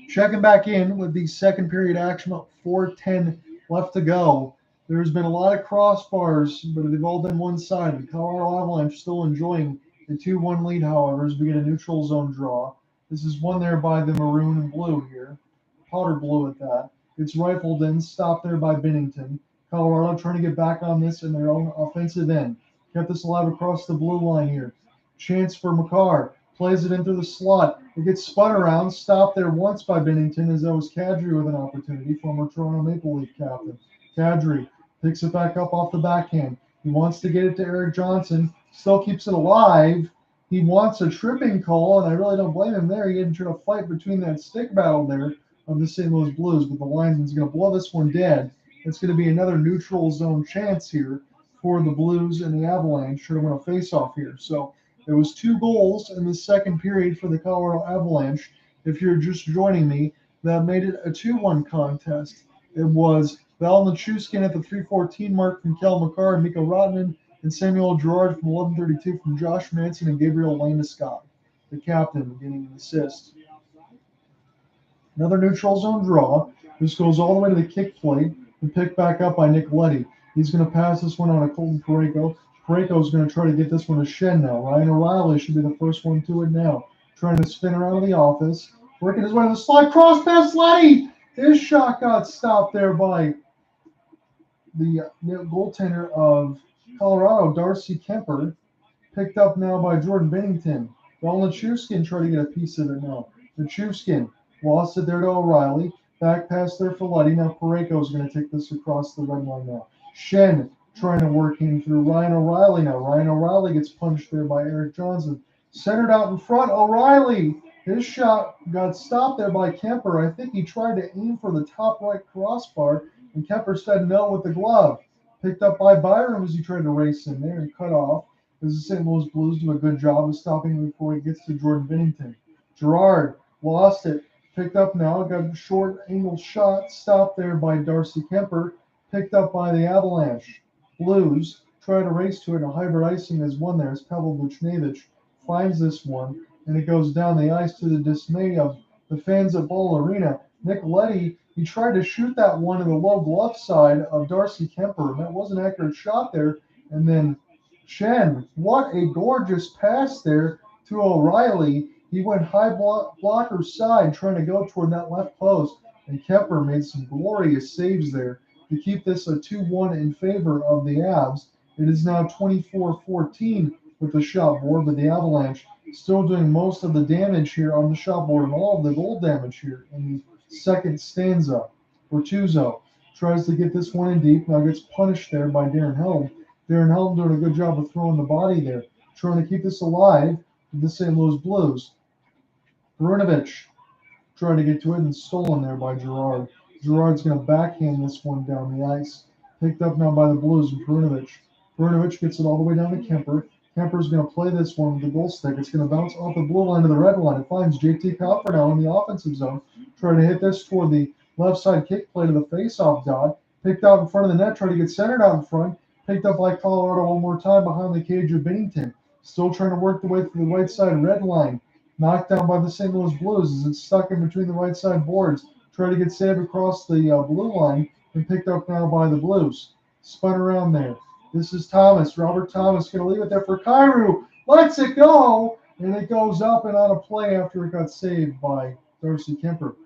A: Checking back in with the second period action, about 4:10 left to go. There's been a lot of crossbars, but they've all been one-sided. The Colorado Avalanche still enjoying the 2-1 lead, however, as we get a neutral zone draw. This is won there by the maroon and blue here. Powder blue at that. It's rifled in, stopped there by Bennington. Colorado trying to get back on this in their own offensive end. Kept this alive across the blue line here. Chance for Mccarr. Plays it into the slot. It gets spun around, stopped there once by Bennington, as that was Kadri with an opportunity, former Toronto Maple Leaf captain. Kadri picks it back up off the backhand. He wants to get it to Eric Johnson. Still keeps it alive. He wants a tripping call, and I really don't blame him there. He didn't try to fight between that stick battle there of the St. Louis Blues, but the linesman's going to blow this one dead. It's going to be another neutral zone chance here for the Blues and the Avalanche. Should have won a face-off here. So there was 2 goals in the second period for the Colorado Avalanche. If you're just joining me, that made it a 2-1 contest. It was Belnachuskin at the 3:14 mark from Kel Mccarr and Mikko Rodman, and Samuel Girard from 11:32 from Josh Manson and Gabriel Landeskog, the captain, getting an assist. Another neutral zone draw. This goes all the way to the kick plate and picked back up by Nicoletti. He's going to pass this one on to Colton Pareko. Pareko's going to try to get this one to Shen now. Ryan O'Reilly should be the first one to it now. Trying to spin around the office. Working his way to the slide. Cross pass Letty. His shot got stopped there by the goaltender of Colorado, Darcy Kemper. Picked up now by Jordan Bennington. Volachuskin trying to get a piece of it now. Chuskin lost it there to O'Reilly. Back pass there for Letty. Now Pareko is going to take this across the red line now. Shen trying to work in through Ryan O'Reilly now. Ryan O'Reilly gets punched there by Eric Johnson. Centered out in front. O'Reilly. His shot got stopped there by Kemper. I think he tried to aim for the top right crossbar, and Kemper said no with the glove. Picked up by Byram as he tried to race in there and cut off. As the St. Louis Blues do a good job of stopping him before he gets to Jordan Bennington. Gerard lost it. Picked up now. Got a short angle shot. Stopped there by Darcy Kemper. Picked up by the Avalanche. Blues try to race to it. A hybrid icing has won there as Pavel Buchnevich finds this one. And it goes down the ice to the dismay of the fans at Ball Arena. Nicoletti, he tried to shoot that one in the low glove side of Darcy Kemper. And that was an accurate shot there. And then Shen, what a gorgeous pass there to O'Reilly. He went high blocker side trying to go toward that left post. And Kemper made some glorious saves there to keep this a 2-1 in favor of the Avs. It is now 24-14 with the shot board, but the Avalanche still doing most of the damage here on the shot board and all of the goal damage here in the second stanza. Bertuzzo tries to get this one in deep. Now gets punished there by Darren Helm. Darren Helm doing a good job of throwing the body there, trying to keep this alive with the St. Louis Blues. Brunovich trying to get to it and stolen there by Gerard. Gerard's going to backhand this one down the ice. Picked up now by the Blues and Brunovich. Brunovich gets it all the way down to Kemper. Kemper's going to play this one with the goal stick. It's going to bounce off the blue line to the red line. It finds JT Copper now in the offensive zone. Trying to hit this toward the left side kick play to the face-off dot. Picked out in front of the net. Trying to get centered out in front. Picked up by Colorado one more time behind the cage of Bennington. Still trying to work the way to the right side red line. Knocked down by the St. Louis Blues as it's stuck in between the right side boards. Trying to get saved across the blue line and picked up now by the Blues. Spun around there. This is Thomas. Robert Thomas going to leave it there for Kyrou. Lets it go. And it goes up and on a play after it got saved by Darcy Kemper.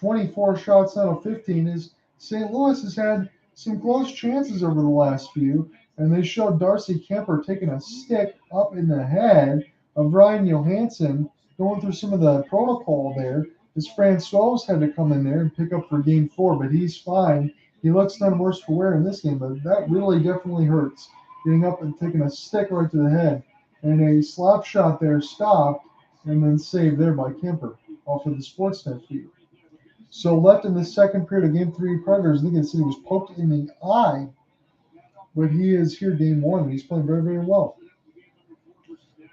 A: 24 shots out of 15 is St. Louis has had some close chances over the last few. And they showed Darcy Kemper taking a stick up in the head of Ryan Johansson, going through some of the protocol there. As Francois had to come in there and pick up for game 4, but he's fine. He looks none worse for wear in this game, but that really definitely hurts. Getting up and taking a stick right to the head. And a slap shot there stopped and then saved there by Kemper off of the Sportsnet feed. So left in the second period of game 3 Predators, Lincoln City was poked in the eye, but he is here game 1. He's playing very, very well.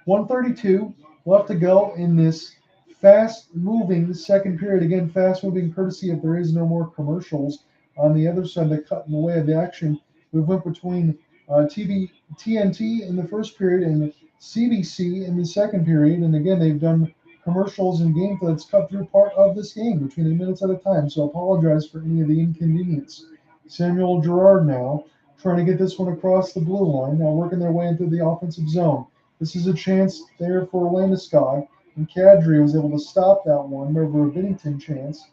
A: 1:32 left to go in this fast-moving second period. Again, fast-moving courtesy if there is no more commercials. On the other side, that cut in the way of the action. We went between TNT in the first period and CBC in the second period. And again, they've done commercials and game that's cut through part of this game between 8 minutes at a time. So apologize for any of the inconvenience. Samuel Girard now trying to get this one across the blue line. Now working their way into the offensive zone. This is a chance there for Landeskog. And Kadri was able to stop that one over a Bennington chance.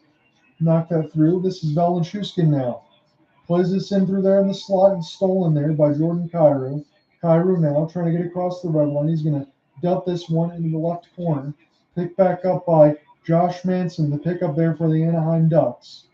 A: Knock that through. This is Valenchuskin now. Plays this in through there in the slot and stolen there by Jordan Kyrou. Kyrou now trying to get across the red line. He's going to dump this one into the left corner. Picked back up by Josh Manson. The pickup there for the Anaheim Ducks.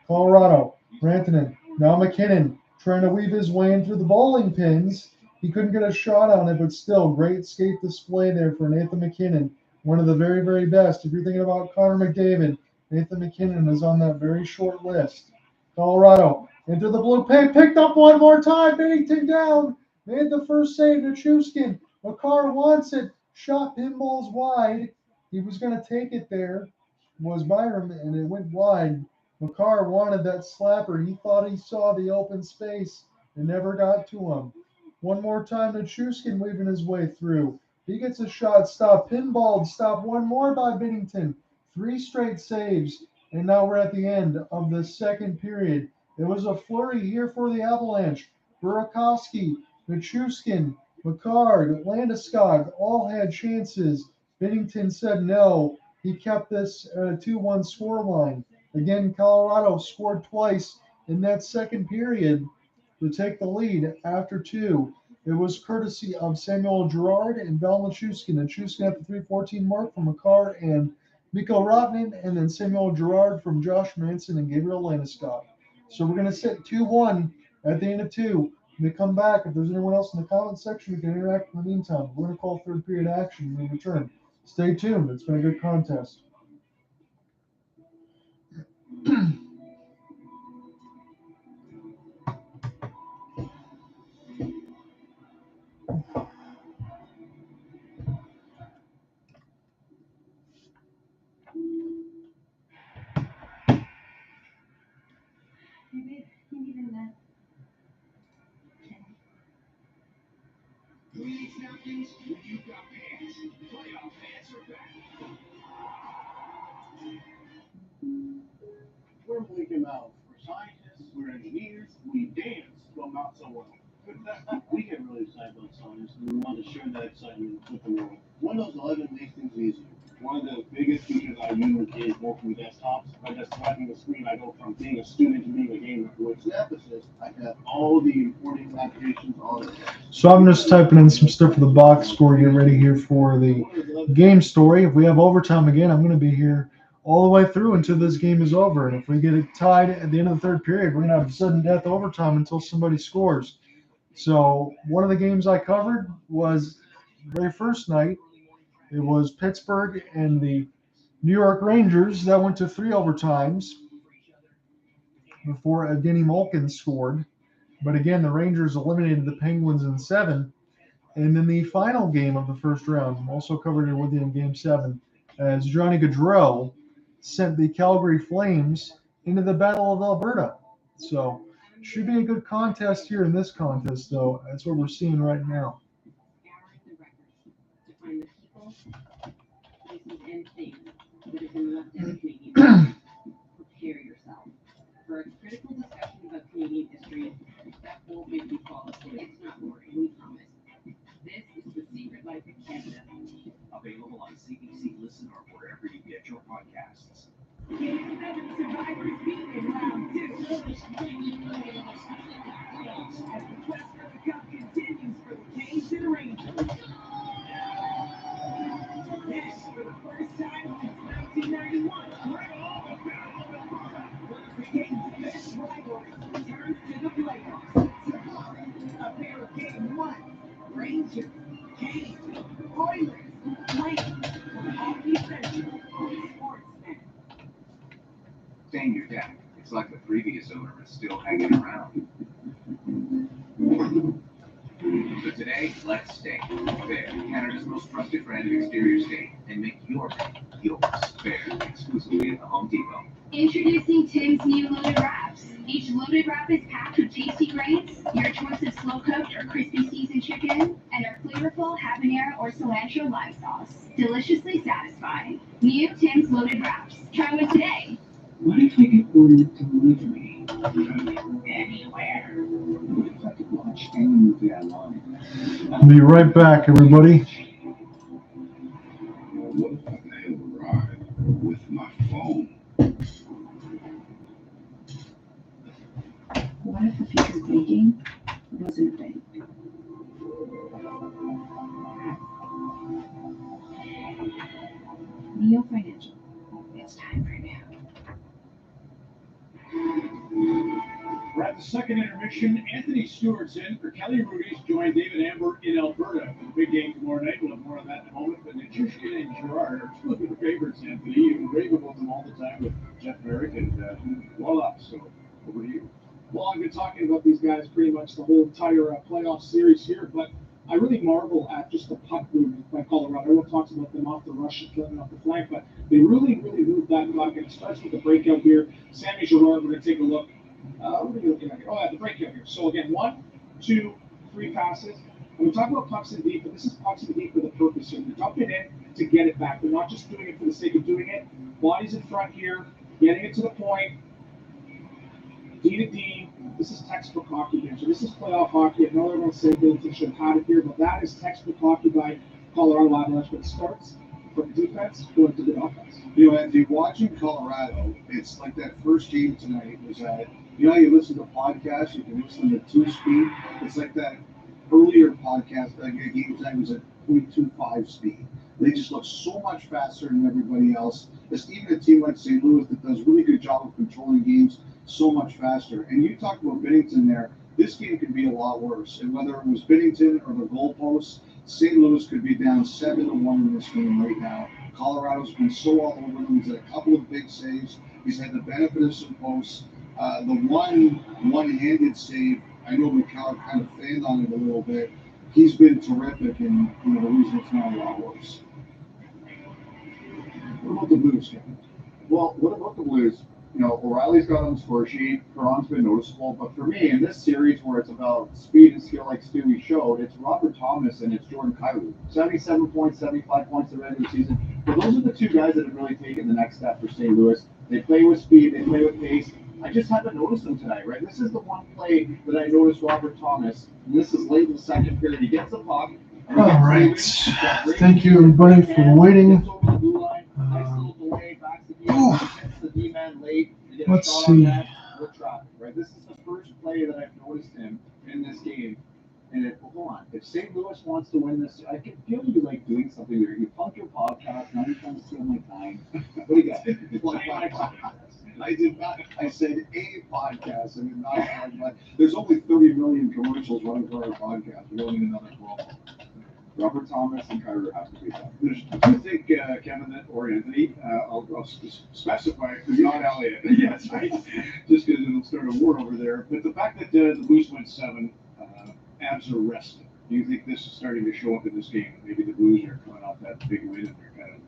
A: Colorado. Rantanen. Now McKinnon trying to weave his way in through the bowling pins. He couldn't get a shot on it, but still great skate display there for Nathan McKinnon. One of the very, very best. If you're thinking about Connor McDavid, Nathan McKinnon is on that very short list. Colorado into the blue paint, picked up one more time. Bennington down, made the first save to Chuskin. Mccarr wants it, shot pinballs wide. He was going to take it there, was Byram, and it went wide. Mccarr wanted that slapper. He thought he saw the open space and never got to him. One more time to Chuskin weaving his way through. He gets a shot stopped, pinballed, stopped one more by Bennington. 3 straight saves, and now we're at the end of the second period. It was a flurry here for the Avalanche. Burakovsky, Nichushkin, McCarr, Landeskog all had chances. Binnington said no. He kept this at a 2-1 scoreline. Again, Colorado scored twice in that second period to take the lead after 2. It was courtesy of Samuel Girard and Val Nichushkin. Nichushkin at the 3:14 mark from McCarr and Mikko Rotman, and then Samuel Girard from Josh Manson and Gabriel Landeskog. So we're going to sit 2-1 at the end of 2. When we come back, if there's anyone else in the comment section, we can interact in the meantime. We're going to call third period action when we return. Stay tuned. It's been a good contest.
B: Leagues napkins, you've got pants. Playoff pants are back.
F: We're Mickey Mouse. We're scientists, we're engineers, we dance, but not so well. We get really excited about science, and we want to share that excitement with the world. Windows 11 makes things easier. One of the biggest features I use is working with desktops. By just swiping the screen, I go from being a student to being a gamer. With Snapasys, I have all the important applications on it.
A: So I'm just typing in some stuff for the box score, get ready here for the game story. If we have overtime again, I'm going to be here all the way through until this game is over. And if we get it tied at the end of the third period, we're going to have sudden death overtime until somebody scores. So one of the games I covered was the very first night. It was Pittsburgh and the New York Rangers. That went to 3 overtimes before Evgeny Malkin scored. But again, the Rangers eliminated the Penguins in 7. And then the final game of the first round, also covered it with you in Game 7, as Johnny Gaudreau sent the Calgary Flames into the Battle of Alberta. So should be a good contest here in this contest, though. That's what we're seeing right now.
G: Prepare yourself for a critical discussion about Canadian history that won't make you fall asleep. It's not boring, we promise. This is The Secret Life of Canada.
B: Available on CBC Listen or wherever you get your podcasts.
C: Game 7 Survivors beat in round 2. As the quest for the cup continues for the Canes and Rangers. Yes, for the first time since 1991, one of the Canes' best rivalries returns to the playoffs. A pair of Game 1, Rangers, Canes, Oilers, Flames, for Hockey Central on Sportsnet.
B: Staying your deck. It's like the previous owner is still hanging around. So today, let's stay fair. Canada's most trusted brand of exterior stain, and make your day yours fair exclusively at the Home Depot.
C: Introducing Tim's new loaded wraps. Each loaded wrap is packed with tasty grains, your choice of slow-cooked or crispy seasoned chicken, and our flavorful habanero or cilantro lime sauce. Deliciously satisfying. New Tim's loaded wraps. Try one today.
E: What if I could order delivery
C: Anywhere.
E: what if I could watch any movie I wanted?
A: I'll be right back, everybody.
D: What if I could hail a ride with my phone?
G: What if the future thinking wasn't a thing? Neo Financial. It's time for now.
F: We're at the second intermission. Anthony Stewart's in for Kelly Rudy's joined David Amber in Alberta. Big game tomorrow night. We'll have more on that in a moment. But Nichushkin and Girard are 2 of your favorites, Anthony. You rave about them all the time with Jeff Merrick and voila. So over to you.
H: Well, I've been talking about these guys pretty much the whole entire playoff series here, but I really marvel at just the puck movement by Colorado. Everyone talks about them off the rush and killing off the flank, but they really move that puck, and it starts with the breakout here. Sammy Girard, we're going to take a look. What are we looking at here? Oh, yeah, the breakout here. So again, 1, 2, 3 passes. And we talk about pucks in deep, but this is pucks in deep for the purpose. So they're dumping in to get it back. They're not just doing it for the sake of doing it. Bodies in front here, getting it to the point. D to D. This is textbook hockey here. So this is playoff hockey. I know everyone's saying Billington should have had it here, but that is textbook hockey by Colorado Avalanche. But it starts from defense going to the offense.
D: You know, if you're watching Colorado, it's like that first game tonight was that, you know, you listen to podcasts, you can listen to 2-speed. It's like that earlier podcast, like a game tonight was at 0.25 speed. They just look so much faster than everybody else. It's even a team like St. Louis that does a really good job of controlling games so much faster. And you talked about Binnington there. This game could be a lot worse. And whether it was Binnington or the goalposts, St. Louis could be down 7-1 in this game right now. Colorado's been so all over them. He's had a couple of big saves. He's had the benefit of some posts. The one-handed save, I know McCarr kind of fanned on it a little bit. He's been terrific, and you know the reason it's not a lot worse.
E: What about the Blues, Kevin? Well, what about the Blues? You know, O'Reilly's got on the score sheet. Perron's been noticeable. But for me, in this series where it's about speed and skill like Stewie showed, it's Robert Thomas and it's Jordan Kyrou. 77 points, 75 points in the regular season. But those are the two guys that have really taken the next step for St. Louis. They play with speed. They play with pace. I just haven't noticed them tonight, right? This is the one play that I noticed Robert Thomas. And this is late in the second period. He gets the puck.
A: All right. Thank you, everybody, for waiting. Let's see.
E: Right? This is the first play that I've noticed him in this game. And hold on, if St. Louis wants to win this, I can feel you like doing something there. You punked your podcast, now you're trying to steal my time. What do you got?
D: I did not. I said a podcast. I mean, not. There's only 30 million commercials running for our podcast. We don't need another promo.
E: Robert Thomas and Kyrou have to be done.
F: Do you think, Kevin, or Anthony, I'll specify it because not Elliot. Yes, right. Just because it'll start a war over there. But the fact that the Blues went 7, Avs are rested. Do you think this is starting to show up in this game? Maybe the Blues are coming off that big win and they're kind of.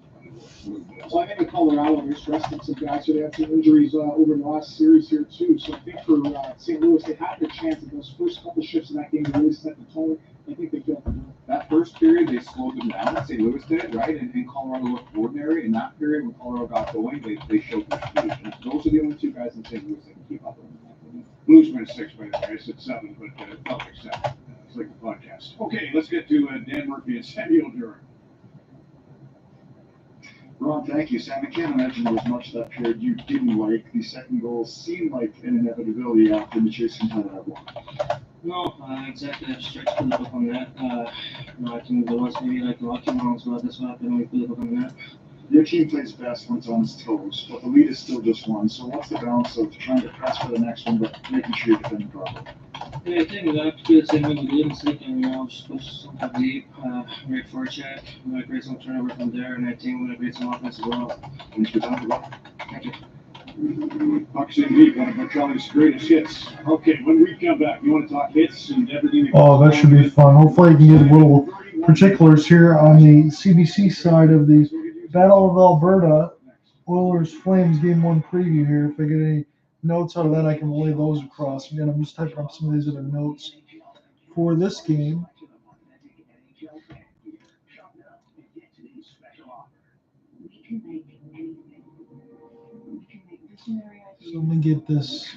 H: Well, I think in Colorado, they're stressing some guys, so they had some injuries over the last series here, too. So I think for St. Louis, they had the chance in those first couple shifts in that game to really set the tone. I think they felt good.
E: That first period, they slowed them down. St. Louis did, right? And Colorado looked ordinary. In that period, when Colorado got going, they showed their speed. And those are the only two guys in St. Louis that can keep up with them.
F: Blues went 6, by the way. I said 7, but it felt like 7. It's like the podcast. Okay, let's get to Dan Murphy and Samuel Durham.
I: Ron, thank you. Sam, I can't imagine there was much that period you didn't like. The second goal seemed like an inevitability after the chase had that one.
J: No, exactly. I stretched the look on that. I think there was maybe like lucky rounds, but that's what happened when we put the look on that.
I: Your team plays best when it's on its toes, but the lead is still just one. So what's the balance of trying to press for the next one, but making sure you're defending properly?
J: Yeah, I think we have to do the same thing we did this week, and just push something deep, great forecheck, we're going to create some turnover from there, and I think we're going to create some offense as well.
I: Thanks for talking about.
J: Thank you.
F: Pucks in deep, one of Charlie's greatest hits. Okay, when we come back, you want to talk hits and everything?
A: Oh, that should be fun. Hopefully, I can get a little particulars here on the CBC side of the Battle of Alberta Oilers Flames Game 1 preview here. If I get any notes out of that, I can relay those across. Again, I'm just typing up some of these other notes for this game. So let me get this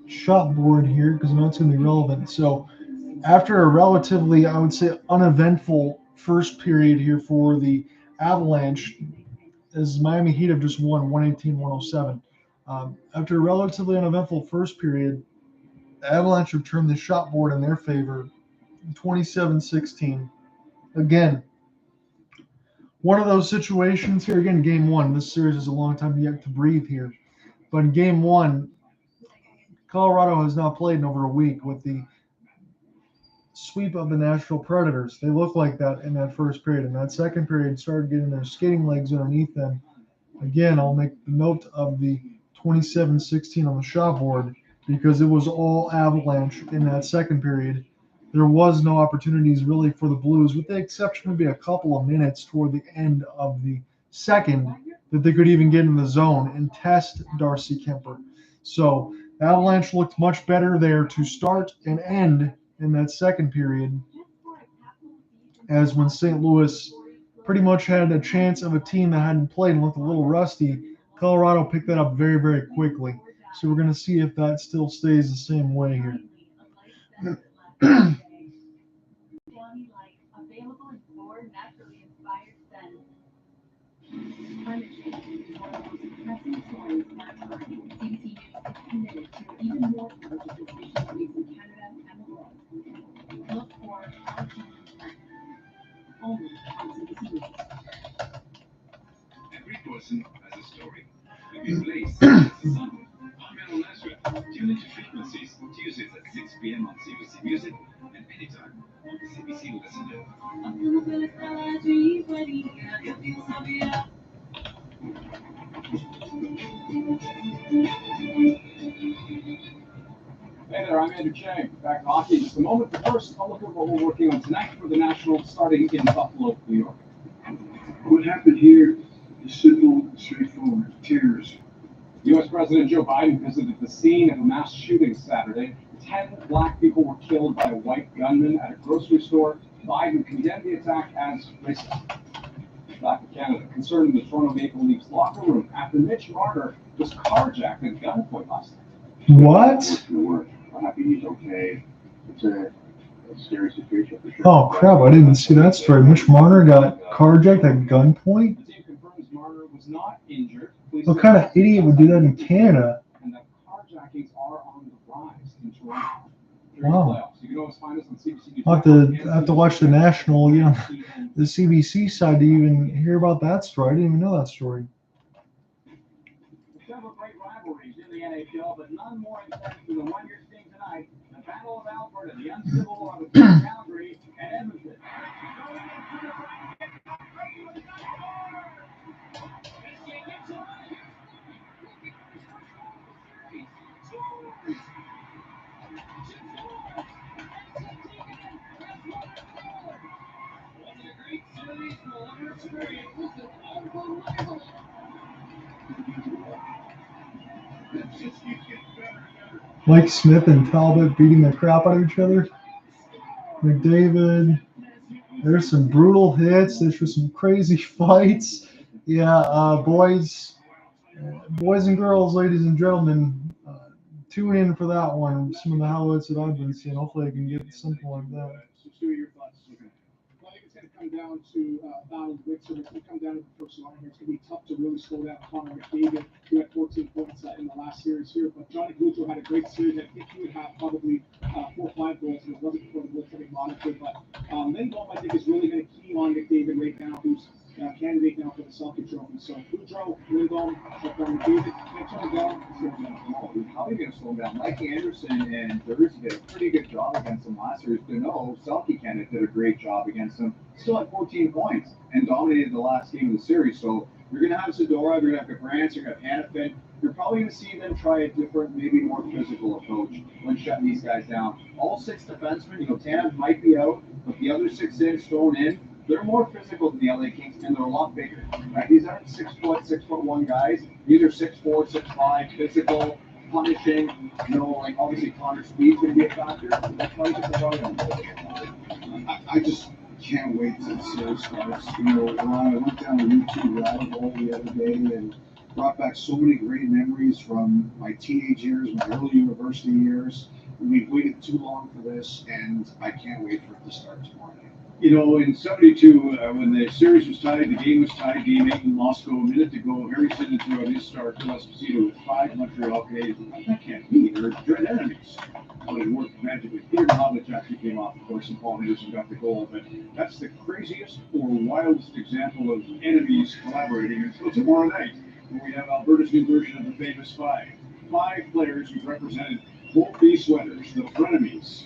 A: shot board here because I know it's going to be relevant. So after a relatively, I would say, uneventful first period here for the Avalanche, as Miami Heat have just won 118-107. After a relatively uneventful first period, the Avalanche have turned the shot board in their favor, 27-16. Again, one of those situations here. Again, Game 1. This series is a long time yet to breathe here. But in Game 1, Colorado has now played in over a week with the sweep of the Nashville Predators. They look like that in that first period. And that second period started getting their skating legs underneath them. Again, I'll make the note of the 27-16 on the shot board because it was all Avalanche in that second period. There was no opportunities really for the Blues, with the exception of maybe a couple of minutes toward the end of the second that they could even get in the zone and test Darcy Kemper. So Avalanche looked much better there to start and end in that second period. as when St. Louis pretty much had a chance of a team that hadn't played and looked a little rusty, Colorado picked that up very, very quickly. So we're going to see if that still stays the same way here.
C: Available in 4 naturally inspired scents. Climate change is one of the most pressing stories in our time. CBC News is committed to even more coverage of this issue in Canada and the world. Look for Our Children's Planet. Only on CBC News.
B: Every person has a story. Every place has a song. I'm Meryl Nazareth. Tune into Frequencies, Tuesdays at 6 p.m. on CBC Music and anytime on CBC Listener.
K: Hey there, I'm Andrew Chang. Back to hockey in just a moment, but first, I'll look at what we're working on tonight for the Nationals starting in Buffalo, New York.
F: What happened here is simple and straightforward. Terrorism.
K: U.S. President Joe Biden visited the scene of a mass shooting Saturday. 10 black people were killed by a white gunman at a grocery store. Biden condemned the attack as racist. Back to Canada, concerned in the Toronto Maple Leafs locker room after Mitch Marner was carjacked at gunpoint last night.
A: What?
E: I'm happy he's okay. It's a scary situation for sure.
A: Oh, crap. I didn't see that story. Mitch Marner got carjacked at gunpoint?
K: The team confirms Marner was not injured. Police
A: What kind of idiot would do that in Canada?
K: and that carjackings are on the rise in Toronto.
A: Wow.
K: You can always find us on CBC News.
A: I'll have to watch the national, the CBC side to even hear about that story. I didn't even know that story.
K: Several great rivalries in the NHL, but none more intense than the one you're seeing tonight. The Battle of Alberta, the uncivil war between Calgary and Edmonton.
A: Mike Smith and Talbot beating the crap out of each other. McDavid. There's some brutal hits. There's some crazy fights. Yeah, boys and girls, ladies and gentlemen, tune in for that one. Some of the highlights that I've been seeing. Hopefully I can get something like that.
H: So, Stu, your thoughts? Well, I think it's going to come down to battle Wixer. It's going to come down to the first line here. It's going to be tough to really slow down Connor McDavid, who had 14 points in the last series here. But Johnny Gaudreau had a great series. I think he would have probably 4 or 5 goals, and it wasn't for the goaltending monitor. But Lindholm, I think, is really going to key on McDavid right now, who's candidate now for the Selke Trophy. So Gaudreau, Lindholm, shut down McDavid. Can't turn it down.
E: How are you going to slow him down? Mikey Anderson and Thursday did a pretty good job against him last year. No, Selke Canada did a great job against him. Still had 14 points and dominated the last game of the series. So you're going to have Zadorov, you're going to have Gabrance, you're going to have Hanifin. You're probably going to see them try a different, maybe more physical approach when shutting these guys down. All 6 defensemen, Tanev might be out, but the other 6 in, thrown in, they're more physical than the LA Kings, and they're a lot bigger. Right? These aren't 6'1" guys. These are 6'4", 6'5", physical, punishing. Obviously Connor's speed's going to be a factor. That's why you get the body on.
D: I just can't wait till the series starts. Ron, I went down the YouTube rabbit hole the other day and brought back so many great memories from my teenage years, my early university years. We've waited too long for this, and I can't wait for it to start tomorrow night.
F: In 72, when the series was tied, the game was tied, game 8 in Moscow, a minute to go, Harry Sinatra on his star, Phil Esposito with 5 Montreal Canadiens. That can't be. They're dread enemies. Well, it worked magically. Peter Mahovlich actually came off, of course, and Paul Henderson got the goal. But that's the craziest or wildest example of enemies collaborating until tomorrow night, when we have Alberta's new version of the famous 5. 5 players who represented both these sweaters, the frenemies.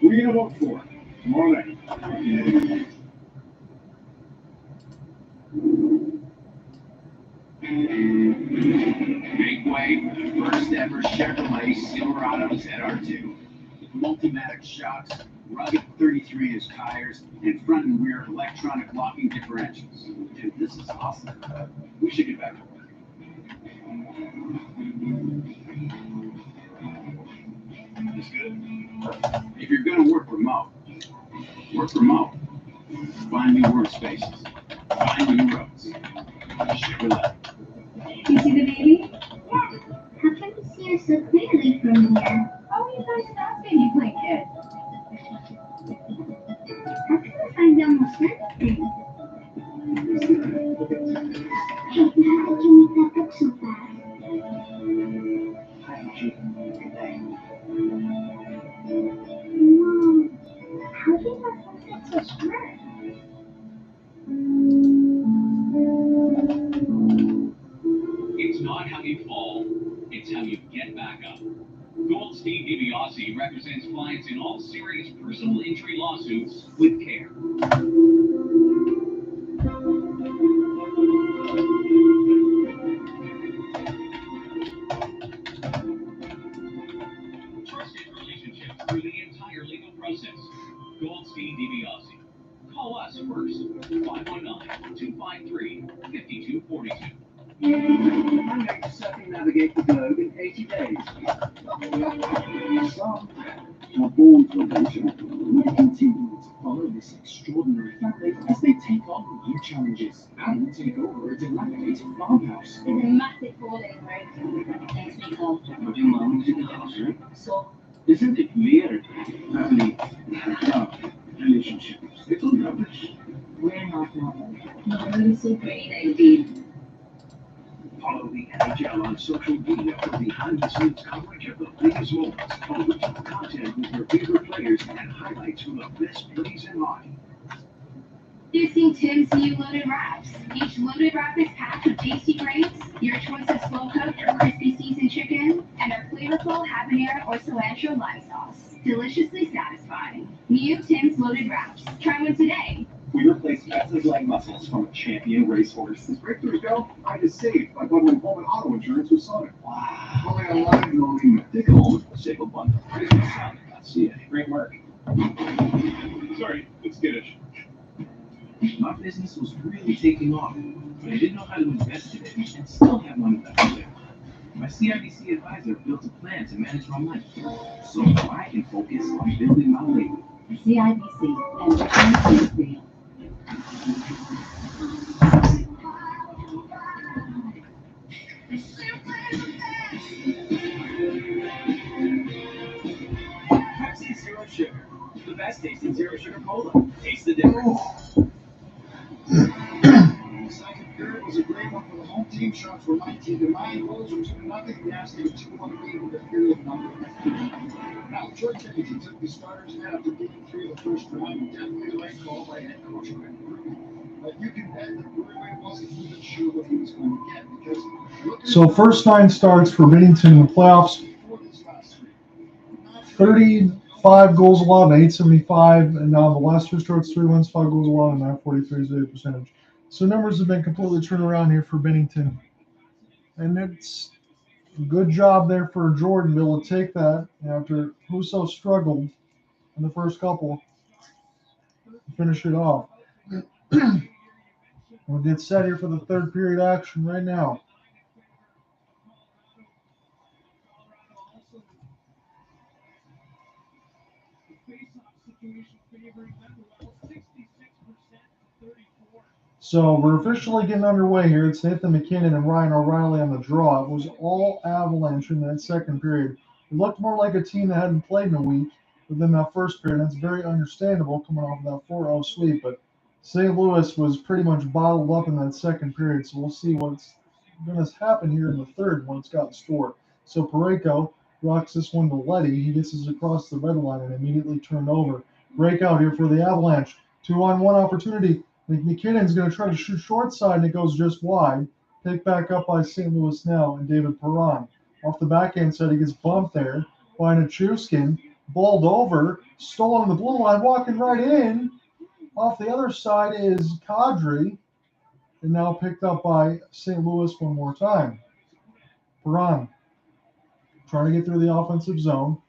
F: Who are you going to vote for tomorrow night?
B: Make way for the first ever Chevrolet Silverado ZR2. With Multimatic shocks, rugged 33-inch tires, and front and rear electronic locking differentials. Dude, this is awesome. We should get back to work. This good? If you're gonna work remote, work remote. Find new workspaces. Find new roads. Chevrolet.
C: You see the baby? How can you see her so clearly from here? Oh, you guys are not baby blanket. How can I find almost everything? Hey, how did you make that up so fast?
F: Hi, Chief. Hey.
C: Mom, how do you have such a smart?
B: It's not how you fall, it's how you get back up. Goldstein DiBiase represents clients in all serious personal injury lawsuits with care. Trusted relationships through the entire legal process. Goldstein DiBiase. Call us first. 519-253-5242.
F: Monday, circumnavigate the globe in 80 days. Some are born for adventure and continue to follow this extraordinary family as they take on new challenges and take over a dilapidated farmhouse.
C: There's a massive hole in where things may go.
F: But your mom was in the house, right? So, isn't it weird? Family, relationships, it's all rubbish.
C: We're not normal. No, really so great indeed.
F: Follow the NHL on social media for behind-the-scenes coverage of the biggest moments, original content with your favorite players, and highlights from the best plays in hockey.
C: Introducing Tim's new loaded wraps. Each loaded wrap is packed with tasty grates, your choice of slow-cooked or crispy seasoned chicken, and our flavorful habanero or cilantro lime sauce. Deliciously satisfying. New Tim's loaded wraps. Try one today.
K: We replaced Bess's leg muscles from a champion racehorse. As breakthroughs go, I just saved by bundling home and auto insurance with Sonic. Wow. Only online, only take it home, save a bundle. Sonic.ca. Great work.
B: Sorry, it's skittish.
F: My business was really taking off, but I didn't know how to invest in it and still have money left over. My CIBC advisor built a plan to manage my money so I can focus on building my label.
G: CIBC and return to real.
B: Pepsi Zero Sugar. The best tasting zero sugar cola. Taste the difference.
D: The second period was a great one for the home team. Shots were 19-9. Goals were 2-0. The Aston was 2-1 lead with a period number. Now, George Dickinson took the starters and after game 3 of the first round. Definitely the right call by head coach Greg Brewing. But you can bet that Brewing wasn't even sure what he was going to get because.
A: So first 9 starts for Bennington in the playoffs. 35 goals allowed, 875, and now the last 2 starts, 3 wins, 5 goals allowed, and 943 is the percentage. So numbers have been completely turned around here for Bennington, and it's a good job there for Jordanville to take that after Husso struggled in the first couple to finish it off. We'll get set here for the third period action right now. So we're officially getting underway here. It's Nathan McKinnon and Ryan O'Reilly on the draw. It was all Avalanche in that second period. It looked more like a team that hadn't played in a week within that first period. That's very understandable coming off of that 4-0 sweep. But St. Louis was pretty much bottled up in that second period. So we'll see what's going to happen here in the third when it's got stored. So Parayko rocks this one to Letty. He gets us across the red line and immediately turned over. Breakout here for the Avalanche. 2-on-1 opportunity. McKinnon's going to try to shoot short side, and it goes just wide. Picked back up by St. Louis now and David Perron. Off the backhand side, he gets bumped there by Nichushkin. Balled over, stolen on the blue line, walking right in. Off the other side is Kadri, and now picked up by St. Louis one more time. Perron trying to get through the offensive zone.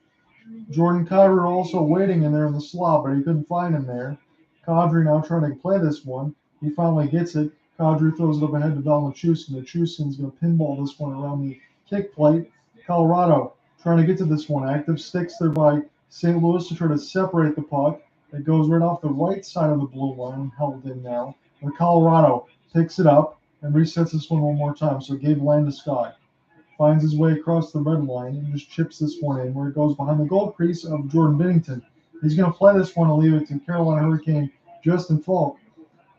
A: Jordan Kyrou also waiting in there in the slot, but he couldn't find him there. Kadri now trying to play this one. He finally gets it. Kadri throws it up ahead to Val Nichushkin. Nichushkin's going to pinball this one around the kick plate. Colorado trying to get to this one. Active sticks there by St. Louis to try to separate the puck. It goes right off the right side of the blue line, held in now. But Colorado picks it up and resets this one more time. So Gabe Landeskog finds his way across the red line and just chips this one in where it goes behind the goal crease of Jordan Binnington. He's going to play this one and leave it to Carolina Hurricane Justin Falk.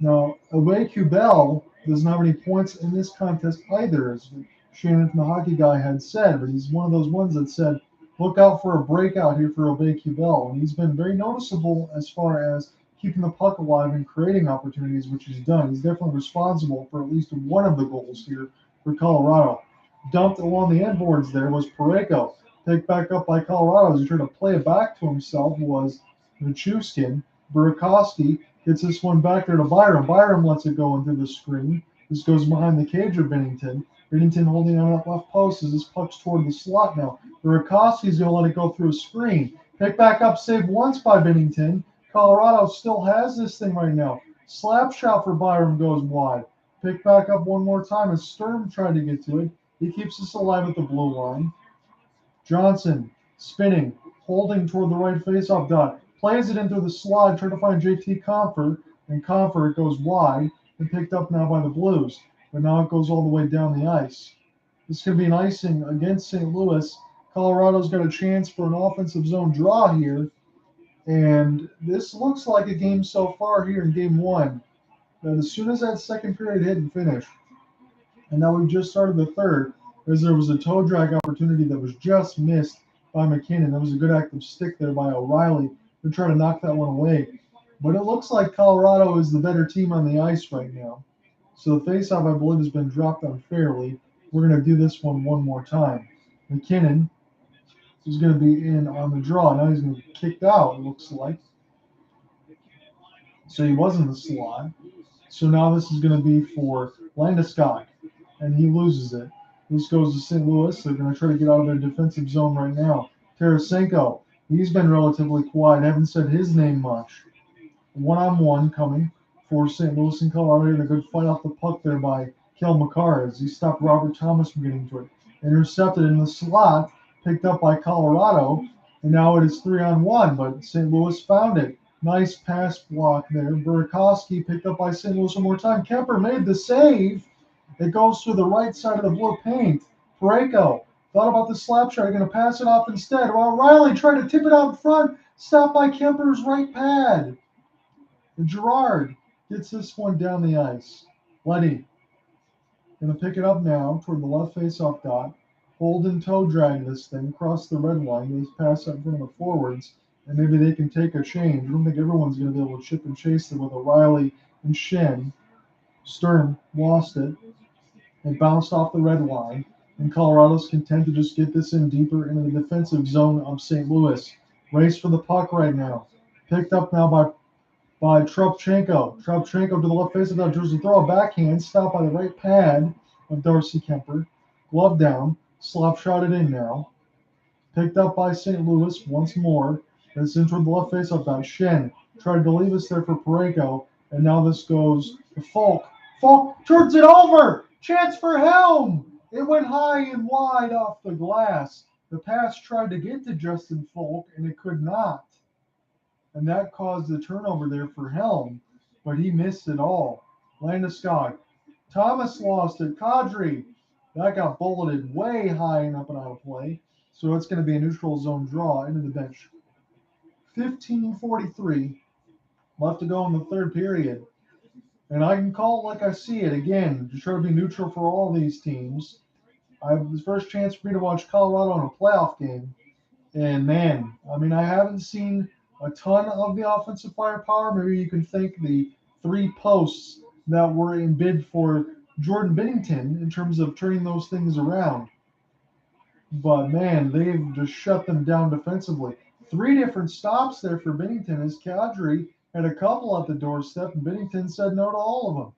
A: Now, Away Bell doesn't have any points in this contest either, as Shannon from the hockey guy had said, but he's one of those ones that said, look out for a breakout here for Away Bell. And he's been very noticeable as far as keeping the puck alive and creating opportunities, which he's done. He's definitely responsible for at least one of the goals here for Colorado. Dumped along the end boards there was Parayko. Picked back up by Colorado as he tried to play it back to himself was Nichushkin. Burakovsky gets this one back there to Byram. Byram lets it go into the screen. This goes behind the cage of Binnington. Binnington holding on that left post as this puck's toward the slot now. Burakovsky's going to let it go through a screen. Pick back up, saved once by Binnington. Colorado still has this thing right now. Slap shot for Byram goes wide. Pick back up one more time as Sturm tried to get to it. He keeps us alive at the blue line. Johnson spinning, holding toward the right faceoff dot. Plays it into the slot, trying to find JT Compher, and Compher goes wide and picked up now by the Blues. But now it goes all the way down the ice. This could be an icing against St. Louis. Colorado's got a chance for an offensive zone draw here. And this looks like a game so far here in game one that as soon as that second period hit and finished, and now we've just started the third, as there was a toe drag opportunity that was just missed by McKinnon. That was a good active stick there by O'Reilly to try to knock that one away. But it looks like Colorado is the better team on the ice right now. So the faceoff, I believe, has been dropped unfairly. We're going to do this one more time. McKinnon is going to be in on the draw. Now he's going to be kicked out, it looks like. So he was in the slot. So now this is going to be for Landeskog, and he loses it. This goes to St. Louis. They're going to try to get out of their defensive zone right now. Tarasenko, he's been relatively quiet. Haven't said his name much. One-on-one coming for St. Louis and Colorado. And a good fight off the puck there by Kel Mccarr as he stopped Robert Thomas from getting to it. Intercepted in the slot, picked up by Colorado, and now it is 3-on-1, but St. Louis found it. Nice pass block there. Burakovsky picked up by St. Louis one more time. Kemper made the save. It goes through the right side of the blue paint. Parayko thought about the slap shot. Going to pass it off instead. While Riley tried to tip it out in front. Stopped by Kemper's right pad. And Gerard gets this one down the ice. Letty going to pick it up now toward the left face-off dot. Hold and toe drag this thing across the red line. This pass up from the forwards. And maybe they can take a change. I don't think everyone's going to be able to chip and chase them with O'Reilly and Shen. Sturm lost it. It bounced off the red line. And Colorado's content to just get this in deeper into the defensive zone of St. Louis. Race for the puck right now. Picked up now by Trubchenko. Trubchenko to the left face of that jersey. Throw a backhand. Stopped by the right pad of Darcy Kemper. Glove down. Slap shot it in now. Picked up by St. Louis once more. It's in toward the left face of that. Shen tried to leave us there for Parayko. And now this goes to Falk. Falk turns it over. Chance for Helm. It went high and wide off the glass. The pass tried to get to Justin Falk, and it could not. And that caused the turnover there for Helm, but he missed it all. Landeskog. Thomas lost it. Kadri. That got bulleted way high and up and out of play. So it's going to be a neutral zone draw into the bench. 15:43 left to go in the third period. And I can call it like I see it again, to try to be neutral for all these teams. I have the first chance for me to watch Colorado in a playoff game. And man, I mean, I haven't seen a ton of the offensive firepower. Maybe you can thank the 3 posts that were in bid for Jordan Binnington in terms of turning those things around. But man, they've just shut them down defensively. 3 different stops there for Binnington as Kadri had a couple at the doorstep, and Binnington said no to all of them.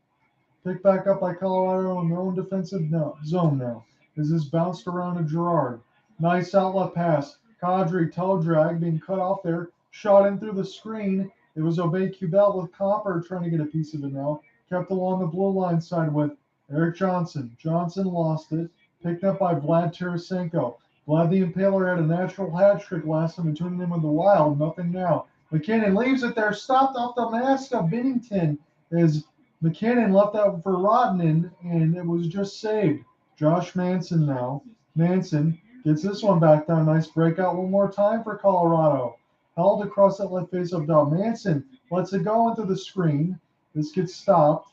A: Picked back up by Colorado in their own defensive zone now. As this bounced around to Gerard. Nice outlet pass. Kadri toe drag being cut off there. Shot in through the screen. It was Aubé-Kubel with Copper trying to get a piece of it now. Kept along the blue line side with Eric Johnson. Johnson lost it. Picked up by Vlad Tarasenko. Vlad the Impaler had a natural hat trick last time and turned him with the Wild. Nothing now. McKinnon leaves it there, stopped off the mask of Bennington as McKinnon left out for Rodman, and it was just saved. Josh Manson now. Manson gets this one back down. Nice breakout one more time for Colorado. Held across that left face of down. Manson lets it go into the screen. This gets stopped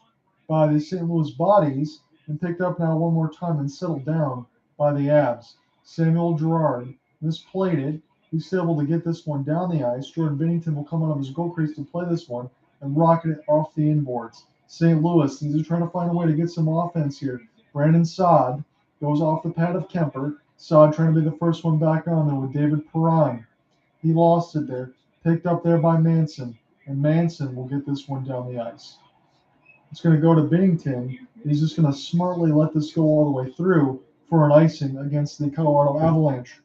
A: by the St. Louis bodies and picked up now one more time and settled down by the Avs. Samuel Girard misplayed it. He's able to get this one down the ice. Jordan Bennington will come out of his goal crease to play this one and rocket it off the inboards. St. Louis, these are trying to find a way to get some offense here. Brandon Saad goes off the pad of Kemper. Saad trying to be the first one back on there with David Perron. He lost it there. Picked up there by Manson. And Manson will get this one down the ice. It's going to go to Bennington. He's just going to smartly let this go all the way through for an icing against the Colorado Avalanche.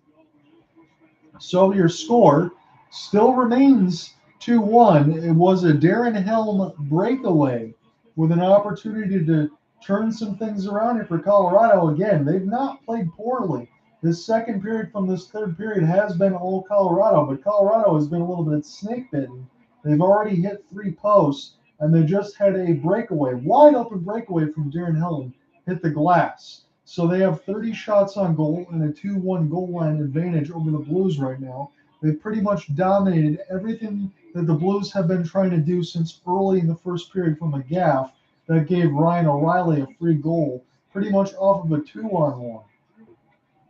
A: So your score still remains 2-1. It was a Darren Helm breakaway with an opportunity to turn some things around here for Colorado. Again, they've not played poorly. This second period from this third period has been all Colorado, but Colorado has been a little bit snake bitten. They've already hit 3 posts, and they just had a breakaway, wide open breakaway from Darren Helm, hit the glass. So they have 30 shots on goal and a 2-1 goal line advantage over the Blues right now. They've pretty much dominated everything that the Blues have been trying to do since early in the first period from a gaff that gave Ryan O'Reilly a free goal, pretty much off of a 2-on-1.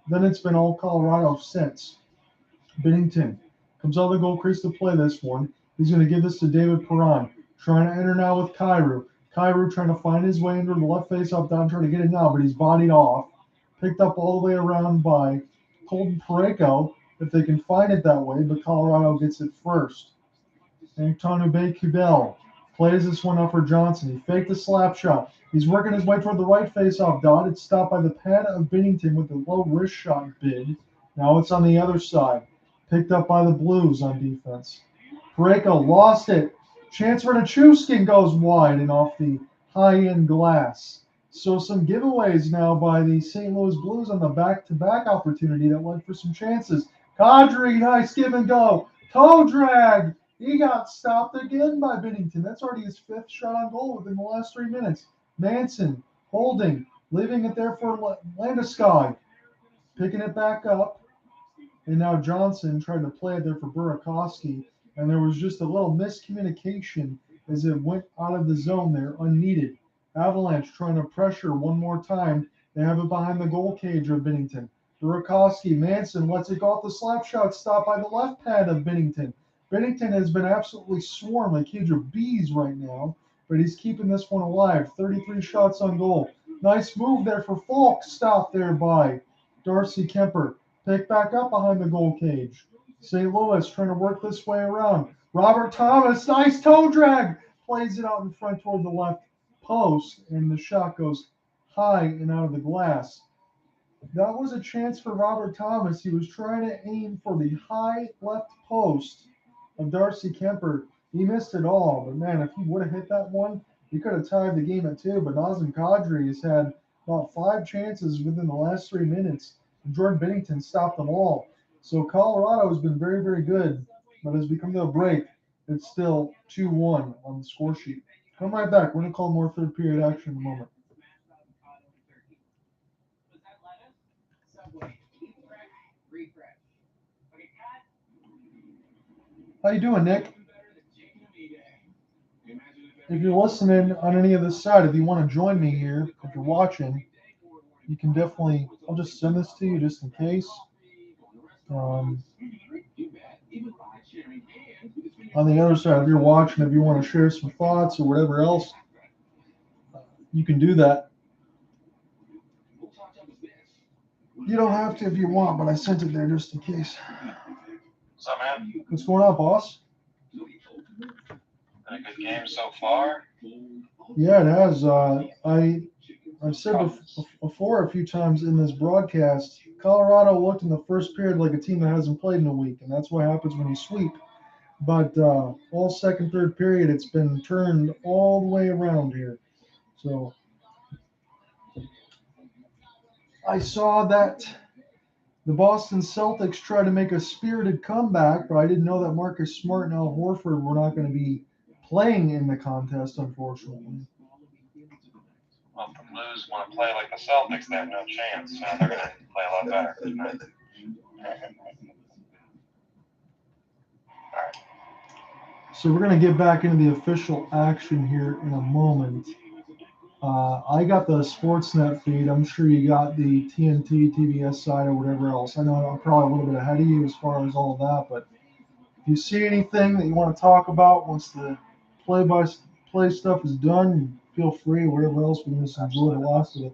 A: Then it's been all Colorado since. Bennington comes out of the goal crease to play this one. He's going to give this to David Perron. Trying to enter now with Kyrou. Kyrou trying to find his way into the left face up down, trying to get it now, but he's bodied off. Picked up all the way around by Colton Parayko, if they can find it that way, but Colorado gets it first. Antonio Bay-Kubel plays this one up for Johnson. He faked the slap shot. He's working his way toward the right face-off dot. It's stopped by the pad of Bennington with the low wrist shot bid. Now it's on the other side. Picked up by the Blues on defense. Parayko lost it. Chance for Nichushkin goes wide and off the high-end glass. So some giveaways now by the St. Louis Blues on the back-to-back opportunity that went for some chances. Kadri, nice give and go. Toe drag. He got stopped again by Bennington. That's already his 5th shot on goal within the last 3 minutes. Manson holding, leaving it there for Landeskog. Picking it back up. And now Johnson tried to play it there for Burakovsky. And there was just a little miscommunication as it went out of the zone there, unneeded. Avalanche trying to pressure one more time. They have it behind the goal cage of Bennington. Burakovsky, Manson lets it go off the slap shot, stopped by the left pad of Bennington. Bennington has been absolutely swarmed like cage of bees right now, but he's keeping this one alive. 33 shots on goal. Nice move there for Falk, stopped there by Darcy Kemper. Picked back up behind the goal cage. St. Louis trying to work this way around. Robert Thomas, nice toe drag. Plays it out in front toward the left post, and the shot goes high and out of the glass. That was a chance for Robert Thomas. He was trying to aim for the high left post of Darcy Kemper. He missed it all, but man, if he would have hit that one, he could have tied the game at 2. But Nazem Kadri has had about 5 chances within the last 3 minutes, and Jordan Bennington stopped them all. So Colorado has been very, very good, but as we come to a break, it's still 2-1 on the score sheet. Come right back. We're going to call more third period action in a moment. How you doing, Nick? If you're listening on any of this side, if you want to join me here, if you're watching, you can definitely, I'll just send this to you just in case. On the other side, if you're watching, if you want to share some thoughts or whatever else, you can do that. You don't have to if you want, but I sent it there just in case.
L: What's up, man?
A: What's going on, boss?
L: Been a good game so far.
A: Yeah, it has. I've said before a few times in this broadcast, Colorado looked in the first period like a team that hasn't played in a week, and that's what happens when you sweep. But all second, third period, it's been turned all the way around here. So I saw that The Boston Celtics try to make a spirited comeback, but I didn't know that Marcus Smart and Al Horford were not going to be playing in the contest, unfortunately.
L: Well, if the Blues want to play like the Celtics, they have no chance. So they're going to play a lot better tonight.
A: So we're going to get back into the official action here in a moment. I got the Sportsnet feed. I'm sure you got the TNT, TBS side, or whatever else. I know I'm probably a little bit ahead of you as far as all of that, but if you see anything that you want to talk about once the play-by-play stuff is done, feel free. Whatever else, we just enjoy the last of it.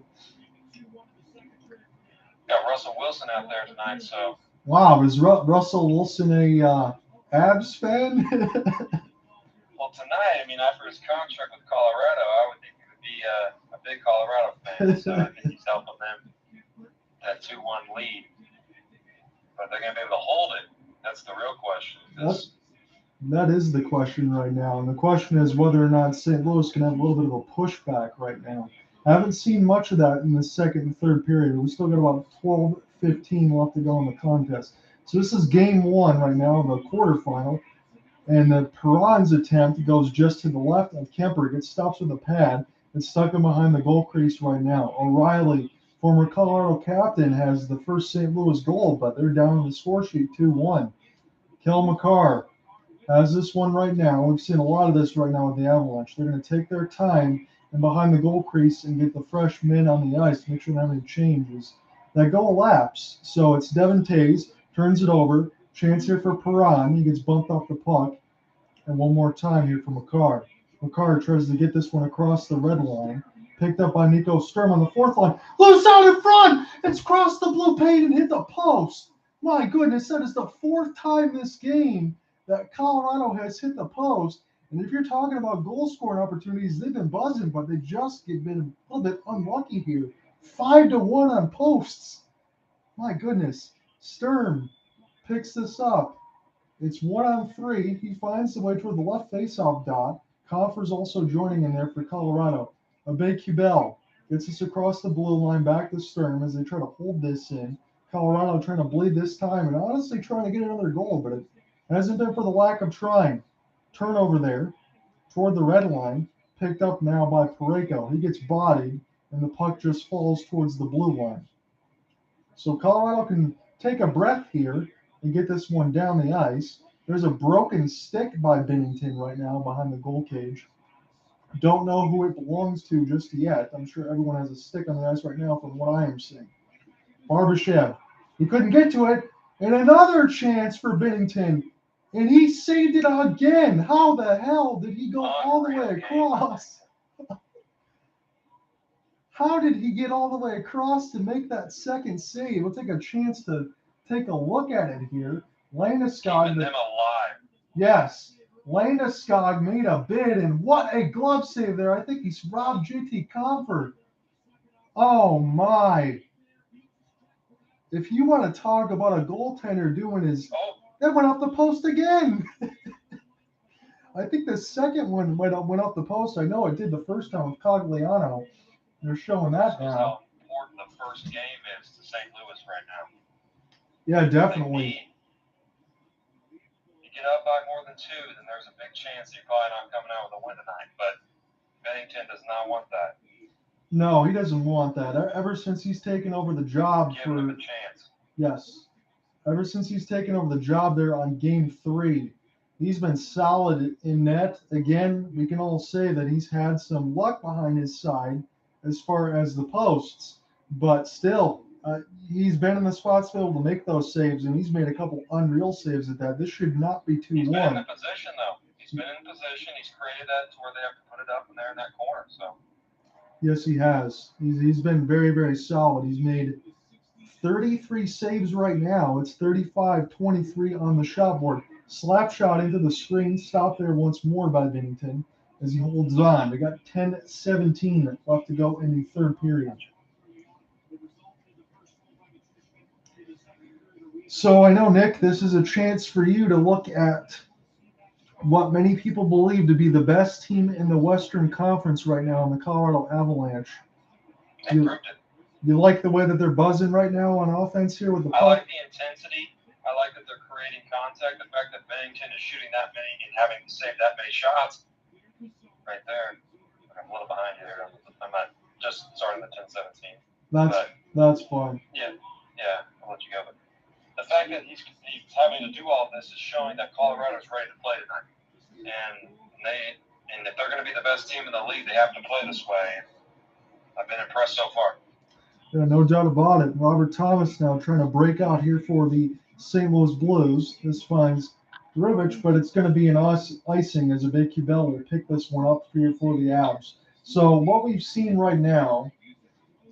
L: Got Russell Wilson out there tonight, so.
A: Wow, is Russell Wilson a Abs fan?
L: Well, tonight, I mean, after his contract with Colorado, I would think he would be a big Colorado fan. So I think he's helping them that 2-1 lead. But they're going to be able to hold it. That's the real question.
A: That is the question right now. And the question is whether or not St. Louis can have a little bit of a pushback right now. I haven't seen much of that in the second and third period. We still got about 12-15 left to go in the contest. So this is game one right now, the quarterfinal. And the Perron's attempt goes just to the left of Kemper. Gets stops with a pad. It's stuck him behind the goal crease right now. O'Reilly, former Colorado captain, has the first St. Louis goal, but they're down on the score sheet 2-1. Kel Mccarr has this one right now. We've seen a lot of this right now with the Avalanche. They're going to take their time and behind the goal crease and get the fresh men on the ice to make sure they don't have any changes. That goal lapse. So it's Devin Tays, turns it over. Chance here for Perron. He gets bumped off the puck. And one more time here for Mccarr. Mccarr tries to get this one across the red line. Picked up by Nico Sturm on the fourth line. Loose out in front! It's crossed the blue paint and hit the post. My goodness, that is the fourth time this game that Colorado has hit the post. And if you're talking about goal scoring opportunities, they've been buzzing, but they just been a little bit unlucky here. 5-1 on posts. My goodness. Sturm picks this up. It's 1-on-3. He finds the way toward the left faceoff dot. Coffer's also joining in there for Colorado. Abe-Kubel gets us across the blue line back to Sturm as they try to hold this in. Colorado trying to bleed this time and honestly trying to get another goal, but it hasn't been for the lack of trying. Turnover there toward the red line. Picked up now by Parayko. He gets bodied and the puck just falls towards the blue line. So Colorado can take a breath here and get this one down the ice. There's a broken stick by Binnington right now behind the goal cage. Don't know who it belongs to just yet. I'm sure everyone has a stick on the ice right now from what I am seeing. Barbashev, he couldn't get to it. And another chance for Binnington. And he saved it again. How the hell did he go all the way across? How did he get all the way across to make that second save? We'll take a chance to take a look at it here. Landeskog.
L: Keeping them alive.
A: Yes. Landeskog made a bid, and what a glove save there. I think he's robbed JT Comfort. Oh, my. If you want to talk about a goaltender doing his... That went off the post again. I think the second one went off the post. I know it did the first time with Cogliano. They're showing that now.
L: How important the first game is to St. Louis right now.
A: Yeah, definitely.
L: You get up by more than 2, then there's a big chance you're probably not coming out with a win tonight. But Bennington does not want that.
A: No, he doesn't want that. Ever since he's taken over the job
L: Give him a chance.
A: Yes. Ever since he's taken over the job there on game 3, he's been solid in net. Again, we can all say that he's had some luck behind his side as far as the posts, but still, he's been in the spots to be able to make those saves, and he's made a couple unreal saves at that. This should not be 2-1.
L: He's been in the position, though. He's been in position. He's created that to where they have to put it up, and they're in that corner. So.
A: Yes, he has. He's been very, very solid. He's made 33 saves right now. It's 35-23 on the shot board. Slap shot into the screen. Stopped there once more by Binnington as he holds on. They got 10-17 left to go in the third period. So I know, Nick, this is a chance for you to look at what many people believe to be the best team in the Western Conference right now in the Colorado Avalanche.
L: They proved it.
A: You like the way that they're buzzing right now on offense here with the
L: I
A: puck?
L: like the intensity. I like that they're creating contact. The fact that Bennington is shooting that many and having to save that many shots right there. I'm a little behind you there. I'm not just starting the 10-17.
A: That's fine.
L: Yeah, I'll let you go. But the fact that he's having to do all this is showing that Colorado's ready to play tonight. And if they're going to be the best team in the league, they have to play this way. I've been impressed so far.
A: Yeah, no doubt about it. Robert Thomas now trying to break out here for the St. Louis Blues. This finds Rivich, but it's going to be an icing as Abeke Bell will pick this one up here for the Avs. So what we've seen right now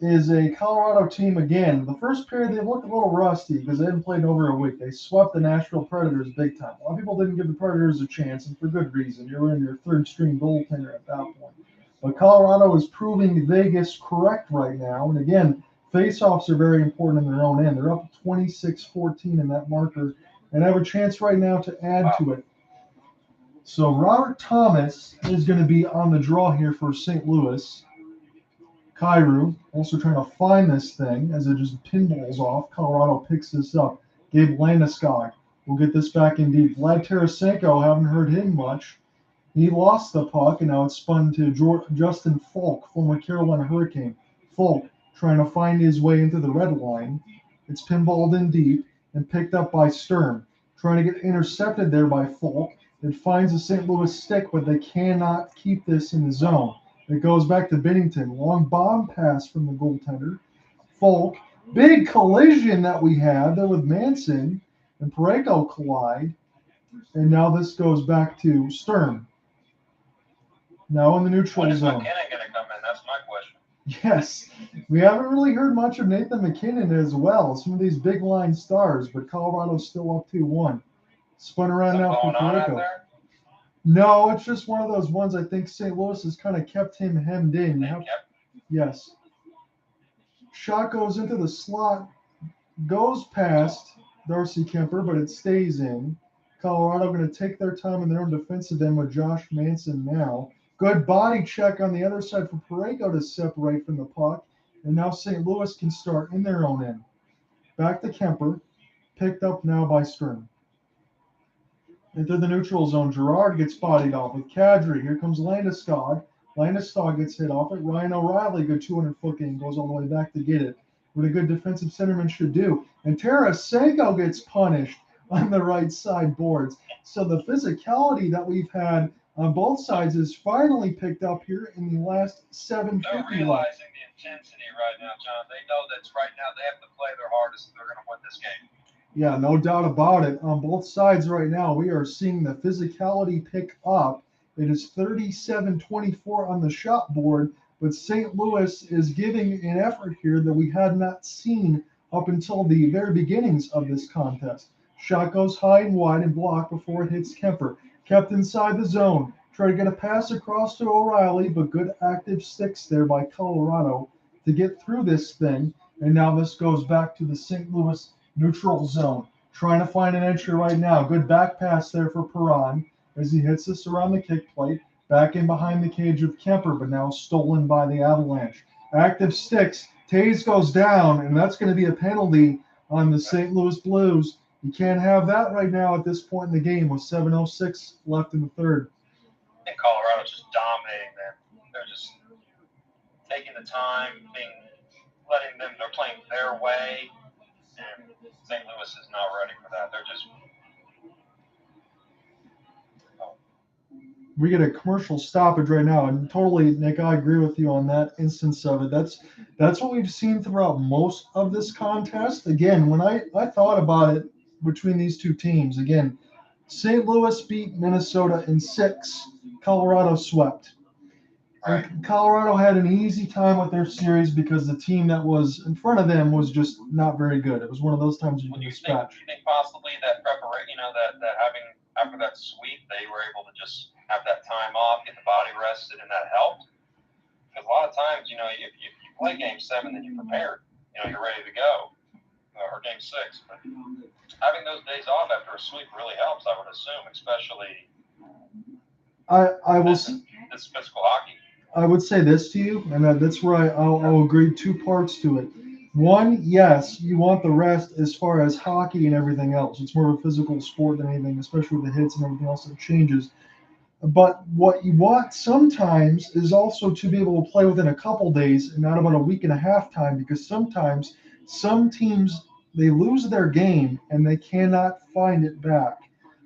A: is a Colorado team again. The first period, they looked a little rusty because they hadn't played in over a week. They swept the Nashville Predators big time. A lot of people didn't give the Predators a chance, and for good reason. You're in your third-string goaltender at that point. But Colorado is proving Vegas correct right now. And again, faceoffs are very important in their own end. They're up 26-14 in that marker and have a chance right now to add to it. So Robert Thomas is going to be on the draw here for St. Louis. Kyrou also trying to find this thing as it just pinballs off. Colorado picks this up. Gabe Landeskog will get this back in deep. Vlad Tarasenko, haven't heard him much. He lost the puck, and now it's spun to Justin Falk, former Carolina Hurricane. Falk trying to find his way into the red line. It's pinballed in deep and picked up by Sturm. Trying to get intercepted there by Falk. It finds the St. Louis stick, but they cannot keep this in the zone. It goes back to Bennington. Long bomb pass from the goaltender. Falk. Big collision that we had there with Manson and Pareko collide. And now this goes back to Sturm. Now in the neutral zone.
L: When is McKinnon going to come in? That's my question.
A: Yes. We haven't really heard much of Nathan McKinnon as well. Some of these big line stars, but Colorado's still up 2-1. Spun around now for Pareko. No, it's just one of those ones I think St. Louis has kind of kept him hemmed in. Yes. Shot goes into the slot, goes past Darcy Kemper, but it stays in. Colorado going to take their time in their own defensive end with Josh Manson now. Good body check on the other side for Pareko to separate from the puck. And now St. Louis can start in their own end. Back to Kemper. Picked up now by Sturm. Into the neutral zone. Girard gets bodied off with Kadri. Here comes Landeskog. Landeskog gets hit off it. Ryan O'Reilly, good 200-foot game, goes all the way back to get it. What a good defensive centerman should do. And Tarasenko gets punished on the right side boards. So the physicality that we've had on both sides is finally picked up here in the last 7:50.
L: They're realizing the intensity right now, John. They know that right now they have to play their hardest if they're going to win this game.
A: Yeah, no doubt about it. On both sides right now, we are seeing the physicality pick up. It is 37-24 on the shot board, but St. Louis is giving an effort here that we had not seen up until the very beginnings of this contest. Shot goes high and wide and blocked before it hits Kemper. Kept inside the zone. Try to get a pass across to O'Reilly, but good active sticks there by Colorado to get through this thing. And now this goes back to the St. Louis neutral zone. Trying to find an entry right now. Good back pass there for Perron as he hits this around the kick plate. Back in behind the cage of Kemper, but now stolen by the Avalanche. Active sticks. Taves goes down, and that's going to be a penalty on the St. Louis Blues. You can't have that right now at this point in the game with 7:06 left in the third.
L: And Colorado's just dominating them. They're just taking the time, letting them, they're playing their way. And St. Louis is not ready for that. They're just.
A: We get a commercial stoppage right now, and totally, Nick, I agree with you on that instance of it. That's what we've seen throughout most of this contest. Again, when I thought about it between these two teams, again, St. Louis beat Minnesota in 6. Colorado swept.
L: Right.
A: Colorado had an easy time with their series because the team that was in front of them was just not very good. It was one of those times you can dispatch.
L: You think possibly that preparation, that having after that sweep, they were able to just have that time off, get the body rested, and that helped? Because a lot of times, if you play Game 7, then you're prepared. You're ready to go. Or Game 6. But having those days off after a sweep really helps, I would assume, especially
A: I will
L: this physical hockey.
A: I would say this to you, and that's where I'll agree two parts to it. One, yes, you want the rest as far as hockey and everything else. It's more of a physical sport than anything, especially with the hits and everything else that changes. But what you want sometimes is also to be able to play within a couple days and not about a week and a half time, because sometimes some teams they lose their game and they cannot find it back.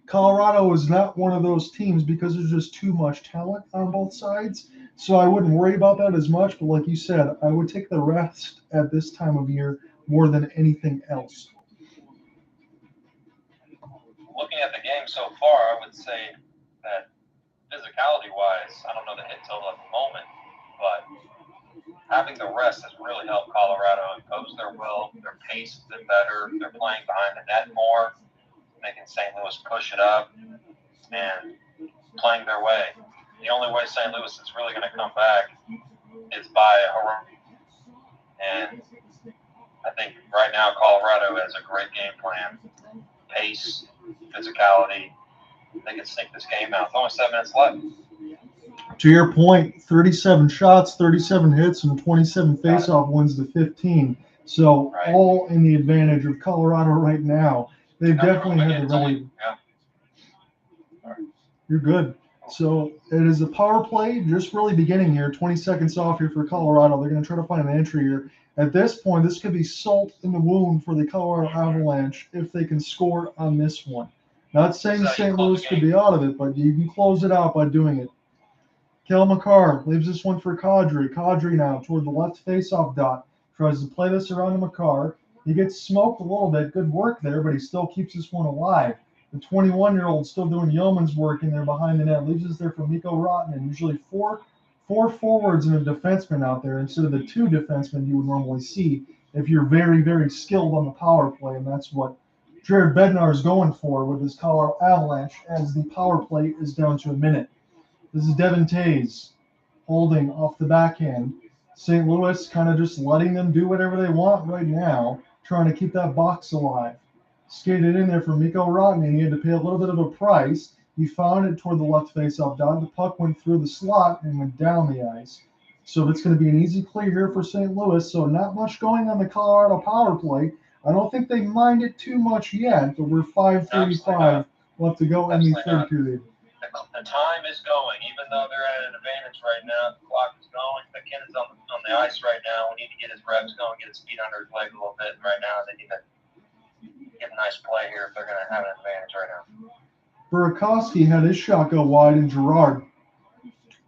A: Colorado is not one of those teams because there's just too much talent on both sides. So I wouldn't worry about that as much. But like you said, I would take the rest at this time of year more than anything else.
L: Looking at the game so far, I would say that physicality-wise, I don't know the hit total at the moment, but having the rest has really helped Colorado impose their will. Their pace has been better. They're playing behind the net more, making St. Louis push it up and playing their way. The only way St. Louis is really going to come back is by a heroic. And I think right now Colorado has a great game plan. Pace, physicality. They can sneak this game out. There's only 7 minutes left.
A: To your point, 37 shots, 37 hits, and 27 faceoff wins to 15. So
L: Right.
A: all in the advantage of Colorado right now. They've definitely had the ready. You're good. So it is a power play, just really beginning here. 20 seconds off here for Colorado. They're going to try to find an entry here. At this point, this could be salt in the wound for the Colorado Avalanche if they can score on this one. Not saying St. Louis could be out of it, but you can close it out by doing it. Kel Mccarr leaves this one for Kadri. Kadri now toward the left faceoff dot. Tries to play this around to Mccarr. He gets smoked a little bit. Good work there, but he still keeps this one alive. The 21-year-old still doing yeoman's work in there behind the net. Leaves us there for Mikko Rantanen. Usually four forwards and a defenseman out there instead of the 2 defensemen you would normally see if you're very, very skilled on the power play. And that's what Jared Bednar is going for with his Colorado Avalanche as the power play is down to a minute. This is Devin Tays holding off the backhand. St. Louis kind of just letting them do whatever they want right now, trying to keep that box alive. Skated in there for Mikko Rantanen. He had to pay a little bit of a price. He found it toward the left faceoff dot. The puck went through the slot and went down the ice. So it's going to be an easy clear here for St. Louis. So not much going on the Colorado power play. I don't think they mind it too much yet, but we're 5:35 left to go in the third period.
L: The time is going, even though they're at an advantage right now. The clock is going. McKinnon's on the ice right now. We need to get his reps going, get his feet under his leg a little bit. Right now, they need to get a nice play here if they're going to have an advantage right now.
A: Burakovsky had his shot go wide, and Girard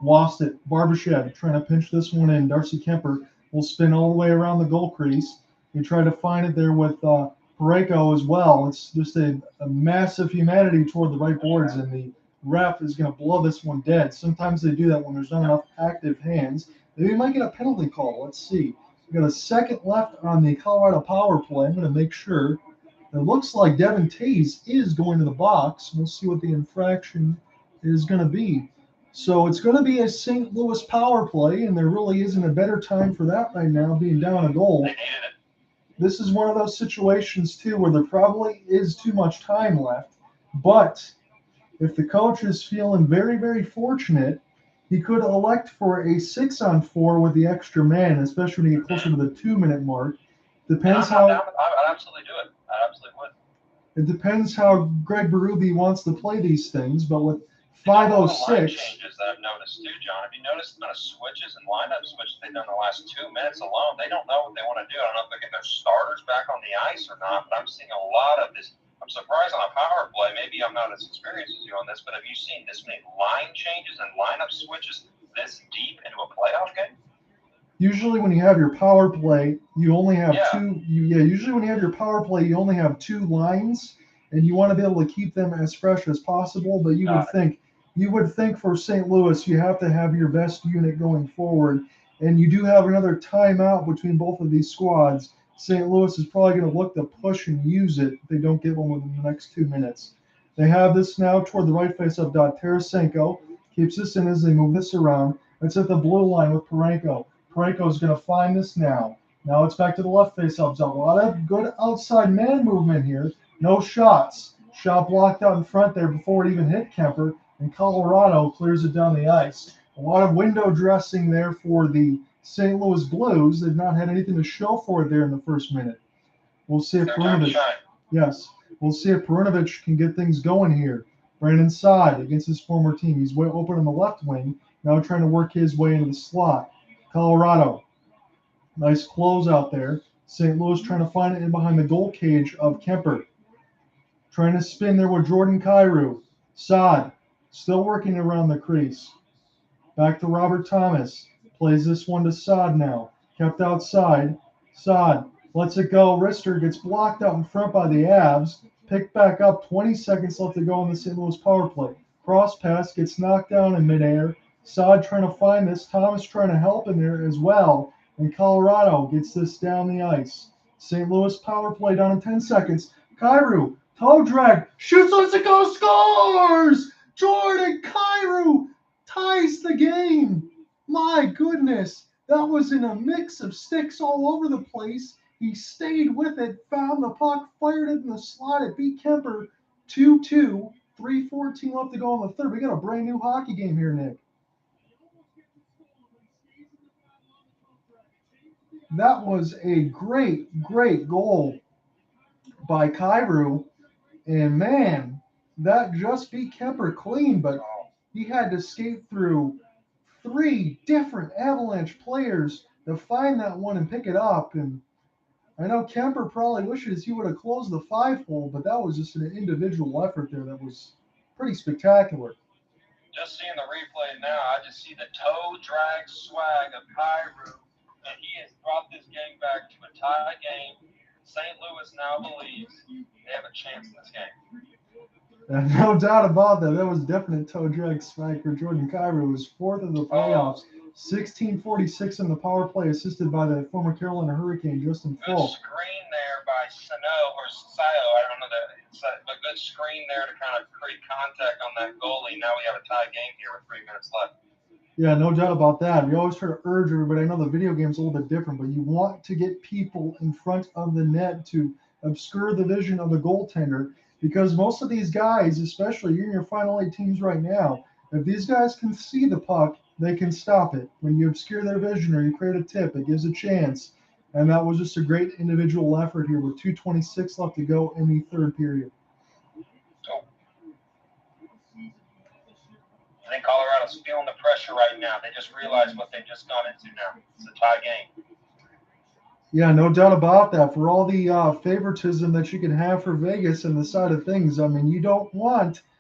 A: lost it. Barbashev trying to pinch this one in. Darcy Kemper will spin all the way around the goal crease. He tried to find it there with Parayko as well. It's just a massive humanity toward the right boards, and the ref is going to blow this one dead. Sometimes they do that when there's not enough active hands. Maybe we might get a penalty call. Let's see. We've got a second left on the Colorado power play. I'm going to make sure. It looks like Devin Tays is going to the box. We'll see what the infraction is going to be. So it's going to be a St. Louis power play, and there really isn't a better time for that right now, being down a goal. This is one of those situations, too, where there probably is too much time left. But if the coach is feeling very, very fortunate, he could elect for a 6-on-4 with the extra man, especially when you get closer to the 2-minute mark. Depends how.
L: I'd absolutely do it. I absolutely would.
A: It depends how Greg Berube wants to play these things, but with 5:06.
L: Changes that I've noticed too, John. Have you noticed the amount of switches and lineup switches they've done in the last 2 minutes alone? They don't know what they want to do. I don't know if they're getting their starters back on the ice or not, but I'm seeing a lot of this. I'm surprised on a power play. Maybe I'm not as experienced as you on this, but have you seen this many line changes and lineup switches this deep into a playoff game?
A: Usually when you have your power play, you only have two. Usually when you have your power play, you only have 2 lines, and you want to be able to keep them as fresh as possible. But you would think for St. Louis, you have to have your best unit going forward, and you do have another timeout between both of these squads. St. Louis is probably going to look to push and use it if they don't get one within the next 2 minutes. They have this now toward the right face-up dot. Tarasenko keeps this in as they move this around. It's at the blue line with Parayko. Parayko is going to find this now. Now it's back to the left face-up dot. A lot of good outside man movement here. No shots. Shot blocked out in front there before it even hit Kemper, and Colorado clears it down the ice. A lot of window dressing there for the St. Louis Blues. They've not had anything to show for it there in the first minute. We'll see if
L: Their time to
A: Perunovic.
L: shine.
A: Yes, we'll see if Perunovic can get things going here. Brandon Saad against his former team. He's way open on the left wing. Now trying to work his way into the slot. Colorado. Nice close out there. St. Louis trying to find it in behind the goal cage of Kemper. Trying to spin there with Jordan Kyrou. Saad still working around the crease. Back to Robert Thomas. Plays this one to Saad now. Kept outside. Saad lets it go. Rister gets blocked out in front by the Avs. Picked back up. 20 seconds left to go on the St. Louis power play. Cross pass gets knocked down in midair. Saad trying to find this. Thomas trying to help in there as well. And Colorado gets this down the ice. St. Louis power play down in 10 seconds. Kyrou, toe drag, shoots, lets it go, scores! Jordan Kyrou ties the game. My goodness, that was in a mix of sticks all over the place. He stayed with it, found the puck, fired it in the slot. It beat Kemper 2-2. 3:14 left to go in the third. We got a brand new hockey game here, Nick. That was a great, great goal by Kyrou. And man, that just beat Kemper clean, but he had to skate through 3 different Avalanche players to find that one and pick it up. And I know Kemper probably wishes he would have closed the 5-hole, but that was just an individual effort there that was pretty spectacular.
L: Just seeing the replay now, I just see the toe drag swag of Kyrou, and he has brought this game back to a tie game. St. Louis now believes they have a chance in this game.
A: No doubt about that. That was definite toe drag swag for Jordan Kyrou. It was 4th in the playoffs. 16:46 in the power play, assisted by the former Carolina Hurricane, Justin
L: Good
A: Falk.
L: screen there by Sayo, I don't know that, but good screen there to kind of create contact on that goalie. Now we have a tie game here with 3 minutes left.
A: Yeah, no doubt about that. We always try to urge everybody. I know the video game's a little bit different, but you want to get people in front of the net to obscure the vision of the goaltender, because most of these guys, especially you're in your final 8 teams right now, if these guys can see the puck, they can stop it. When you obscure their vision or you create a tip, it gives a chance. And that was just a great individual effort here with 2:26 left to go in the third period.
L: I think Colorado's feeling the pressure right now. They just realized what they've just gone into now. It's a tie game.
A: Yeah, no doubt about that. For all the favoritism that you can have for Vegas and the side of things, I mean, you don't want –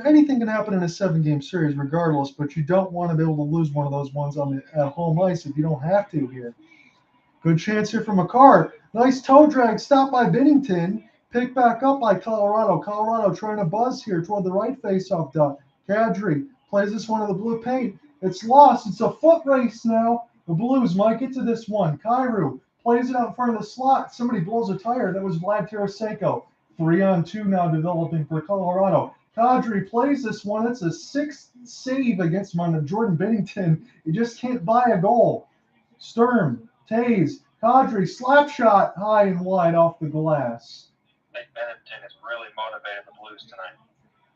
A: anything can happen in a 7-game series regardless, but you don't want to be able to lose one of those ones on the at home ice if you don't have to here. Good chance here from McCarr. Nice toe drag, stopped by Binnington. Picked back up by Colorado. Colorado trying to buzz here toward the right faceoff dot. Kadri plays this one to the blue paint. It's lost. It's a foot race now. The Blues might get to this one. Kyrou plays it out in front of the slot. Somebody blows a tire. That was Vlad Tarasenko. 3-on-2 now developing for Colorado. Kadri plays this one. It's a 6th save against him on Jordan Binnington. He just can't buy a goal. Sturm, Taze, Kadri, slap shot high and wide off the glass.
L: I think Binnington has really motivated the Blues tonight.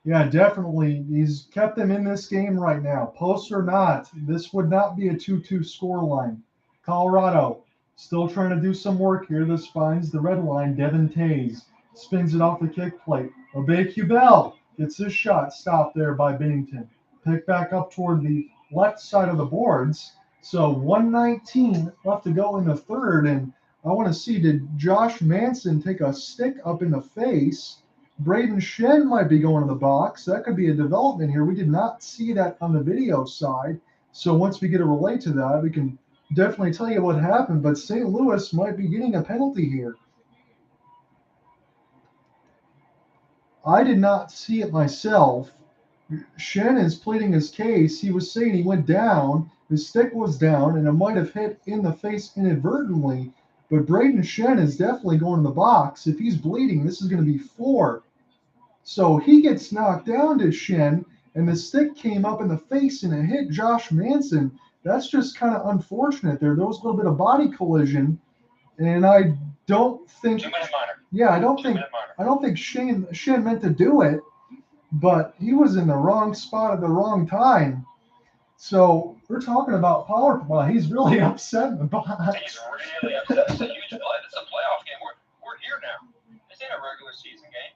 A: Yeah, definitely. He's kept them in this game right now. Post or not, this would not be a 2-2 scoreline. Colorado still trying to do some work here. This finds the red line. Devin Taze spins it off the kick plate. Aubé-Kubel gets his shot stopped there by Binnington. Picked back up toward the left side of the boards. So 1:19 left to go in the third. And I want to see, did Josh Manson take a stick up in the face? Braden Shen might be going to the box. That could be a development here. We did not see that on the video side. So once we get a relay to that, we can definitely tell you what happened. But St. Louis might be getting a penalty here. I did not see it myself. Shen is pleading his case. He was saying he went down, his stick was down, and it might have hit in the face inadvertently. But Braden Shen is definitely going to the box. If he's bleeding, this is going to be 4. So he gets knocked down to Shen, and the stick came up in the face and it hit Josh Manson. That's just kind of unfortunate there. There was a little bit of body collision, and I don't think.
L: 2-minute minor.
A: Yeah, I don't think Shen meant to do it, but he was in the wrong spot at the wrong time. So we're talking about power play. He's really upset about it.
L: He's really upset. It's a huge play. It's a playoff game. We're here now. This ain't a regular season game.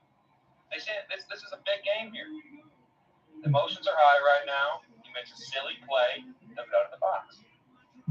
L: They say this is a big game here. The emotions are high right now. He makes a silly play. They'll go to the box.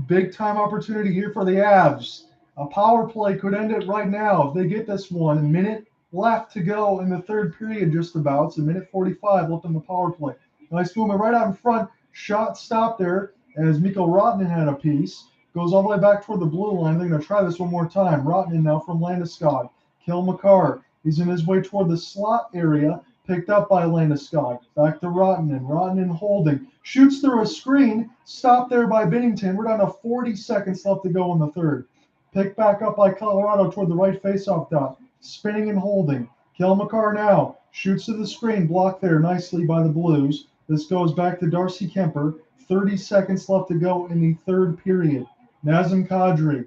A: Big time opportunity here for the Avs. A power play could end it right now if they get this one. A minute left to go in the third period, just about. It's a minute 45 left on the power play. Nice movement right out in front. Shot stopped there as Mikko Rottinen had a piece. Goes all the way back toward the blue line. They're going to try this one more time. Rottinen now from Landeskog. Kel Mccarr. He's in his way toward the slot area. Picked up by Landeskog. Back to Rottinen. Rottinen holding. Shoots through a screen. Stopped there by Binnington. We're down to 40 seconds left to go in the third. Picked back up by Colorado toward the right faceoff dot. Spinning and holding. Kel Mccarr now. Shoots to the screen. Blocked there nicely by the Blues. This goes back to Darcy Kemper. 30 seconds left to go in the third period. Nazem Kadri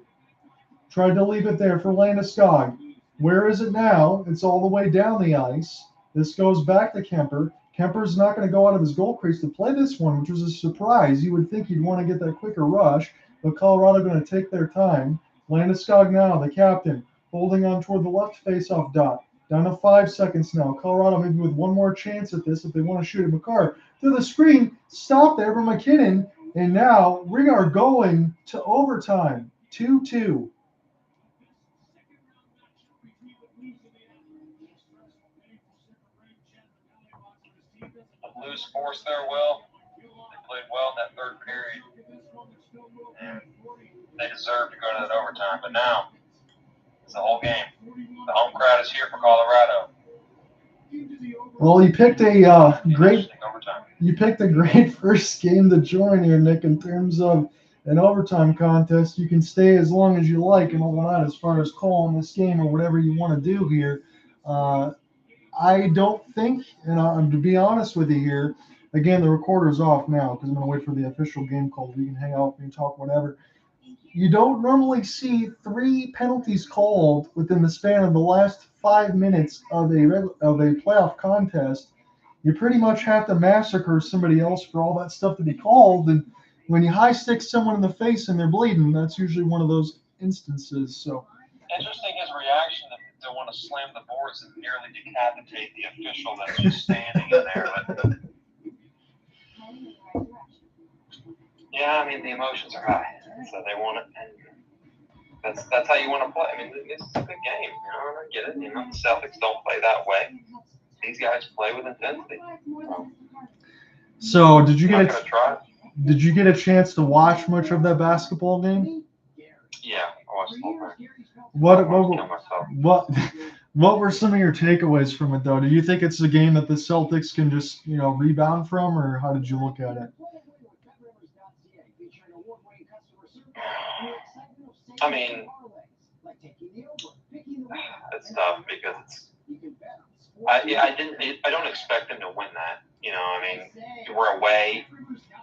A: tried to leave it there for Landeskog. Where is it now? It's all the way down the ice. This goes back to Kemper. Kemper's not going to go out of his goal crease to play this one, which was a surprise. You would think he'd want to get that quicker rush, but Colorado going to take their time. Landeskog now, the captain, holding on toward the left faceoff dot. Down to 5 seconds now. Colorado maybe with one more chance at this if they want to shoot at McCarr. To the screen, stop there from McKinnon, and now we are going to overtime. 2-2.
L: The Blues forced their will. They played well in that third period. And they deserve to go to that overtime. But now, it's the whole game. The home crowd is here for Colorado.
A: Well, you picked a great first game to join here, Nick, in terms of an overtime contest. You can stay as long as you like and all that as far as calling this game or whatever you want to do here. I don't think, and to be honest with you here, again, the recorder's off now because I'm going to wait for the official game call. We can hang out, we can talk, whatever. You don't normally see 3 penalties called within the span of the last 5 minutes of a playoff contest. You pretty much have to massacre somebody else for all that stuff to be called. And when you high stick someone in the face and they're bleeding, that's usually one of those instances. So
L: interesting his reaction to want to slam the boards and nearly decapitate the official that's just standing in there. But, yeah, I mean, the emotions are high, so they want it. That's how you want to play. I mean, this is a good game. I get it. The Celtics don't play that way. These guys play with intensity.
A: So did you get a chance to watch much of that basketball game?
L: Yeah, I watched the whole thing.
A: What were some of your takeaways from it, though? Do you think it's a game that the Celtics can just rebound from, or how did you look at it?
L: I mean, it's tough because I don't expect them to win that. I mean, we're away.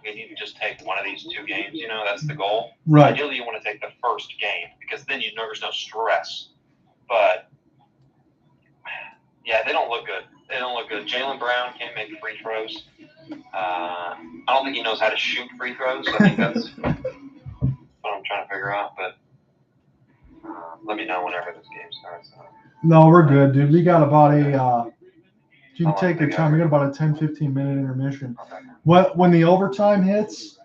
L: You need to just take one of these 2 games. That's the goal.
A: Right.
L: Ideally, you want to take the first game because then there's no stress. But yeah, they don't look good. Jaylen Brown can't make free throws. I don't think he knows how to shoot free throws. I think that's what I'm trying to figure out. But let me know whenever this game starts.
A: No, we're good, dude. We got about you can take your time. We got about a 10-15 minute intermission.
L: Okay.
A: When the overtime hits,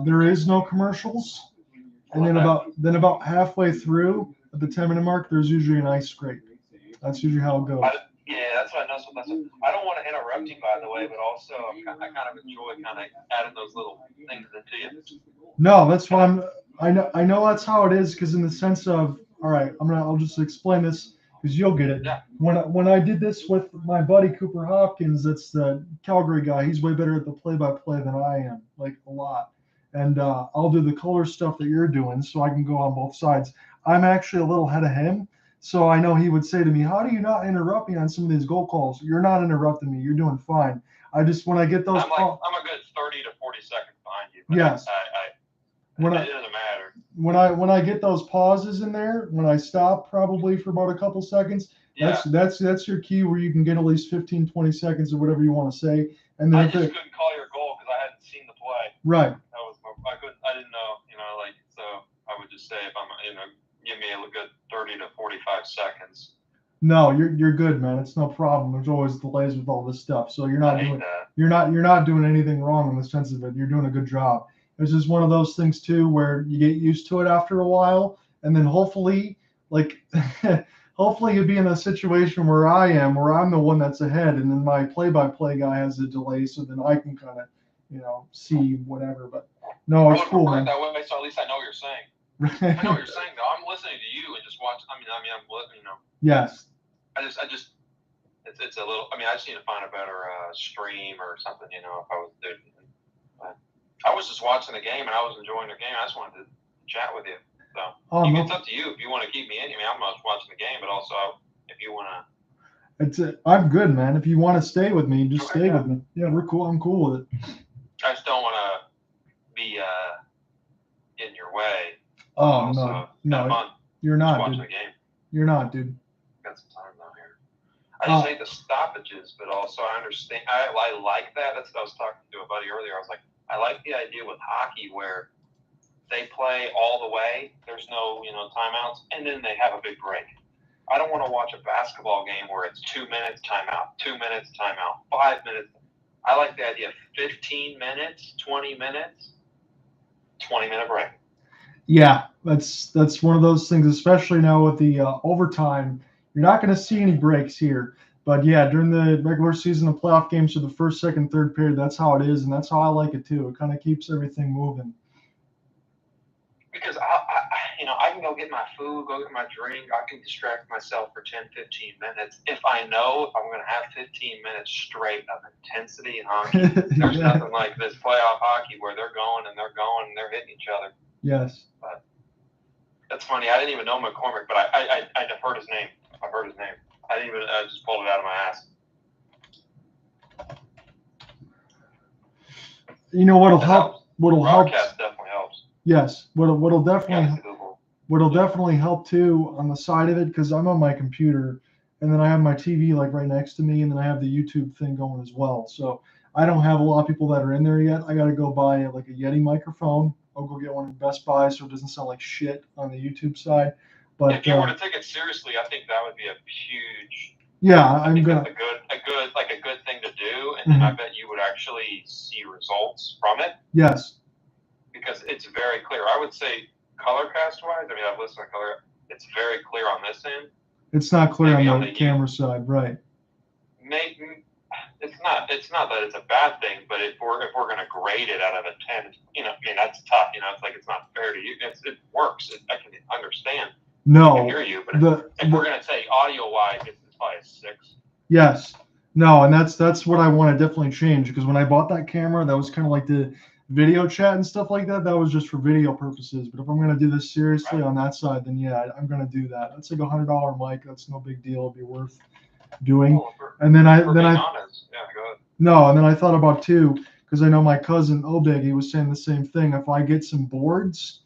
A: there is no commercials, and then about halfway through at the 10-minute mark, there's usually an ice scrape. That's usually how it goes.
L: That's what I know. I don't want to interrupt you, by the way, but also I kind of enjoy kind of adding those little things into you.
A: No, that's why I know that's how it is, because in the sense of, all right, I'll just explain this because you'll get it.
L: Yeah.
A: When I did this with my buddy Cooper Hopkins, that's the Calgary guy. He's way better at the play-by-play than I am, like a lot. And I'll do the color stuff that you're doing, so I can go on both sides. I'm actually a little ahead of him, so I know he would say to me, "How do you not interrupt me on some of these goal calls? You're not interrupting me. You're doing fine." I just when I get those.
L: I'm a good 30 to 40 seconds behind you. But
A: yes.
L: It doesn't matter.
A: When I get those pauses in there, when I stop probably for about a couple seconds, that's your key where you can get at least 15, 20 seconds or whatever you want to say. And then
L: I just couldn't call your goal because I hadn't seen the play.
A: Right.
L: That was I didn't know, like, so I would just say if I'm, give me a good 30 to 45 seconds.
A: No, you're good, man. It's no problem. There's always delays with all this stuff, so you're
L: I
A: not
L: hate
A: doing
L: that.
A: you're not doing anything wrong in the sense of it. You're doing a good job. It's just one of those things too where you get used to it after a while, and then hopefully, like, hopefully you'll be in a situation where I am, where I'm the one that's ahead, and then my play-by-play guy has a delay, so then I can kind of, see whatever. But no,
L: I
A: it's
L: would
A: cool,
L: prefer it
A: man.
L: that way, so at least I know what you're saying. I know what you're saying, though. I'm listening to you and just watch. I'm listening.
A: Yes.
L: It's a little. I just need to find a better stream or something. If I was doing. I was just watching the game and I was enjoying the game. I just wanted to chat with you. So it's up to you if you want to keep me in. I'm not watching the game, but also if you want to.
A: I'm good, man. If you want to stay with me, just stay with me. Yeah, we're cool. I'm cool with it.
L: I just don't want to be in your way.
A: Oh
L: no,
A: you're not,
L: watching
A: dude.
L: the game.
A: You're not, dude.
L: Got some time down here. I just hate the stoppages, but also I understand. I like that. That's what I was talking to a buddy earlier. I was like, I like the idea with hockey where they play all the way. There's no, timeouts, and then they have a big break. I don't want to watch a basketball game where it's 2 minutes timeout, 2 minutes timeout, 5 minutes. I like the idea of 15 minutes, 20 minutes, 20-minute break.
A: Yeah, that's one of those things, especially now with the overtime. You're not going to see any breaks here. But yeah, during the regular season and playoff games for the first, second, third period, that's how it is, and that's how I like it too. It kind of keeps everything moving.
L: Because I can go get my food, go get my drink. I can distract myself for 10, 15 minutes. If I know if I'm going to have 15 minutes straight of intensity in hockey, there's nothing like this playoff hockey where they're going and they're hitting each other.
A: Yes.
L: But that's funny. I didn't even know McCormick, but I've heard his name. I've heard his name. I just pulled it out of my ass.
A: You know what'll help? What'll help?
L: Broadcast definitely helps.
A: Yes. What'll definitely help too on the side of it, because I'm on my computer, and then I have my TV like right next to me, and then I have the YouTube thing going as well. So I don't have a lot of people that are in there yet. I got to go buy like a Yeti microphone. I'll go get one in Best Buy so it doesn't sound like shit on the YouTube side. But
L: if you were to take it seriously, I think that would be a huge.
A: Yeah,
L: I think that's a good thing to do, and then I bet you would actually see results from it.
A: Yes.
L: Because it's very clear. I would say color cast wise. I've listened to color. It's very clear on this end.
A: It's not clear on the camera side, right?
L: Maybe it's not that it's a bad thing, but if we're going to grade it out of a 10, that's tough. It's like it's not fair to you. It works. I can understand.
A: No.
L: I can hear you, but if we're going to say audio-wise, it's probably a 6.
A: Yes. No, and that's what I want to definitely change, because when I bought that camera, that was kind of like the video chat and stuff like that. That was just for video purposes. But if I'm going to do this seriously on that side, then yeah, I'm going to do that. That's like $100 mic. That's no big deal. It'd be worth doing.
L: Well,
A: and then
L: honest. Yeah, go ahead.
A: No, and then I thought about too, because I know my cousin Obeg, he was saying the same thing. If I get some boards,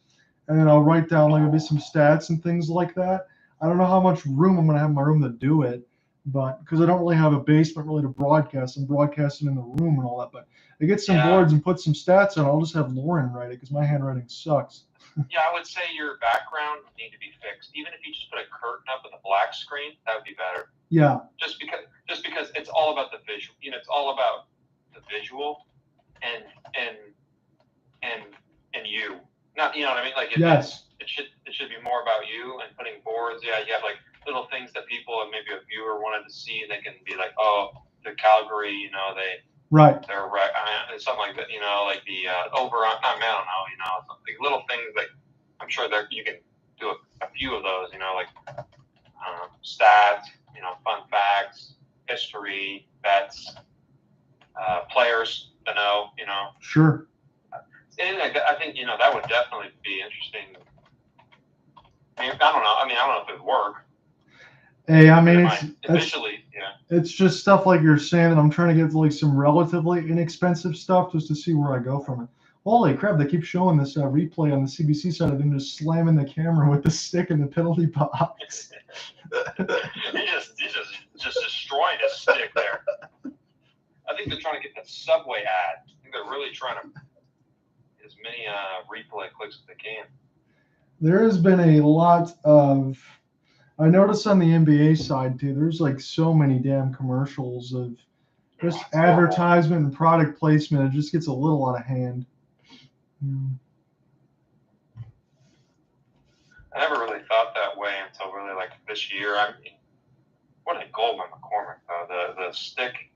A: and then I'll write down like maybe some stats and things like that. I don't know how much room I'm going to have in my room to do it, but because I don't really have a basement really to broadcast. I'm broadcasting in the room and all that. But I get some boards and put some stats on. I'll just have Lauren write it because my handwriting sucks.
L: Yeah, I would say your background would need to be fixed. Even if you just put a curtain up with a black screen, that would be better.
A: Yeah.
L: Just because it's all about the visual. It's all about the visual and you. Not, you know what I mean? Like
A: yes.
L: It should be more about you and putting boards. Yeah, you have like little things that people and maybe a viewer wanted to see, and they can be like, oh, the Calgary, they're right, something like that, like the over on. I don't know, something little things that I'm sure that you can do a few of those, like stats, fun facts, history, bets, players to know,
A: Sure.
L: And I think that would definitely be interesting. I don't know. I don't know if it would work.
A: Hey, it's just stuff like you're saying that I'm trying to get like some relatively inexpensive stuff just to see where I go from it. Holy crap! They keep showing this replay on the CBC side of them just slamming the camera with the stick in the penalty box.
L: He just destroyed his stick there. I think they're trying to get the Subway ad. I think they're really trying to as many replay clicks as they can.
A: There has been a lot of. I noticed on the NBA side too. There's like so many damn commercials of just advertisement and product placement. It just gets a little out of hand.
L: I never really thought that way until really like this year. I mean, what a goal by McCormick though. The stick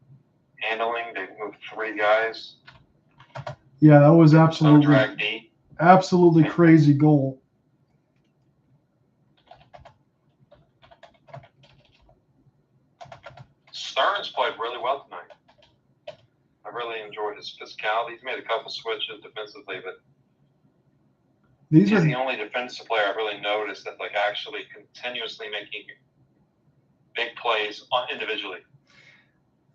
L: handling, they moved 3 guys.
A: Yeah, that was
L: Drag D.
A: absolutely crazy goal.
L: Stearns played really well tonight. I really enjoyed his physicality. He's made a couple switches defensively, but he's the only defensive player I've really noticed that like actually continuously making big plays individually.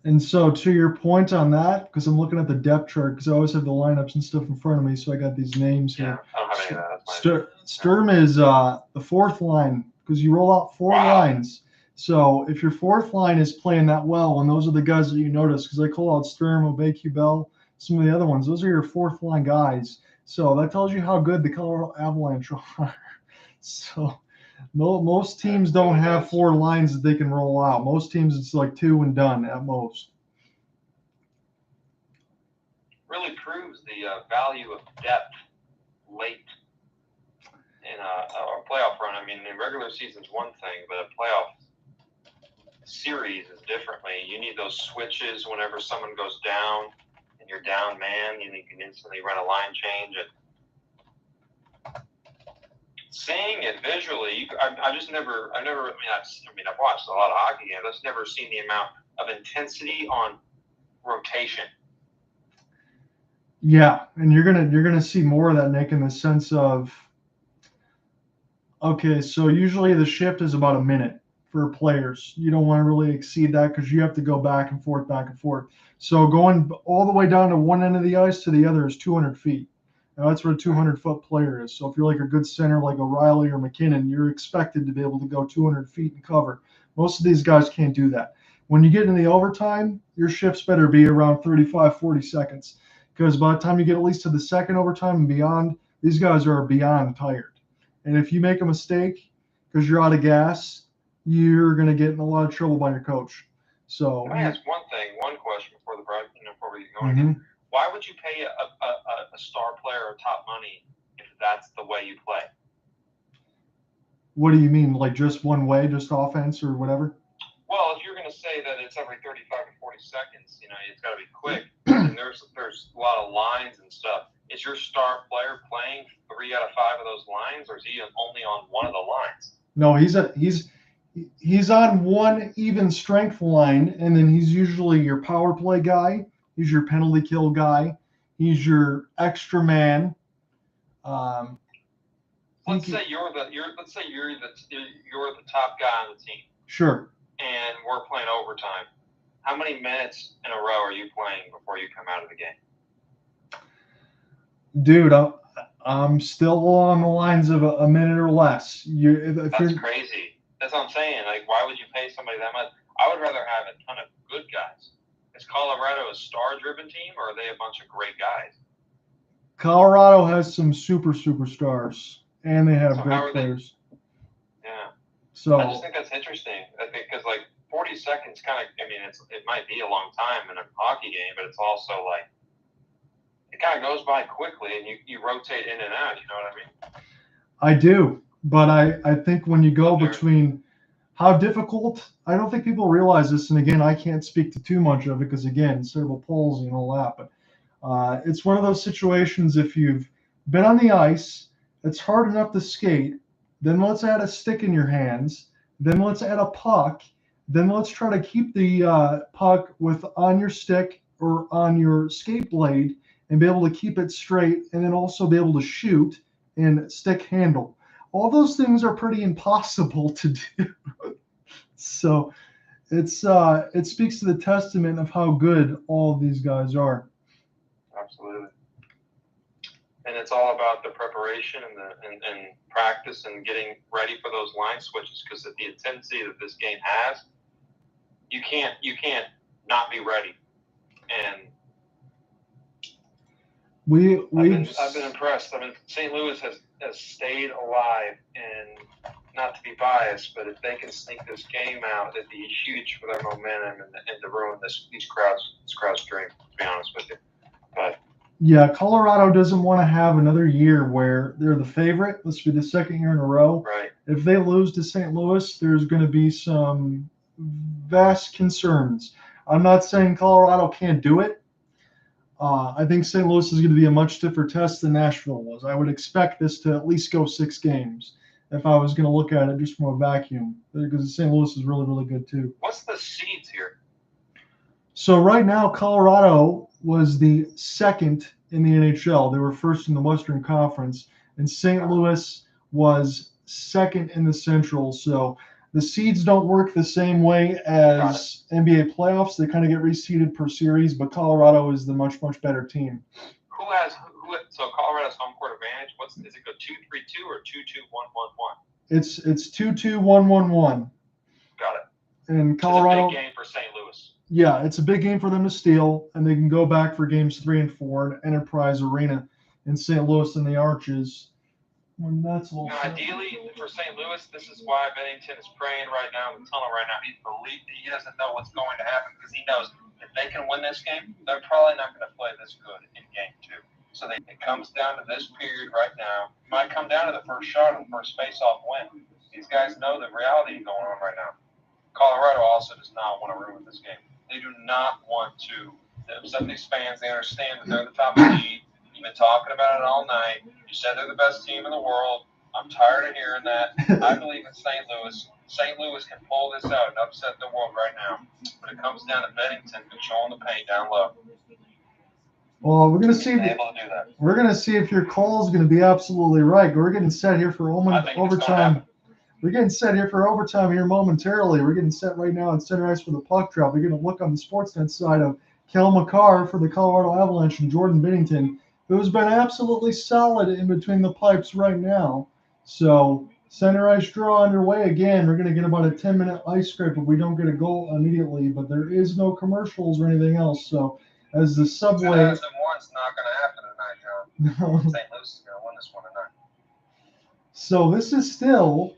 A: And so to your point on that, because I'm looking at the depth chart, because I always have the lineups and stuff in front of me, so I got these names here.
L: Yeah, I don't have any of that.
A: Sturm is the 4th line, because you roll out 4 lines. So if your 4th line is playing that well, and those are the guys that you notice, because I call out Sturm, Obey, Bell, some of the other ones, those are your 4th line guys. So that tells you how good the Colorado Avalanche are. So most teams don't have 4 lines that they can roll out. Most teams, it's like 2 and done at most.
L: Really proves the value of depth late in a playoff run. I mean, the regular season's one thing, but a playoff series is differently. You need those switches whenever someone goes down and you're down man. You can instantly run a line change. Seeing it visually, I've watched a lot of hockey games. I've just never seen the amount of intensity on rotation.
A: Yeah, and you're gonna see more of that, Nick, in the sense of, okay, so usually the shift is about a minute for players. You don't want to really exceed that because you have to go back and forth. So going all the way down to one end of the ice to the other is 200 feet. Now that's where a 200-foot player is. So if you're like a good center like O'Reilly or McKinnon, you're expected to be able to go 200 feet and cover. Most of these guys can't do that. When you get into the overtime, your shifts better be around 35, 40 seconds. Because by the time you get at least to the second overtime and beyond, these guys are beyond tired. And if you make a mistake because you're out of gas, you're going to get in a lot of trouble by your coach. So
L: can I ask one question before we get going again? Why would you pay a star player top money if that's the way you play?
A: What do you mean? Like just one way, just offense or whatever?
L: Well, if you're going to say that it's every 35 to 40 seconds, it's got to be quick. And there's a lot of lines and stuff. Is your star player playing 3 out of 5 of those lines, or is he only on one of the lines?
A: No, he's on one even strength line, and then he's usually your power play guy. He's your penalty kill guy. He's your extra man.
L: Let's say you're the top guy on the team.
A: Sure.
L: And we're playing overtime. How many minutes in a row are you playing before you come out of the game?
A: Dude, I'm still on the lines of a minute or less.
L: That's crazy. That's what I'm saying. Like, why would you pay somebody that much? I would rather have a ton of good guys. Is Colorado a star-driven team, or are they a bunch of great guys?
A: Colorado has some superstars, and they have great players.
L: Yeah.
A: So
L: I just think that's interesting. I think because 40 seconds it might be a long time in a hockey game, but it's also like it kind of goes by quickly, and you rotate in and out. You know what I mean?
A: I do, but I think when you go between how difficult, I don't think people realize this, and again, I can't speak to too much of it because again, cerebral palsy and all that, but it's one of those situations. If you've been on the ice, it's hard enough to skate. Then let's add a stick in your hands. Then let's add a puck. Then let's try to keep the puck on your stick or on your skate blade and be able to keep it straight, and then also be able to shoot and stick handle. All those things are pretty impossible to do. So it speaks to the testament of how good all of these guys are.
L: Absolutely. And it's all about the preparation and practice and getting ready for those line switches, because of the intensity that this game has, you can't not be ready. And I've been impressed. I mean, St. Louis has stayed alive, and not to be biased, but if they can sneak this game out, it'd be huge for their momentum and to ruin this crowd's dream. To be honest with you, but
A: Yeah, Colorado doesn't want to have another year where they're the favorite. This will be the second year in a row.
L: right.
A: If they lose to St. Louis, there's going to be some vast concerns. I'm not saying Colorado can't do it. I think St. Louis is going to be a much stiffer test than Nashville was. I would expect this to at least go 6 games if I was going to look at it just from a vacuum, because St. Louis is really, really good too.
L: What's the seeds here?
A: So right now, Colorado was the second in the NHL. They were first in the Western Conference, and St. Louis was second in the Central. So the seeds don't work the same way as NBA playoffs. They kind of get reseeded per series, but Colorado is the much, much better team.
L: So Colorado's home court advantage? Is it go 2-3-2 or 2-2-1-1-1?
A: It's 2-2-1-1-1.
L: Got it.
A: And Colorado.
L: It's a big game for St. Louis.
A: Yeah, it's a big game for them to steal, and they can go back for games 3 and 4 at Enterprise Arena in St. Louis in the Arches. When that's a little
L: ideally for St. Louis, this is why Bennington is praying right now in the tunnel right now. He doesn't know what's going to happen because he knows if they can win this game, they're probably not going to play this good in game 2. So it comes down to this period right now. It might come down to the first shot or the first face-off win. These guys know the reality going on right now. Colorado also does not want to ruin this game. They do not want to upset these fans. They understand that they're the top seed. You've been talking about it all night. You said they're the best team in the world. I'm tired of hearing that. I believe in St. Louis. St. Louis can pull this out and upset the world right now. But it comes down to Bennington controlling the paint down low.
A: Well, we're gonna see.
L: Able to do that.
A: We're gonna see if your call is gonna be absolutely right. We're getting set here for overtime. We're getting set here for overtime here momentarily. We're getting set right now in center ice for the puck drop. We're going to look on the Sportsnet side of Kel Mccarr for the Colorado Avalanche and Jordan Binnington, who's been absolutely solid in between the pipes right now. So center ice draw underway again. We're going to get about a 10-minute ice scrape if we don't get a goal immediately, but there is no commercials or anything else. So as the subway.
L: 2001's not going to happen tonight, John.
A: No.
L: St. Louis is going to win this one tonight.
A: So this is still.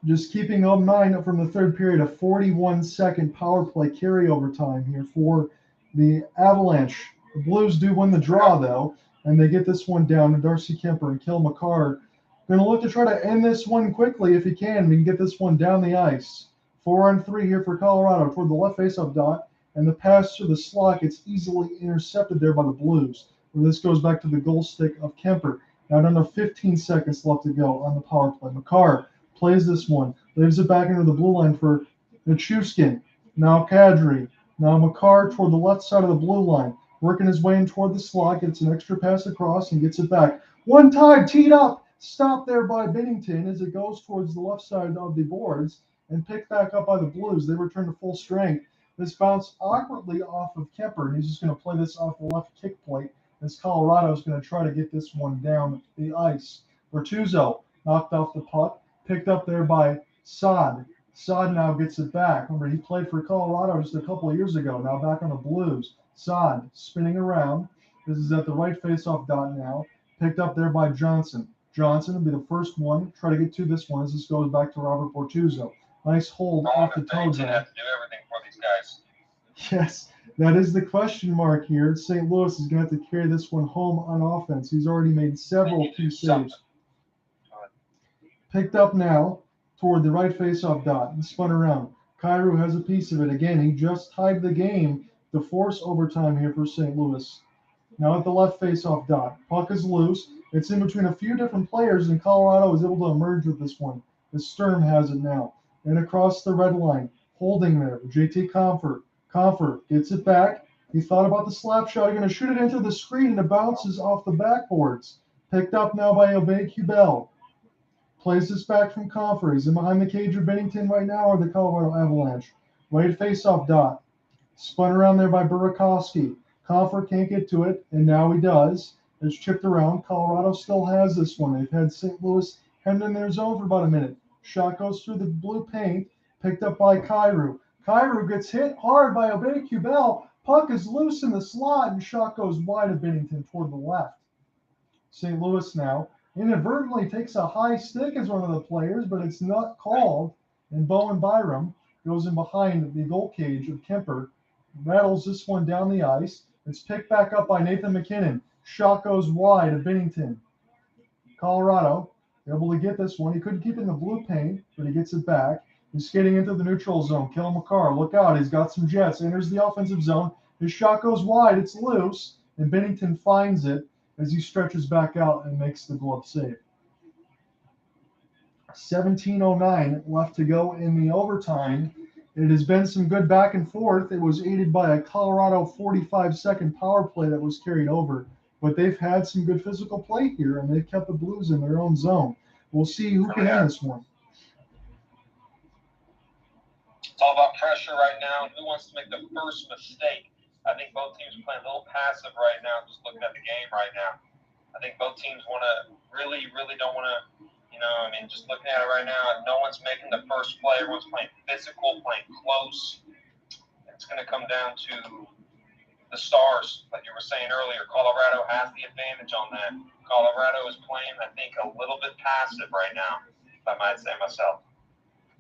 A: Just keeping in mind from the third period, a 41-second power play carryover time here for the Avalanche. The Blues do win the draw, though, and they get this one down to Darcy Kemper and Kel Mccarr. Going to look to try to end this one quickly if he can. We can get this one down the ice. 4-on-3 here for Colorado toward the left faceoff dot, and the pass through the slot gets easily intercepted there by the Blues. Where this goes back to the goal stick of Kemper. Now down to 15 seconds left to go on the power play. Mccarr plays this one, leaves it back into the blue line for Nichushkin. Now Kadri. Now Mccarr toward the left side of the blue line, working his way in toward the slot, gets an extra pass across and gets it back. One time, teed up, stopped there by Binnington as it goes towards the left side of the boards and picked back up by the Blues. They return to full strength. This bounced awkwardly off of Kemper, and he's just going to play this off the left kick plate as Colorado is going to try to get this one down the ice. Bertuzzo knocked off the puck. Picked up there by Saad. Saad now gets it back. Remember, he played for Colorado just a couple of years ago, now back on the Blues. Saad spinning around. This is at the right faceoff dot now. Picked up there by Johnson. Johnson will be the first one. Try to get to this one as this goes back to Robert Bortuzzo. Nice hold off the toe zone.
L: Have to do everything for these guys.
A: Yes, that is the question mark here. St. Louis is going to have to carry this one home on offense. He's already made several key saves. Picked up now toward the right faceoff dot and spun around. Kyrou has a piece of it. Again, he just tied the game to force overtime here for St. Louis. Now at the left faceoff dot. Puck is loose. It's in between a few different players, and Colorado is able to emerge with this one. As Sturm has it now. And across the red line, holding there, JT Compher. Compher gets it back. He thought about the slap shot. He's going to shoot it into the screen, and it bounces off the backboards. Picked up now by Obey Kubel. Plays this back from Compher. He's in behind the cage of Binnington right now, or the Colorado Avalanche. Right faceoff dot. Spun around there by Burakovsky. Compher can't get to it, and now he does. It's chipped around. Colorado still has this one. They've had St. Louis hemmed in their zone for about a minute. Shot goes through the blue paint, picked up by Kyrou. Kyrou gets hit hard by Obey Kubel, Puck is loose in the slot, and shot goes wide of Bennington toward the left. St. Louis now inadvertently takes a high stick as one of the players, but it's not called. And Bowen Byram goes in behind the goal cage of Kemper, rattles this one down the ice. It's picked back up by Nathan McKinnon. Shot goes wide of Bennington. Colorado able to get this one. He couldn't keep it in the blue paint, but he gets it back. He's skating into the neutral zone. Kel Mccarr, look out. He's got some jets. Enters the offensive zone. His shot goes wide. It's loose, and Bennington finds it as he stretches back out and makes the glove save. 17:09 left to go in the overtime. It has been some good back and forth. It was aided by a Colorado 45-second power play that was carried over. But they've had some good physical play here, and they've kept the Blues in their own zone. We'll see who can end this one.
L: It's all about pressure right now. Who wants to make the first mistake? I think both teams are playing a little passive right now, just looking at the game right now. I think both teams want to really don't want to, just looking at it right now, no one's making the first play. Everyone's playing physical, playing close. It's going to come down to the Stars, like you were saying earlier. Colorado has the advantage on that. Colorado is playing, I think, a little bit passive right now, if I might say myself.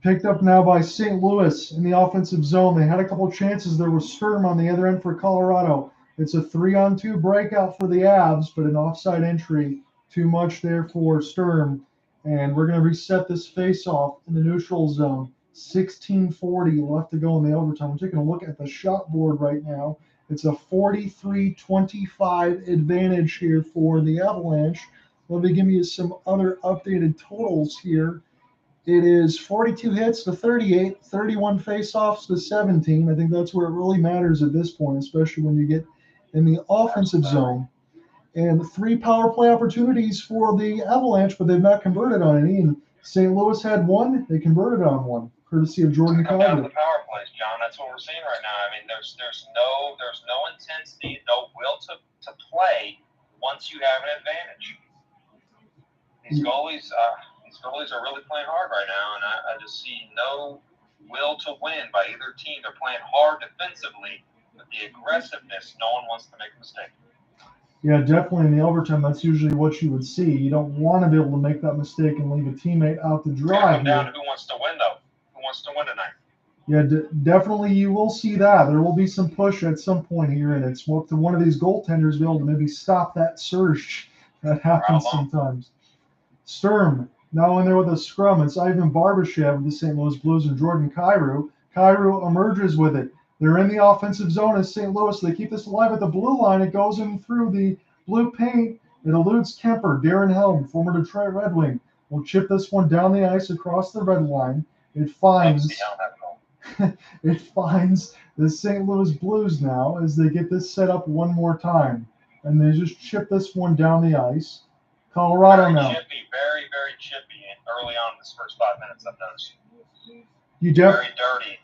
A: Picked up now by St. Louis in the offensive zone. They had a couple chances. There was Sturm on the other end for Colorado. It's a 3-on-2 breakout for the Avs, but an offside entry. Too much there for Sturm. And we're going to reset this face-off in the neutral zone. 16:40 left to go in the overtime. We're taking a look at the shot board right now. It's a 43-25 advantage here for the Avalanche. Let me give you some other updated totals here. It is 42 hits to 38, 31 face-offs to 17. I think that's where it really matters at this point, especially when you get in the offensive zone. And 3 power play opportunities for the Avalanche, but they've not converted on any. And St. Louis had 1. They converted on 1, courtesy of Jordan
L: Come down to
A: Kaiser.
L: the power plays, John. That's what we're seeing right now. I mean, there's no intensity, no will to play once you have an advantage. These goalies are really playing hard right now, and I just see no will to win by either team. They're playing hard defensively, but the aggressiveness, no one wants to make a mistake.
A: Yeah, definitely in the overtime, that's usually what you would see. You don't want to be able to make that mistake and leave a teammate out to dry.
L: Come down to who wants to win, though. Who wants to win tonight?
A: Yeah, definitely you will see that. There will be some push at some point here, and it's up to one of these goaltenders to be able to maybe stop that surge that happens sometimes. Sturm now in there with a scrum. It's Ivan Barbashev of the St. Louis Blues and Jordan Kyrou. Kyrou emerges with it. They're in the offensive zone as St. Louis. They keep this alive at the blue line. It goes in through the blue paint. It eludes Kemper. Darren Helm, former Detroit Red Wing, will chip this one down the ice across the red line. It finds the St. Louis Blues now as they get this set up one more time. And they just chip this one down the ice. Colorado
L: very
A: now.
L: Chippy, very, very chippy early on in this first 5 minutes, I've noticed.
A: Very
L: dirty.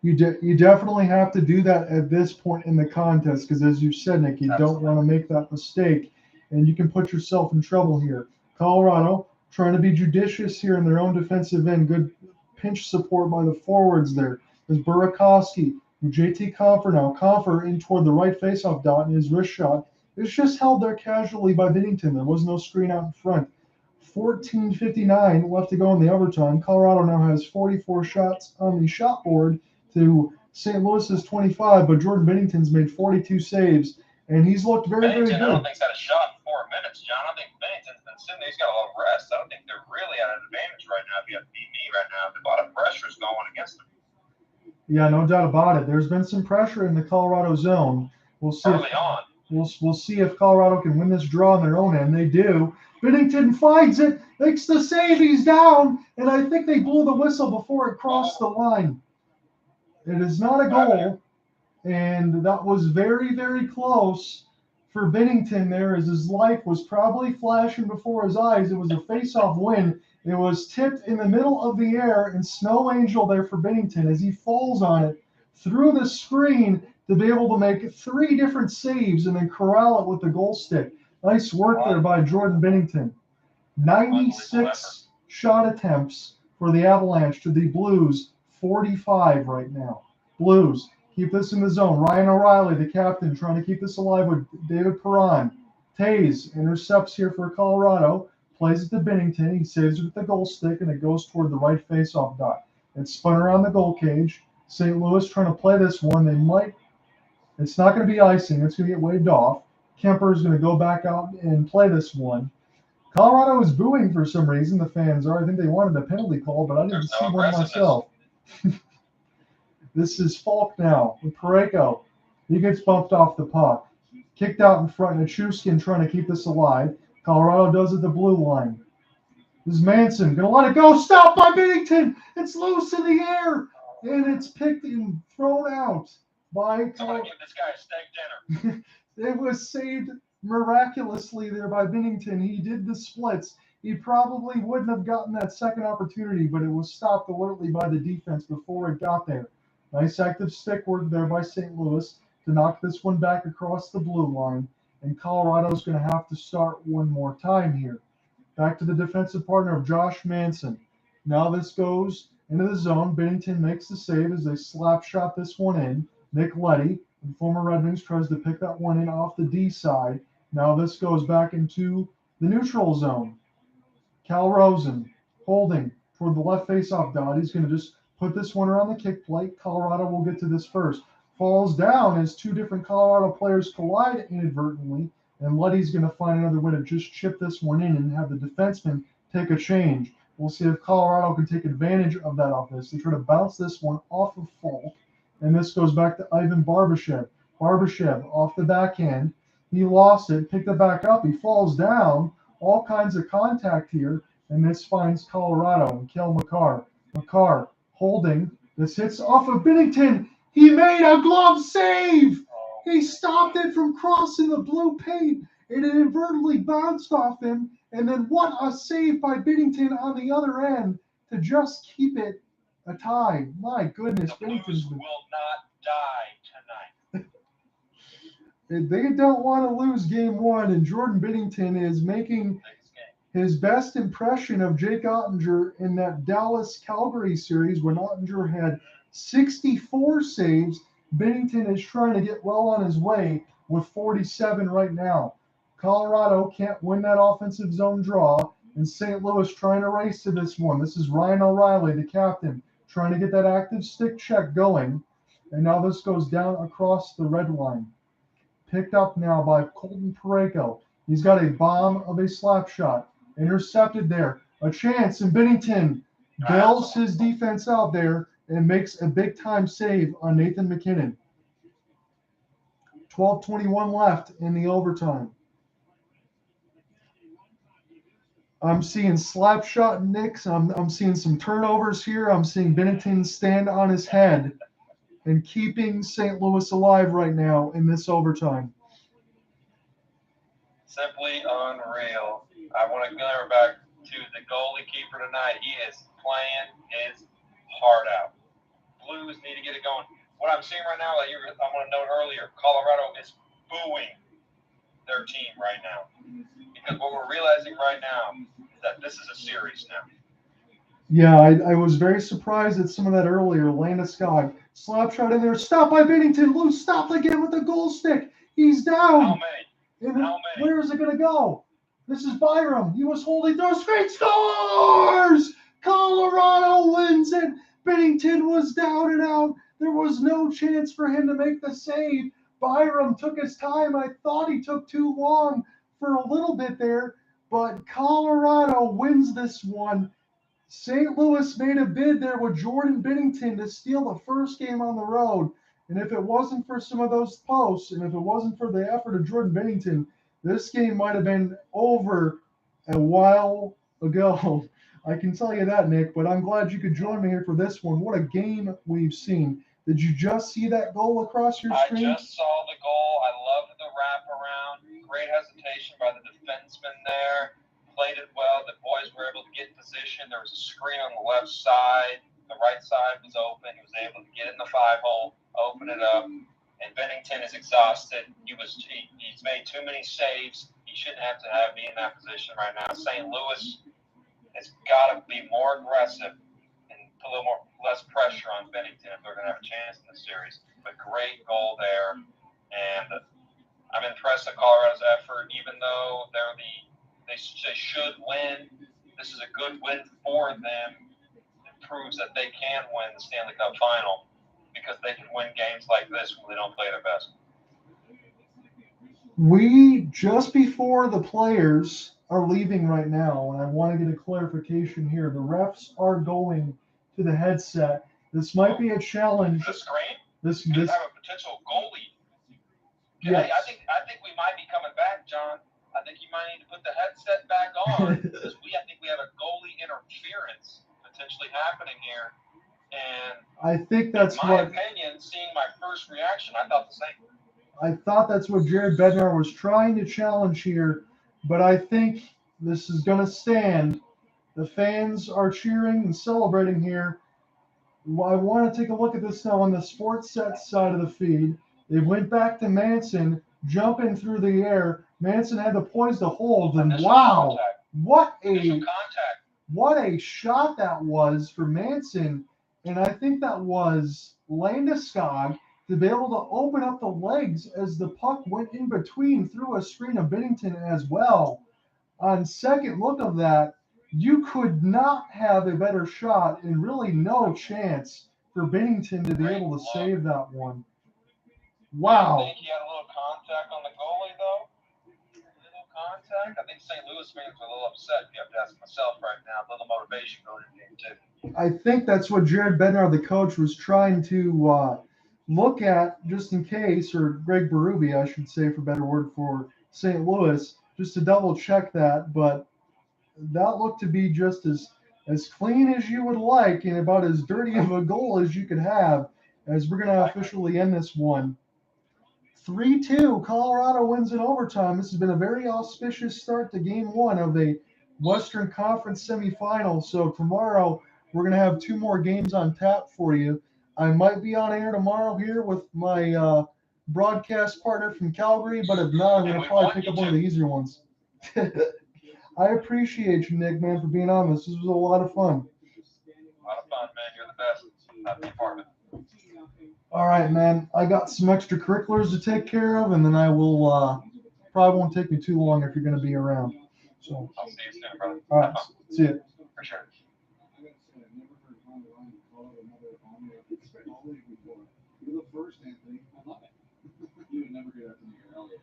A: You definitely have to do that at this point in the contest because, as you said, Nick, you don't want to make that mistake, and you can put yourself in trouble here. Colorado trying to be judicious here in their own defensive end. Good pinch support by the forwards there. There's Burakovsky, JT Compher now. Compher in toward the right faceoff dot, and his wrist shot is just held there casually by Binnington. There was no screen out in front. 14:59 left to go in the overtime. Colorado now has 44 shots on the shot board to St. Louis's 25, but Jordan Binnington's made 42 saves, and he's looked very, very good.
L: I don't think he's had a shot in 4 minutes, John. I think Binnington's been sitting there. He's got a lot of rest. I don't think they're really at an advantage right now. If you have to beat me right now, a lot of pressure's going against them.
A: Yeah, no doubt about it. There's been some pressure in the Colorado zone. We'll see.
L: Early on.
A: We'll see if Colorado can win this draw on their own end. They do. Binnington finds it, makes the save. He's down, and I think they blew the whistle before it crossed the line. It is not a goal, and that was very, very close for Binnington there as his life was probably flashing before his eyes. It was a face-off win. It was tipped in the middle of the air, and Snow Angel there for Binnington as he falls on it through the screen to be able to make 3 different saves and then corral it with the goal stick. Nice work there by Jordan Binnington. 96 shot attempts for the Avalanche to the Blues 45 right now. Blues Keep this in the zone. Ryan O'Reilly, the captain, trying to keep this alive with David Perron. Tays intercepts here for Colorado. Plays it to Bennington. He saves it with the goal stick, and it goes toward the right face-off dot. It's spun around the goal cage. St. Louis trying to play this one. They might. It's not going to be icing. It's going to get waved off. Kemper is going to go back out and play this one. Colorado is booing for some reason. The fans are. I think they wanted a penalty call, but I didn't see one myself. This is Falk now with Parayko. He gets bumped off the puck. Kicked out in front. Nichushkin trying to keep this alive. Colorado does it the blue line. This is Manson. Going to let it go. Stopped by Bennington. It's loose in the air. And it's picked and thrown out by
L: Somebody give this guy a steak dinner.
A: It was saved miraculously there by Bennington. He did the splits. He probably wouldn't have gotten that second opportunity, but it was stopped alertly by the defense before it got there. Nice active stick work there by St. Louis to knock this one back across the blue line. And Colorado's going to have to start one more time here. Back to the defensive partner of Josh Manson. Now this goes into the zone. Bennington makes the save as they slap shot this one in. Nick Leddy, the former Red Wings, tries to pick that one in off the D side. Now this goes back into the neutral zone. Cal Rosen holding toward the left face-off dot. He's going to just put this one around the kick plate. Colorado will get to this first. Falls down as two different Colorado players collide inadvertently, and Leddy's going to find another way to just chip this one in and have the defenseman take a change. We'll see if Colorado can take advantage of that offense. They try to bounce this one off of Falk, and this goes back to Ivan Barbashev. Barbashev off the backhand. He lost it, picked it back up. He falls down. All kinds of contact here, and this finds Colorado and Kel Mccarr. Mccarr holding. This hits off of Bennington. He made a glove save. He stopped it from crossing the blue paint, and it inadvertently bounced off him. And then what a save by Bennington on the other end to just keep it a tie. My goodness,
L: The
A: Bennington's
L: Blues will not die tonight.
A: They don't want to lose game one, and Jordan Bennington is making his best impression of Jake Ottinger in that Dallas-Calgary series when Ottinger had 64 saves. Bennington is trying to get well on his way with 47 right now. Colorado can't win that offensive zone draw, and St. Louis trying to race to this one. This is Ryan O'Reilly, the captain, trying to get that active stick check going, and now this goes down across the red line. Picked up now by Colton Parayko. He's got a bomb of a slap shot. Intercepted there. A chance, and Bennington bails his defense out there and makes a big-time save on Nathan McKinnon. 12:21 left in the overtime. I'm seeing slap shot nicks. I'm seeing some turnovers here. I'm seeing Bennington stand on his head and keeping St. Louis alive right now in this overtime.
L: Simply unreal. I want to go back to the goalie keeper tonight. He is playing his heart out. Blues need to get it going. What I'm seeing right now, like I want to note earlier, Colorado is booing their team right now. Because what we're realizing right now is that this is a series now.
A: Yeah, I was very surprised at some of that earlier. Landeskog, slap shot in there. Stop by Bennington. Loose stopped again with the goal stick. He's down. Where is it going to go? This is Byram. He was holding those feet. Scores! Colorado wins it. Bennington was down and out. There was no chance for him to make the save. Byram took his time. I thought he took too long for a little bit there, but Colorado wins this one. St. Louis made a bid there with Jordan Bennington to steal the first game on the road. And if it wasn't for some of those posts, and if it wasn't for the effort of Jordan Bennington, this game might have been over a while ago. I can tell you that, Nick, but I'm glad you could join me here for this one. What a game we've seen. Did you just see that goal across your screen?
L: I just saw the goal. I loved the wraparound. Great hesitation by the defenseman there. Played it well. The boys were able to get in position. There was a screen on the left side. The right side was open. He was able to get in the 5-hole, open it up. And Bennington is exhausted. He's made too many saves. He shouldn't have to be in that position right now. St. Louis has got to be more aggressive and put a little more less pressure on Bennington if they're going to have a chance in the series. But great goal there, and I'm impressed at Colorado's effort. Even though they should win, this is a good win for them. It proves that they can win the Stanley Cup Final because they can win games like this when they don't play their best.
A: We, just before the players are leaving right now, and I want to get a clarification here, the refs are going to the headset. This might be a challenge.
L: The screen?
A: This
L: have a potential goalie.
A: Yes.
L: I think we might be coming back, John. I think you might need to put the headset back on because I think we have a goalie interference potentially happening here. And
A: I think that's
L: in my opinion, seeing my first reaction, I thought the same.
A: I thought that's what Jared Bednar was trying to challenge here, but I think this is going to stand. The fans are cheering and celebrating here. I want to take a look at this now on the sports set side of the feed. They went back to Manson, jumping through the air. Manson had to poise the hold, and wow, what a shot that was for Manson. And I think that was Landeskog to be able to open up the legs as the puck went in between through a screen of Bennington as well. On second look of that, you could not have a better shot and really no chance for Bennington to be able to save that one. Wow.
L: I think he had a little contact on the goalie, though. A little contact. I think St. Louis fans are a little upset. You have to ask myself right now. A little motivation going in game two.
A: I think that's what Jared Bednar, the coach, was trying to look at just in case, or Greg Berube, I should say, for better word, for St. Louis, just to double check that. But that looked to be just as clean as you would like and about as dirty of a goal as you could have, as we're going to officially end this one. 3-2, Colorado wins in overtime. This has been a very auspicious start to game one of the Western Conference semifinal. So tomorrow we're going to have two more games on tap for you. I might be on air tomorrow here with my broadcast partner from Calgary, but if not, I'm going to probably pick up one of the easier ones. I appreciate you, Nick, man, for being on this. This was a lot of fun.
L: A lot of fun, man. You're the best. Not the part of it.
A: All right, man. I got some extracurriculars to take care of, and then I will probably won't take me too long if you're going to be around. So
L: I'll see you soon, brother.
A: All right. See you.
L: For sure.
D: You're the first, Anthony. I love it. You would never do that to me earlier.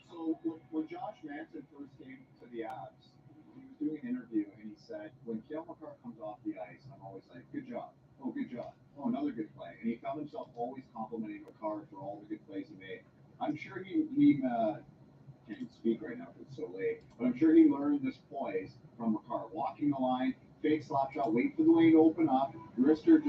D: So when Josh Manson first came to the Avs, he was doing an interview and he said, when Kel Mccarr comes off the ice, I'm always like, good job. Oh, good job. Oh, another good play. And he found himself always complimenting Mccarr for all the good plays he made. I'm sure he can't speak right now because it's so late, but I'm sure he learned this poise from Mccarr. Walking the line, fake slap shot, wait for the lane to open up, wrister